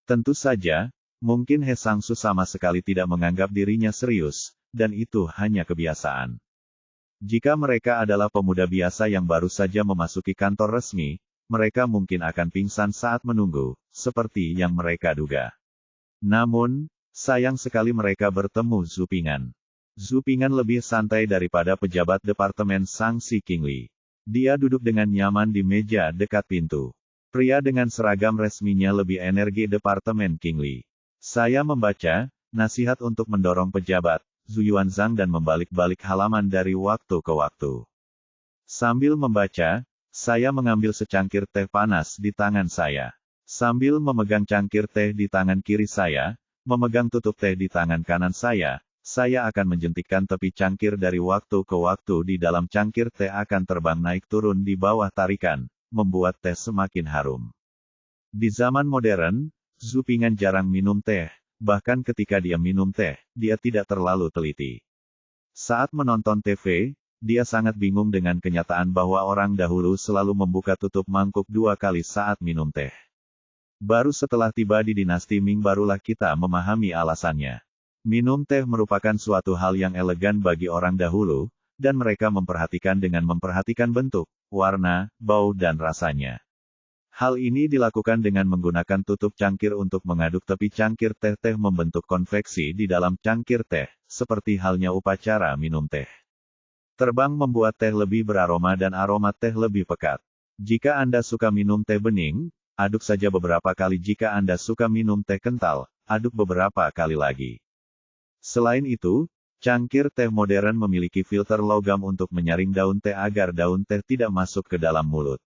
Tentu saja, mungkin He Sang-su sama sekali tidak menganggap dirinya serius, dan itu hanya kebiasaan. Jika mereka adalah pemuda biasa yang baru saja memasuki kantor resmi, mereka mungkin akan pingsan saat menunggu, seperti yang mereka duga. Namun, sayang sekali mereka bertemu Zhu Ping'an. Zhu Ping'an lebih santai daripada pejabat Departemen Sanksi Qingli. Dia duduk dengan nyaman di meja dekat pintu. Pria dengan seragam resminya lebih energi Departemen Qingli. Saya membaca, nasihat untuk mendorong pejabat, Zhu Yuanzhang dan membalik-balik halaman dari waktu ke waktu. Sambil membaca, saya mengambil secangkir teh panas di tangan saya. Sambil memegang cangkir teh di tangan kiri saya, memegang tutup teh di tangan kanan saya akan menjentikkan tepi cangkir dari waktu ke waktu di dalam cangkir teh akan terbang naik turun di bawah tarikan, membuat teh semakin harum. Di zaman modern, Zhu Ping'an jarang minum teh, bahkan ketika dia minum teh, dia tidak terlalu teliti. Saat menonton TV, dia sangat bingung dengan kenyataan bahwa orang dahulu selalu membuka tutup mangkuk 2 kali saat minum teh. Baru setelah tiba di dinasti Ming barulah kita memahami alasannya. Minum teh merupakan suatu hal yang elegan bagi orang dahulu, dan mereka memperhatikan bentuk, warna, bau dan rasanya. Hal ini dilakukan dengan menggunakan tutup cangkir untuk mengaduk tepi cangkir teh membentuk konveksi di dalam cangkir teh, seperti halnya upacara minum teh. Terbang membuat teh lebih beraroma dan aroma teh lebih pekat. Jika Anda suka minum teh bening, aduk saja beberapa kali. Jika Anda suka minum teh kental, aduk beberapa kali lagi. Selain itu, cangkir teh modern memiliki filter logam untuk menyaring daun teh agar daun teh tidak masuk ke dalam mulut.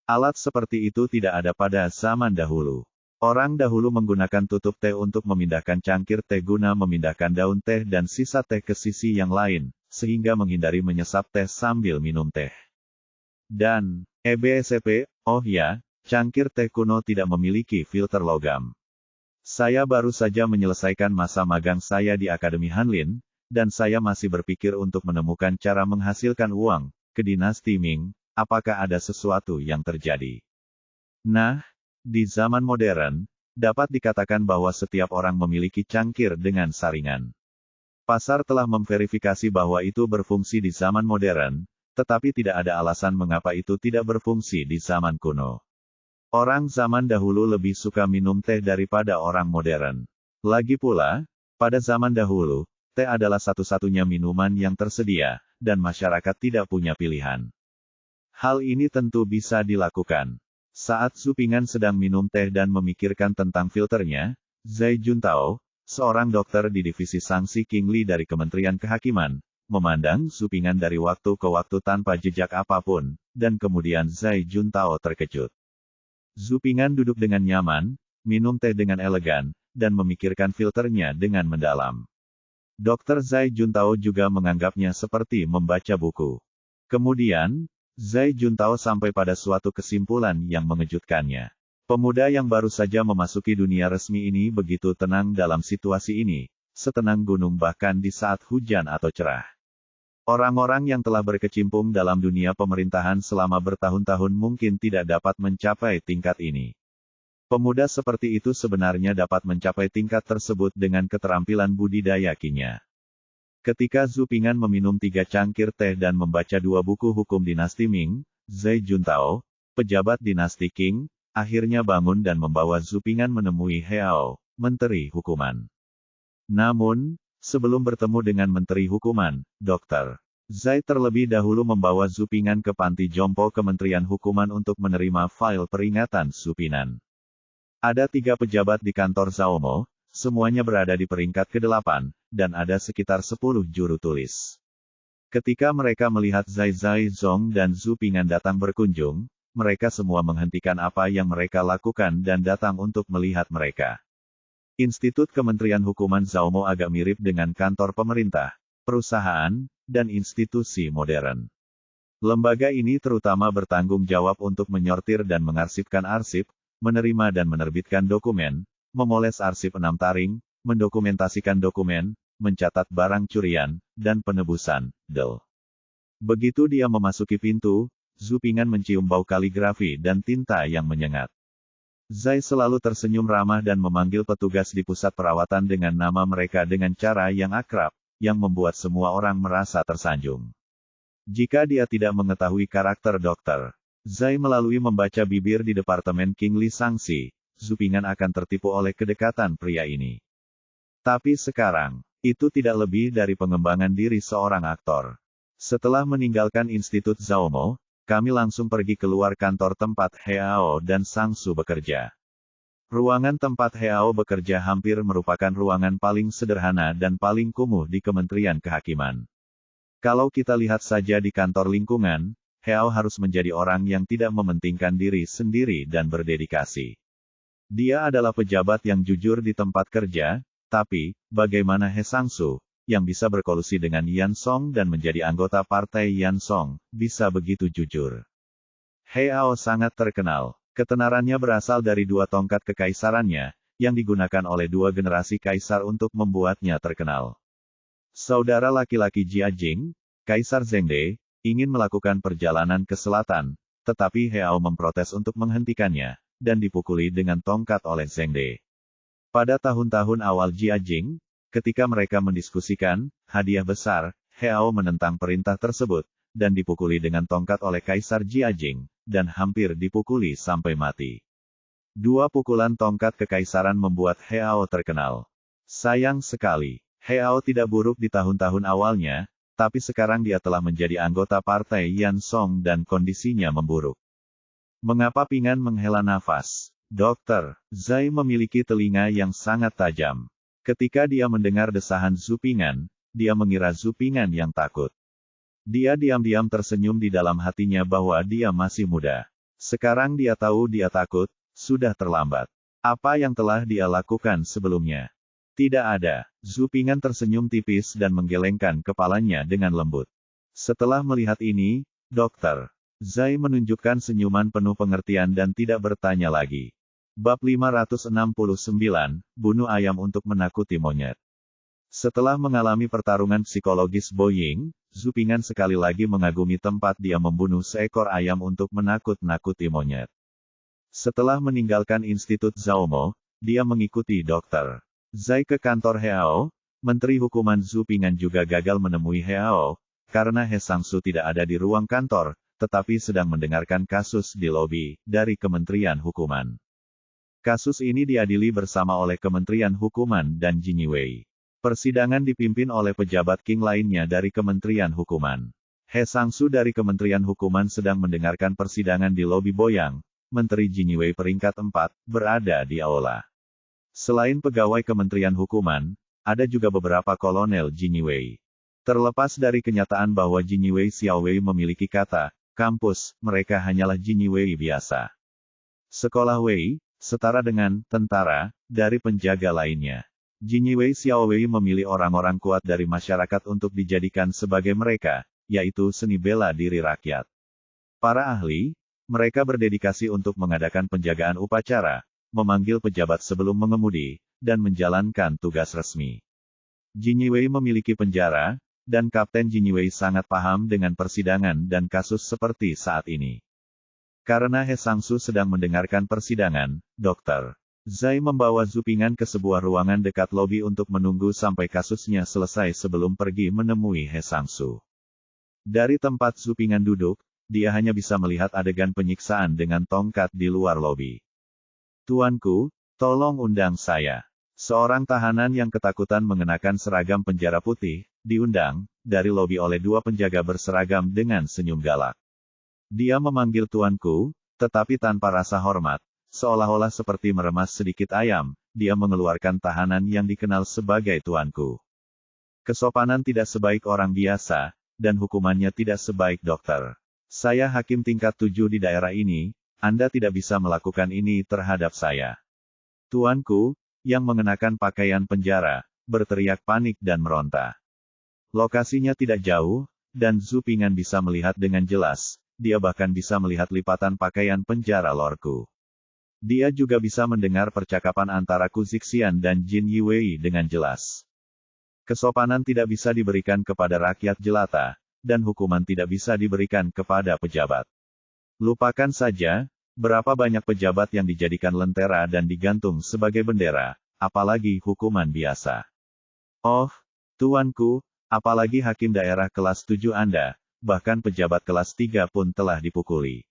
Alat seperti itu tidak ada pada zaman dahulu. Orang dahulu menggunakan tutup teh untuk memindahkan cangkir teh guna memindahkan daun teh dan sisa teh ke sisi yang lain, sehingga menghindari menyesap teh sambil minum teh. Dan, EBSP, oh ya, cangkir teh kuno tidak memiliki filter logam. Saya baru saja menyelesaikan masa magang saya di Akademi Hanlin, dan saya masih berpikir untuk menemukan cara menghasilkan uang, ke dinasti Ming. Apakah ada sesuatu yang terjadi? Nah, di zaman modern, dapat dikatakan bahwa setiap orang memiliki cangkir dengan saringan. Pasar telah memverifikasi bahwa itu berfungsi di zaman modern, tetapi tidak ada alasan mengapa itu tidak berfungsi di zaman kuno. Orang zaman dahulu lebih suka minum teh daripada orang modern. Lagi pula, pada zaman dahulu, teh adalah satu-satunya minuman yang tersedia, dan masyarakat tidak punya pilihan. Hal ini tentu bisa dilakukan. Saat Zhu Ping'an sedang minum teh dan memikirkan tentang filternya, Zai Juntao, seorang dokter di divisi Sanksi Qingli dari Kementerian Kehakiman, memandang Zhu Ping'an dari waktu ke waktu tanpa jejak apapun, dan kemudian Zai Juntao terkejut. Zhu Ping'an duduk dengan nyaman, minum teh dengan elegan, dan memikirkan filternya dengan mendalam. Dr. Zai Juntao juga menganggapnya seperti membaca buku. Kemudian, Zai Juntao sampai pada suatu kesimpulan yang mengejutkannya. Pemuda yang baru saja memasuki dunia resmi ini begitu tenang dalam situasi ini, setenang gunung bahkan di saat hujan atau cerah. Orang-orang yang telah berkecimpung dalam dunia pemerintahan selama bertahun-tahun mungkin tidak dapat mencapai tingkat ini. Pemuda seperti itu sebenarnya dapat mencapai tingkat tersebut dengan keterampilan budidaya kimia. Ketika Zhu Ping'an meminum 3 cangkir teh dan membaca 2 buku hukum dinasti Ming, Zai Juntao, pejabat dinasti Qing, akhirnya bangun dan membawa Zupingan menemui Heao, Menteri Hukuman. Namun, sebelum bertemu dengan Menteri Hukuman, Dr. Zai terlebih dahulu membawa Zupingan ke panti jompo Kementerian Hukuman untuk menerima file peringatan Zupinan. Ada 3 pejabat di kantor Zaomo, semuanya berada di peringkat ke-8, dan ada sekitar 10 juru tulis. Ketika mereka melihat Zai Zong dan Zupingan datang berkunjung, mereka semua menghentikan apa yang mereka lakukan dan datang untuk melihat mereka. Institut Kementerian Hukuman Zaomo agak mirip dengan kantor pemerintah, perusahaan, dan institusi modern. Lembaga ini terutama bertanggung jawab untuk menyortir dan mengarsipkan arsip, menerima dan menerbitkan dokumen, memoles arsip 6 taring, mendokumentasikan dokumen, mencatat barang curian, dan penebusan, del. Begitu dia memasuki pintu, Zupingan mencium bau kaligrafi dan tinta yang menyengat. Zai selalu tersenyum ramah dan memanggil petugas di pusat perawatan dengan nama mereka dengan cara yang akrab, yang membuat semua orang merasa tersanjung. Jika dia tidak mengetahui karakter Dr. Zai melalui membaca bibir di Departemen King Li Sangsi, Zupingan akan tertipu oleh kedekatan pria ini. Tapi sekarang, itu tidak lebih dari pengembangan diri seorang aktor. Setelah meninggalkan Institut Zaomo, kami langsung pergi keluar kantor tempat Heao dan Sangsu bekerja. Ruangan tempat Heao bekerja hampir merupakan ruangan paling sederhana dan paling kumuh di Kementerian Kehakiman. Kalau kita lihat saja di kantor lingkungan, Heao harus menjadi orang yang tidak mementingkan diri sendiri dan berdedikasi. Dia adalah pejabat yang jujur di tempat kerja, tapi, bagaimana He Sangsu, yang bisa berkolusi dengan Yan Song dan menjadi anggota partai Yan Song, bisa begitu jujur? Heao sangat terkenal. Ketenarannya berasal dari 2 tongkat kekaisarannya, yang digunakan oleh 2 generasi kaisar untuk membuatnya terkenal. Saudara laki-laki Jia Jing, Kaisar Zhengde, ingin melakukan perjalanan ke selatan, tetapi Heao memprotes untuk menghentikannya, dan dipukuli dengan tongkat oleh Zhengde. Pada tahun-tahun awal Jia Jing, ketika mereka mendiskusikan hadiah besar, Heao menentang perintah tersebut, dan dipukuli dengan tongkat oleh Kaisar Jia Jing, dan hampir dipukuli sampai mati. 2 pukulan tongkat kekaisaran membuat Heao terkenal. Sayang sekali, Heao tidak buruk di tahun-tahun awalnya, tapi sekarang dia telah menjadi anggota partai Yan Song dan kondisinya memburuk. Mengapa Pingan menghela nafas? Dr. Zai memiliki telinga yang sangat tajam. Ketika dia mendengar desahan Zupingan, dia mengira Zupingan yang takut. Dia diam-diam tersenyum di dalam hatinya bahwa dia masih muda. Sekarang dia tahu dia takut, sudah terlambat. Apa yang telah dia lakukan sebelumnya? Tidak ada. Zupingan tersenyum tipis dan menggelengkan kepalanya dengan lembut. Setelah melihat ini, Dr. Zai menunjukkan senyuman penuh pengertian dan tidak bertanya lagi. Bab 569, Bunuh Ayam untuk Menakuti Monyet. Setelah mengalami pertarungan psikologis Boying, Zupingan sekali lagi mengagumi tempat dia membunuh seekor ayam untuk menakut-nakuti monyet. Setelah meninggalkan Institut Zaomo, dia mengikuti Dr. Zai ke kantor Heao. Menteri Hukuman Zupingan juga gagal menemui Heao, karena He Sangsu tidak ada di ruang kantor, tetapi sedang mendengarkan kasus di lobi dari Kementerian Hukuman. Kasus ini diadili bersama oleh Kementerian Hukuman dan Jin Wei. Persidangan dipimpin oleh pejabat King lainnya dari Kementerian Hukuman. He Sangsu dari Kementerian Hukuman sedang mendengarkan persidangan di lobi Boyang. Menteri Jin Wei peringkat 4, berada di aula. Selain pegawai Kementerian Hukuman, ada juga beberapa kolonel Jin Wei. Terlepas dari kenyataan bahwa Jin Wei Xiao Wei memiliki kata, kampus, mereka hanyalah Jin Wei biasa. Sekolah Wei, setara dengan tentara, dari penjaga lainnya. Jin Wei Xiao Wei memilih orang-orang kuat dari masyarakat untuk dijadikan sebagai mereka, yaitu seni bela diri rakyat. Para ahli, mereka berdedikasi untuk mengadakan penjagaan upacara, memanggil pejabat sebelum mengemudi, dan menjalankan tugas resmi. Jin Wei memiliki penjara, dan Kapten Jin Wei sangat paham dengan persidangan dan kasus seperti saat ini. Karena He Sangsu sedang mendengarkan persidangan, Dr. Zai membawa Zupingan ke sebuah ruangan dekat lobi untuk menunggu sampai kasusnya selesai sebelum pergi menemui He Sangsu. Dari tempat Zupingan duduk, dia hanya bisa melihat adegan penyiksaan dengan tongkat di luar lobi. Tuanku, tolong undang saya. Seorang tahanan yang ketakutan mengenakan seragam penjara putih, diundang, dari lobi oleh dua penjaga berseragam dengan senyum galak. Dia memanggil tuanku, tetapi tanpa rasa hormat, seolah-olah seperti meremas sedikit ayam, dia mengeluarkan tahanan yang dikenal sebagai tuanku. Kesopanan tidak sebaik orang biasa, dan hukumannya tidak sebaik dokter. Saya hakim tingkat 7 di daerah ini, Anda tidak bisa melakukan ini terhadap saya. Tuanku, yang mengenakan pakaian penjara, berteriak panik dan meronta. Lokasinya tidak jauh, dan Zhu Ping'an bisa melihat dengan jelas, dia bahkan bisa melihat lipatan pakaian penjara lorku. Dia juga bisa mendengar percakapan antara Ku Zixian dan Jin Yiwei dengan jelas. Kesopanan tidak bisa diberikan kepada rakyat jelata, dan hukuman tidak bisa diberikan kepada pejabat. Lupakan saja, berapa banyak pejabat yang dijadikan lentera dan digantung sebagai bendera, apalagi hukuman biasa. Oh, tuanku, apalagi hakim daerah kelas 7 Anda, bahkan pejabat kelas 3 pun telah dipukuli.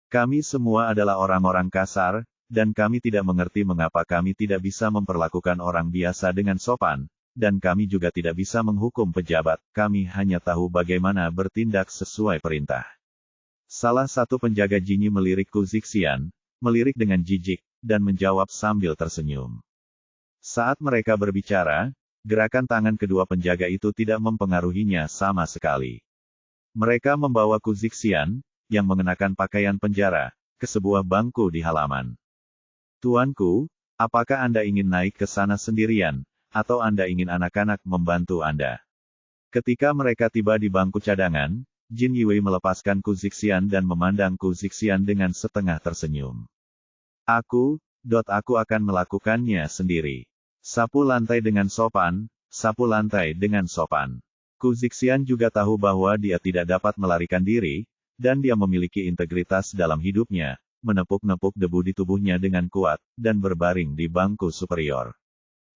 Kami semua adalah orang-orang kasar, dan kami tidak mengerti mengapa kami tidak bisa memperlakukan orang biasa dengan sopan, dan kami juga tidak bisa menghukum pejabat, kami hanya tahu bagaimana bertindak sesuai perintah. Salah satu penjaga Jinyi melirik Ku Zixian, melirik dengan jijik, dan menjawab sambil tersenyum. Saat mereka berbicara, gerakan tangan kedua penjaga itu tidak mempengaruhinya sama sekali. Mereka membawa Ku Zixian, yang mengenakan pakaian penjara, ke sebuah bangku di halaman. Tuanku, apakah Anda ingin naik ke sana sendirian? Atau Anda ingin anak-anak membantu Anda? Ketika mereka tiba di bangku cadangan, Jin Yiwei melepaskan Ku Zixian dan memandang Ku Zixian dengan setengah tersenyum. Aku akan melakukannya sendiri. Sapu lantai dengan sopan, sapu lantai dengan sopan. Ku Zixian juga tahu bahwa dia tidak dapat melarikan diri, dan dia memiliki integritas dalam hidupnya, menepuk-nepuk debu di tubuhnya dengan kuat, dan berbaring di bangku superior.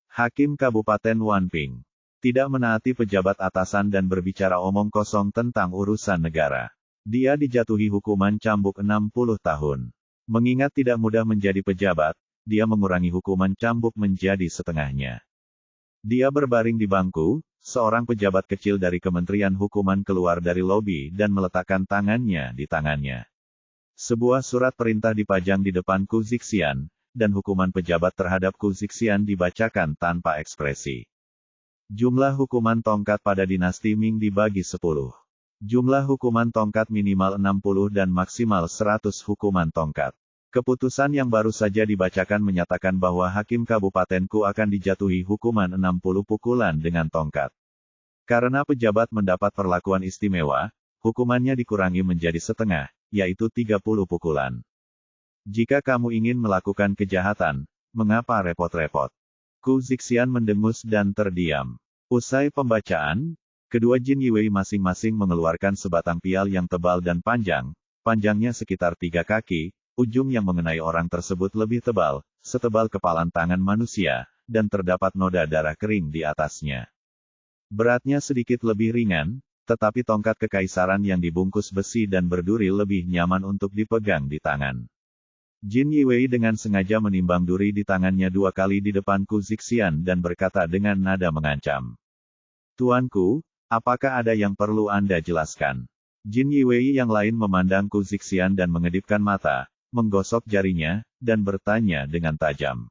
Hakim Kabupaten Wanping tidak menaati pejabat atasan dan berbicara omong kosong tentang urusan negara. Dia dijatuhi hukuman cambuk 60 tahun. Mengingat tidak mudah menjadi pejabat, dia mengurangi hukuman cambuk menjadi setengahnya. Dia berbaring di bangku, seorang pejabat kecil dari Kementerian Hukuman keluar dari lobi dan meletakkan tangannya di tangannya. Sebuah surat perintah dipajang di depan Ku Zixian, dan hukuman pejabat terhadap Ku Zixian dibacakan tanpa ekspresi. Jumlah hukuman tongkat pada dinasti Ming dibagi 10. Jumlah hukuman tongkat minimal 60 dan maksimal 100 hukuman tongkat. Keputusan yang baru saja dibacakan menyatakan bahwa hakim kabupatenku akan dijatuhi hukuman 60 pukulan dengan tongkat. Karena pejabat mendapat perlakuan istimewa, hukumannya dikurangi menjadi setengah, yaitu 30 pukulan. Jika kamu ingin melakukan kejahatan, mengapa repot-repot? Ku Zixian mendengus dan terdiam. Usai pembacaan, kedua Jin Yiwei masing-masing mengeluarkan sebatang pial yang tebal dan panjang, panjangnya sekitar 3 kaki, ujung yang mengenai orang tersebut lebih tebal, setebal kepalan tangan manusia, dan terdapat noda darah kering di atasnya. Beratnya sedikit lebih ringan, tetapi tongkat kekaisaran yang dibungkus besi dan berduri lebih nyaman untuk dipegang di tangan. Jin Yiwei dengan sengaja menimbang duri di tangannya 2 kali di depan Ku Zixian dan berkata dengan nada mengancam. Tuanku, apakah ada yang perlu Anda jelaskan? Jin Yiwei yang lain memandang Ku Zixian dan mengedipkan mata, menggosok jarinya, dan bertanya dengan tajam.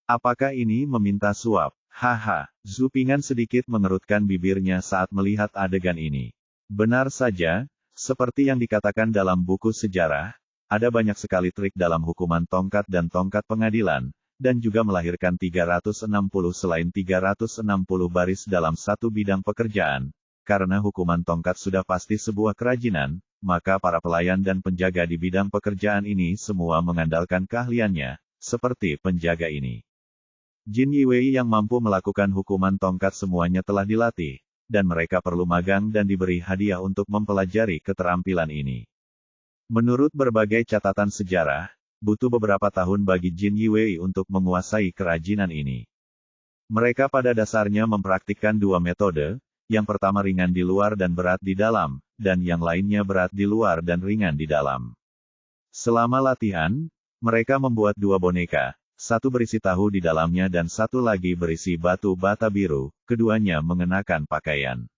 Apakah ini meminta suap? Haha, Zhu Ping'an sedikit mengerutkan bibirnya saat melihat adegan ini. Benar saja, seperti yang dikatakan dalam buku sejarah, ada banyak sekali trik dalam hukuman tongkat dan tongkat pengadilan, dan juga melahirkan 360 selain 360 baris dalam satu bidang pekerjaan. Karena hukuman tongkat sudah pasti sebuah kerajinan, maka para pelayan dan penjaga di bidang pekerjaan ini semua mengandalkan keahliannya, seperti penjaga ini. Jin Yiwei yang mampu melakukan hukuman tongkat semuanya telah dilatih, dan mereka perlu magang dan diberi hadiah untuk mempelajari keterampilan ini. Menurut berbagai catatan sejarah, butuh beberapa tahun bagi Jin Yiwei untuk menguasai kerajinan ini. Mereka pada dasarnya mempraktikkan 2 metode, yang pertama ringan di luar dan berat di dalam, dan yang lainnya berat di luar dan ringan di dalam. Selama latihan, mereka membuat 2 boneka, satu berisi tahu di dalamnya dan satu lagi berisi batu bata biru, keduanya mengenakan pakaian.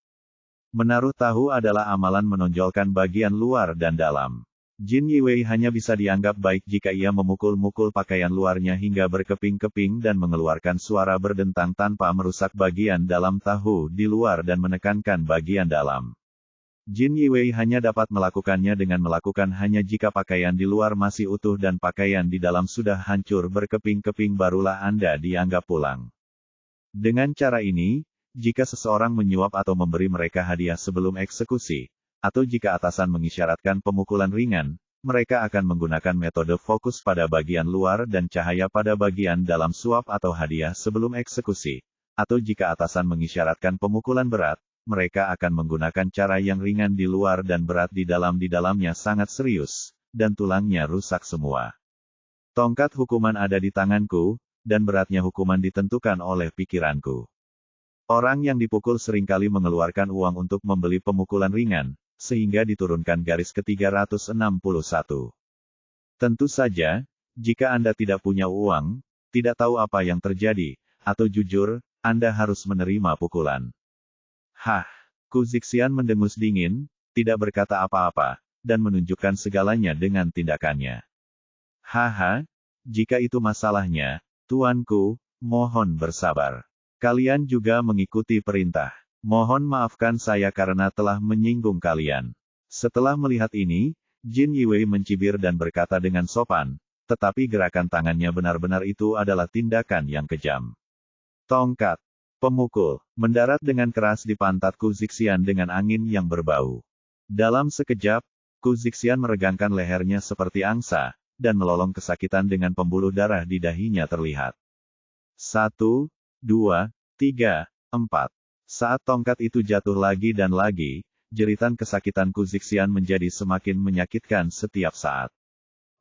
Menaruh tahu adalah amalan menonjolkan bagian luar dan dalam. Jin Yiwei hanya bisa dianggap baik jika ia memukul-mukul pakaian luarnya hingga berkeping-keping dan mengeluarkan suara berdentang tanpa merusak bagian dalam tahu di luar dan menekankan bagian dalam. Jin Yiwei hanya dapat melakukannya dengan melakukan hanya jika pakaian di luar masih utuh dan pakaian di dalam sudah hancur berkeping-keping barulah Anda dianggap pulang. Dengan cara ini, jika seseorang menyuap atau memberi mereka hadiah sebelum eksekusi, atau jika atasan mengisyaratkan pemukulan ringan, mereka akan menggunakan metode fokus pada bagian luar dan cahaya pada bagian dalam suap atau hadiah sebelum eksekusi. Atau jika atasan mengisyaratkan pemukulan berat, mereka akan menggunakan cara yang ringan di luar dan berat di dalamnya sangat serius, dan tulangnya rusak semua. Tongkat hukuman ada di tanganku, dan beratnya hukuman ditentukan oleh pikiranku. Orang yang dipukul seringkali mengeluarkan uang untuk membeli pemukulan ringan, sehingga diturunkan garis ke-361. Tentu saja, jika Anda tidak punya uang, tidak tahu apa yang terjadi, atau jujur, Anda harus menerima pukulan. Hah, Ku Zixian mendengus dingin, tidak berkata apa-apa, dan menunjukkan segalanya dengan tindakannya. Haha, jika itu masalahnya, tuanku, mohon bersabar. Kalian juga mengikuti perintah. Mohon maafkan saya karena telah menyinggung kalian. Setelah melihat ini, Jin Yiwei mencibir dan berkata dengan sopan, tetapi gerakan tangannya benar-benar itu adalah tindakan yang kejam. Tongkat pemukul mendarat dengan keras di pantat Ku Zixian dengan angin yang berbau. Dalam sekejap, Ku Zixian meregangkan lehernya seperti angsa, dan melolong kesakitan dengan pembuluh darah di dahinya terlihat. 1, 2, 3, 4. Saat tongkat itu jatuh lagi dan lagi, jeritan kesakitan Ku Zixian menjadi semakin menyakitkan setiap saat.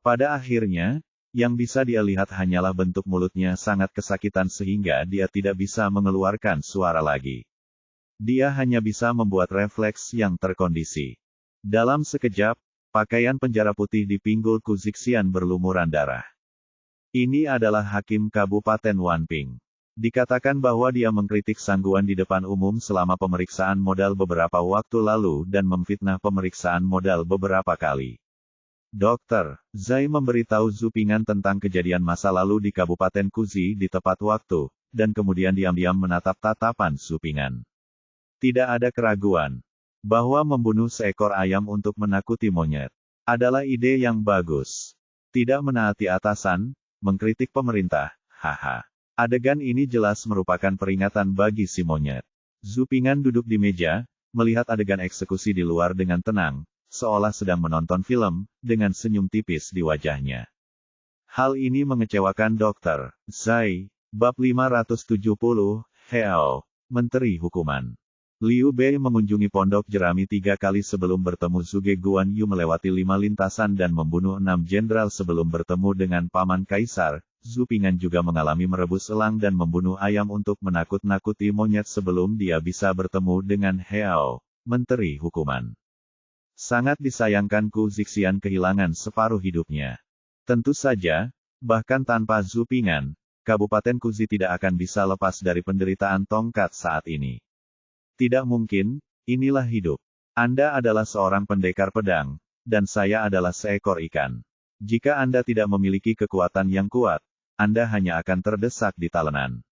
Pada akhirnya, yang bisa dia lihat hanyalah bentuk mulutnya sangat kesakitan sehingga dia tidak bisa mengeluarkan suara lagi. Dia hanya bisa membuat refleks yang terkondisi. Dalam sekejap, pakaian penjara putih di pinggul Ku Zixian berlumuran darah. Ini adalah Hakim Kabupaten Wanping. Dikatakan bahwa dia mengkritik Sangguan di depan umum selama pemeriksaan modal beberapa waktu lalu dan memfitnah pemeriksaan modal beberapa kali. Dokter Zai memberitahu Zhu Ping'an tentang kejadian masa lalu di Kabupaten Kuzi di tepat waktu, dan kemudian diam-diam menatap tatapan Zhu Ping'an. Tidak ada keraguan bahwa membunuh seekor ayam untuk menakuti monyet adalah ide yang bagus. Tidak menaati atasan, mengkritik pemerintah, haha. Adegan ini jelas merupakan peringatan bagi si monyet. Zhu Ping'an duduk di meja, melihat adegan eksekusi di luar dengan tenang, seolah sedang menonton film, dengan senyum tipis di wajahnya. Hal ini mengecewakan Dr. Zai. Bab 570, Heo, Menteri Hukuman. Liu Bei mengunjungi pondok jerami 3 kali sebelum bertemu Zhuge Guan Yu melewati 5 lintasan dan membunuh 6 jenderal sebelum bertemu dengan Paman Kaisar. Zhu Ping'an juga mengalami merebus elang dan membunuh ayam untuk menakut-nakuti monyet sebelum dia bisa bertemu dengan Heo, Menteri Hukuman. Sangat disayangkan Ku Zixian kehilangan separuh hidupnya. Tentu saja, bahkan tanpa Zhu Ping'an, Kabupaten Kuzi tidak akan bisa lepas dari penderitaan tongkat saat ini. Tidak mungkin, inilah hidup. Anda adalah seorang pendekar pedang, dan saya adalah seekor ikan. Jika Anda tidak memiliki kekuatan yang kuat, Anda hanya akan terdesak di talenan.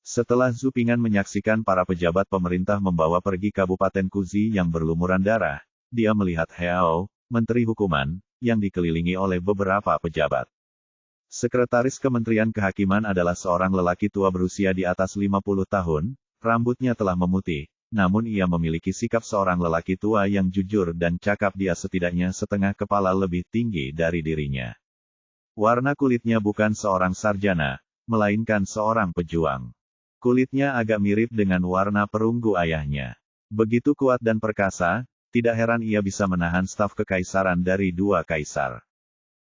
Setelah Zhu Ping'an menyaksikan para pejabat pemerintah membawa pergi Kabupaten Kuzi yang berlumuran darah, dia melihat Heo, Menteri Hukuman, yang dikelilingi oleh beberapa pejabat. Sekretaris Kementerian Kehakiman adalah seorang lelaki tua berusia di atas 50 tahun, rambutnya telah memutih, namun ia memiliki sikap seorang lelaki tua yang jujur dan cakap. Dia setidaknya setengah kepala lebih tinggi dari dirinya. Warna kulitnya bukan seorang sarjana, melainkan seorang pejuang. Kulitnya agak mirip dengan warna perunggu ayahnya. Begitu kuat dan perkasa, tidak heran ia bisa menahan staf kekaisaran dari 2 kaisar.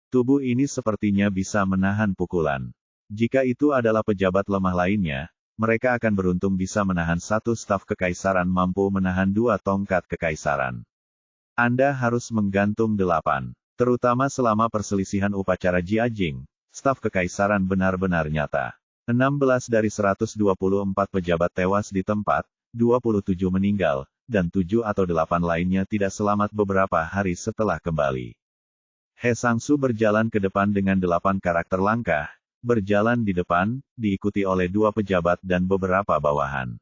Tubuh ini sepertinya bisa menahan pukulan. Jika itu adalah pejabat lemah lainnya, mereka akan beruntung bisa menahan satu staf kekaisaran mampu menahan 2 tongkat kekaisaran. Anda harus menggantung 8. Terutama selama perselisihan upacara Jiajing, staf kekaisaran benar-benar nyata. 16 dari 124 pejabat tewas di tempat, 27 meninggal, dan 7 atau 8 lainnya tidak selamat beberapa hari setelah kembali. He Sangsu berjalan ke depan dengan 8 karakter langkah, berjalan di depan, diikuti oleh 2 pejabat dan beberapa bawahan.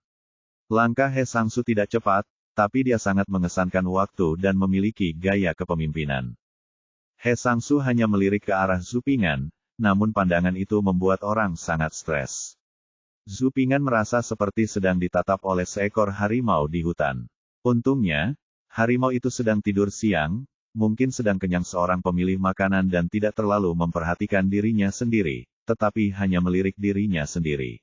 Langkah He Sangsu tidak cepat, tapi dia sangat mengesankan waktu dan memiliki gaya kepemimpinan. He Sangsu hanya melirik ke arah Zhu Ping'an, namun pandangan itu membuat orang sangat stres. Zhu Ping'an merasa seperti sedang ditatap oleh seekor harimau di hutan. Untungnya, harimau itu sedang tidur siang, mungkin sedang kenyang seorang pemilih makanan dan tidak terlalu memperhatikan dirinya sendiri, tetapi hanya melirik dirinya sendiri.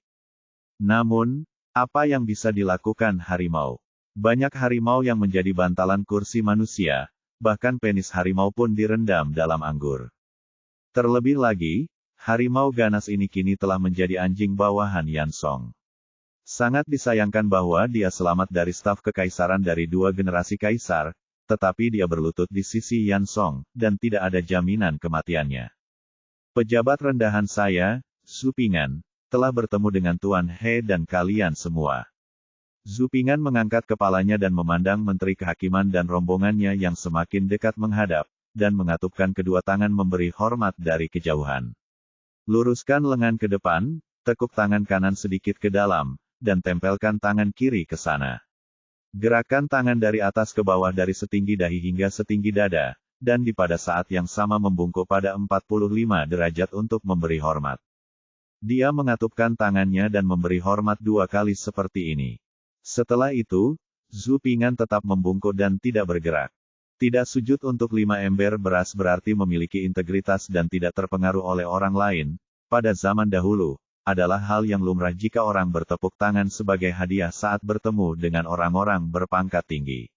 Namun, apa yang bisa dilakukan harimau? Banyak harimau yang menjadi bantalan kursi manusia, bahkan penis harimau pun direndam dalam anggur. Terlebih lagi, harimau ganas ini kini telah menjadi anjing bawahan Yan Song. Sangat disayangkan bahwa dia selamat dari staf kekaisaran dari 2 generasi kaisar, tetapi dia berlutut di sisi Yan Song, dan tidak ada jaminan kematiannya. Pejabat rendahan saya, Zhu Ping'an, telah bertemu dengan Tuan He dan kalian semua. Zhu Ping'an mengangkat kepalanya dan memandang Menteri Kehakiman dan rombongannya yang semakin dekat menghadap, dan mengatupkan kedua tangan memberi hormat dari kejauhan. Luruskan lengan ke depan, tekuk tangan kanan sedikit ke dalam, dan tempelkan tangan kiri ke sana. Gerakan tangan dari atas ke bawah dari setinggi dahi hingga setinggi dada, dan pada saat yang sama membungkuk pada 45 derajat untuk memberi hormat. Dia mengatupkan tangannya dan memberi hormat 2 kali seperti ini. Setelah itu, Zhu Ping'an tetap membungkuk dan tidak bergerak. Tidak sujud untuk 5 ember beras berarti memiliki integritas dan tidak terpengaruh oleh orang lain, pada zaman dahulu, adalah hal yang lumrah jika orang bertepuk tangan sebagai hadiah saat bertemu dengan orang-orang berpangkat tinggi.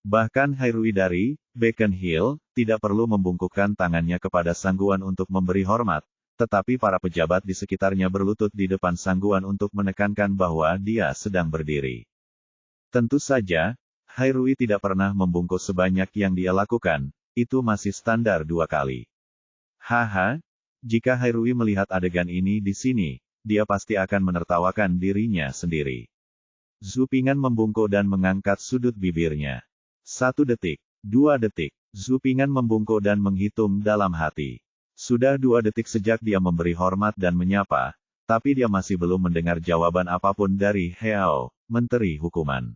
Bahkan Hairui dari Beacon Hill tidak perlu membungkukkan tangannya kepada Sangguan untuk memberi hormat, tetapi para pejabat di sekitarnya berlutut di depan Sangguan untuk menekankan bahwa dia sedang berdiri. Tentu saja, Hairui tidak pernah membungkuk sebanyak yang dia lakukan, itu masih standar 2 kali. Haha, jika Hairui melihat adegan ini di sini, dia pasti akan menertawakan dirinya sendiri. Zhu Ping'an membungkuk dan mengangkat sudut bibirnya. 1 detik, 2 detik, Zhu Ping'an membungkuk dan menghitung dalam hati. Sudah 2 detik sejak dia memberi hormat dan menyapa, tapi dia masih belum mendengar jawaban apapun dari Heao, Menteri Hukuman.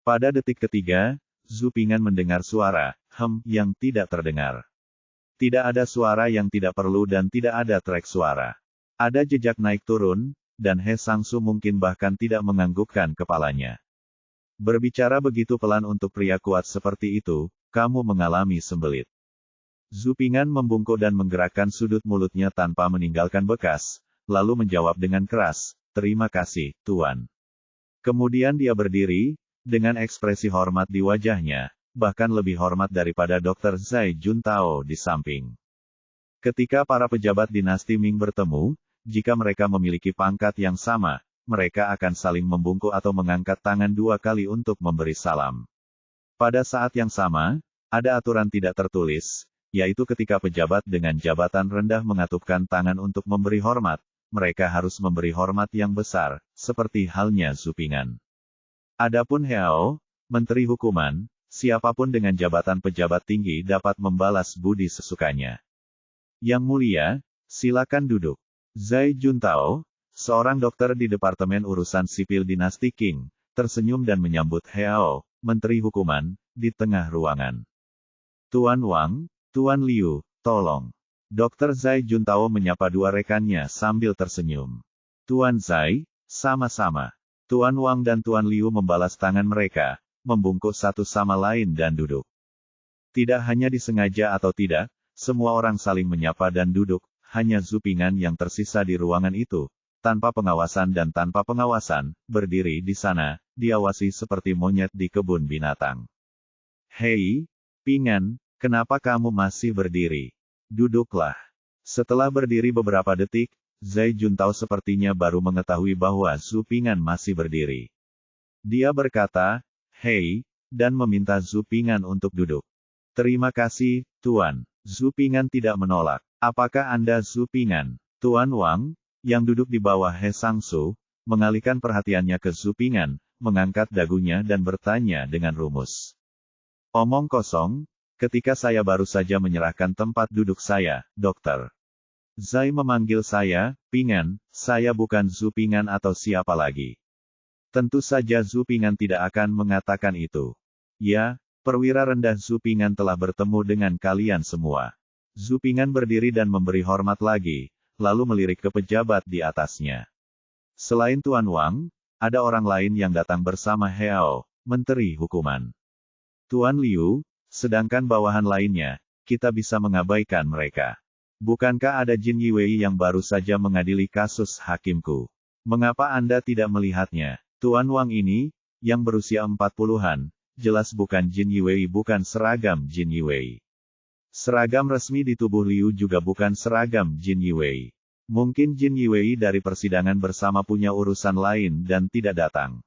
Pada detik ketiga, Zhu Ping'an mendengar suara, yang tidak terdengar. Tidak ada suara yang tidak perlu dan tidak ada trek suara. Ada jejak naik turun, dan He Sangsu mungkin bahkan tidak menganggukkan kepalanya. Berbicara begitu pelan untuk pria kuat seperti itu, kamu mengalami sembelit. Zhu Ping'an membungkuk dan menggerakkan sudut mulutnya tanpa meninggalkan bekas, lalu menjawab dengan keras, terima kasih, Tuan. Kemudian dia berdiri, dengan ekspresi hormat di wajahnya, bahkan lebih hormat daripada Dr. Zai Juntao di samping. Ketika para pejabat dinasti Ming bertemu, jika mereka memiliki pangkat yang sama, mereka akan saling membungkuk atau mengangkat tangan 2 kali untuk memberi salam. Pada saat yang sama, ada aturan tidak tertulis, yaitu ketika pejabat dengan jabatan rendah mengatupkan tangan untuk memberi hormat, mereka harus memberi hormat yang besar, seperti halnya Zhu Ping'an. Adapun Heao, Menteri Hukuman, siapapun dengan jabatan pejabat tinggi dapat membalas budi sesukanya. Yang mulia, silakan duduk. Zai Juntao, seorang dokter di Departemen Urusan Sipil Dinasti Qing, tersenyum dan menyambut Heao, Menteri Hukuman, di tengah ruangan. Tuan Wang, Tuan Liu, tolong. Dr. Zai Juntao menyapa 2 rekannya sambil tersenyum. Tuan Zai, sama-sama. Tuan Wang dan Tuan Liu membalas tangan mereka, membungkuk satu sama lain dan duduk. Tidak hanya disengaja atau tidak, semua orang saling menyapa dan duduk, hanya Zhu Ping'an yang tersisa di ruangan itu, tanpa pengawasan dan tanpa pengawasan, berdiri di sana, diawasi seperti monyet di kebun binatang. Hei, Ping'an, kenapa kamu masih berdiri? Duduklah. Setelah berdiri beberapa detik, Zai Juntao sepertinya baru mengetahui bahwa Zhu Ping'an masih berdiri. Dia berkata, "Hei," dan meminta Zhu Ping'an untuk duduk. "Terima kasih, Tuan." Zhu Ping'an tidak menolak. "Apakah Anda Zhu Ping'an?" Tuan Wang, yang duduk di bawah He Sangsu, mengalihkan perhatiannya ke Zhu Ping'an, mengangkat dagunya dan bertanya dengan rumus. "Omong kosong, ketika saya baru saja menyerahkan tempat duduk saya, dokter. Zai memanggil saya, Ping'an, saya bukan Zhu Ping'an atau siapa lagi." Tentu saja Zhu Ping'an tidak akan mengatakan itu. "Ya, perwira rendah Zhu Ping'an telah bertemu dengan kalian semua." Zhu Ping'an berdiri dan memberi hormat lagi, lalu melirik ke pejabat di atasnya. Selain Tuan Wang, ada orang lain yang datang bersama Heao, Menteri Hukuman. "Tuan Liu, sedangkan bawahan lainnya, kita bisa mengabaikan mereka. Bukankah ada Jin Yiwei yang baru saja mengadili kasus hakimku? Mengapa Anda tidak melihatnya?" Tuan Wang ini, yang berusia 40-an, jelas bukan Jin Yiwei, bukan seragam Jin Yiwei. Seragam resmi di tubuh Liu juga bukan seragam Jin Yiwei. Mungkin Jin Yiwei dari persidangan bersama punya urusan lain dan tidak datang.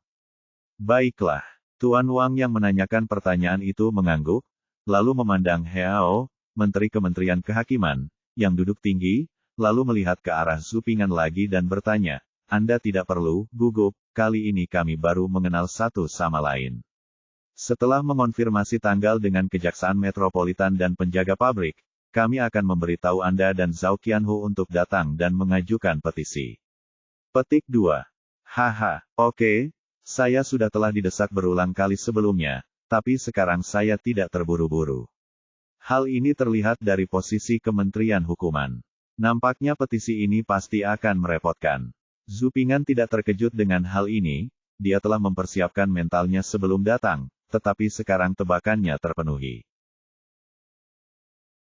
"Baiklah." Tuan Wang yang menanyakan pertanyaan itu mengangguk, lalu memandang Heao, Menteri Kementerian Kehakiman, yang duduk tinggi, lalu melihat ke arah Zhu Ping'an lagi dan bertanya, "Anda tidak perlu gugup, kali ini kami baru mengenal satu sama lain." Setelah mengonfirmasi tanggal dengan Kejaksaan Metropolitan dan penjaga pabrik, kami akan memberitahu Anda dan Zhao Qianhu untuk datang dan mengajukan petisi. Petik 2. Haha, oke, saya sudah telah didesak berulang kali sebelumnya, tapi sekarang saya tidak terburu-buru. Hal ini terlihat dari posisi Kementerian Hukuman. Nampaknya petisi ini pasti akan merepotkan. Zhu Ping'an tidak terkejut dengan hal ini, dia telah mempersiapkan mentalnya sebelum datang, tetapi sekarang tebakannya terpenuhi.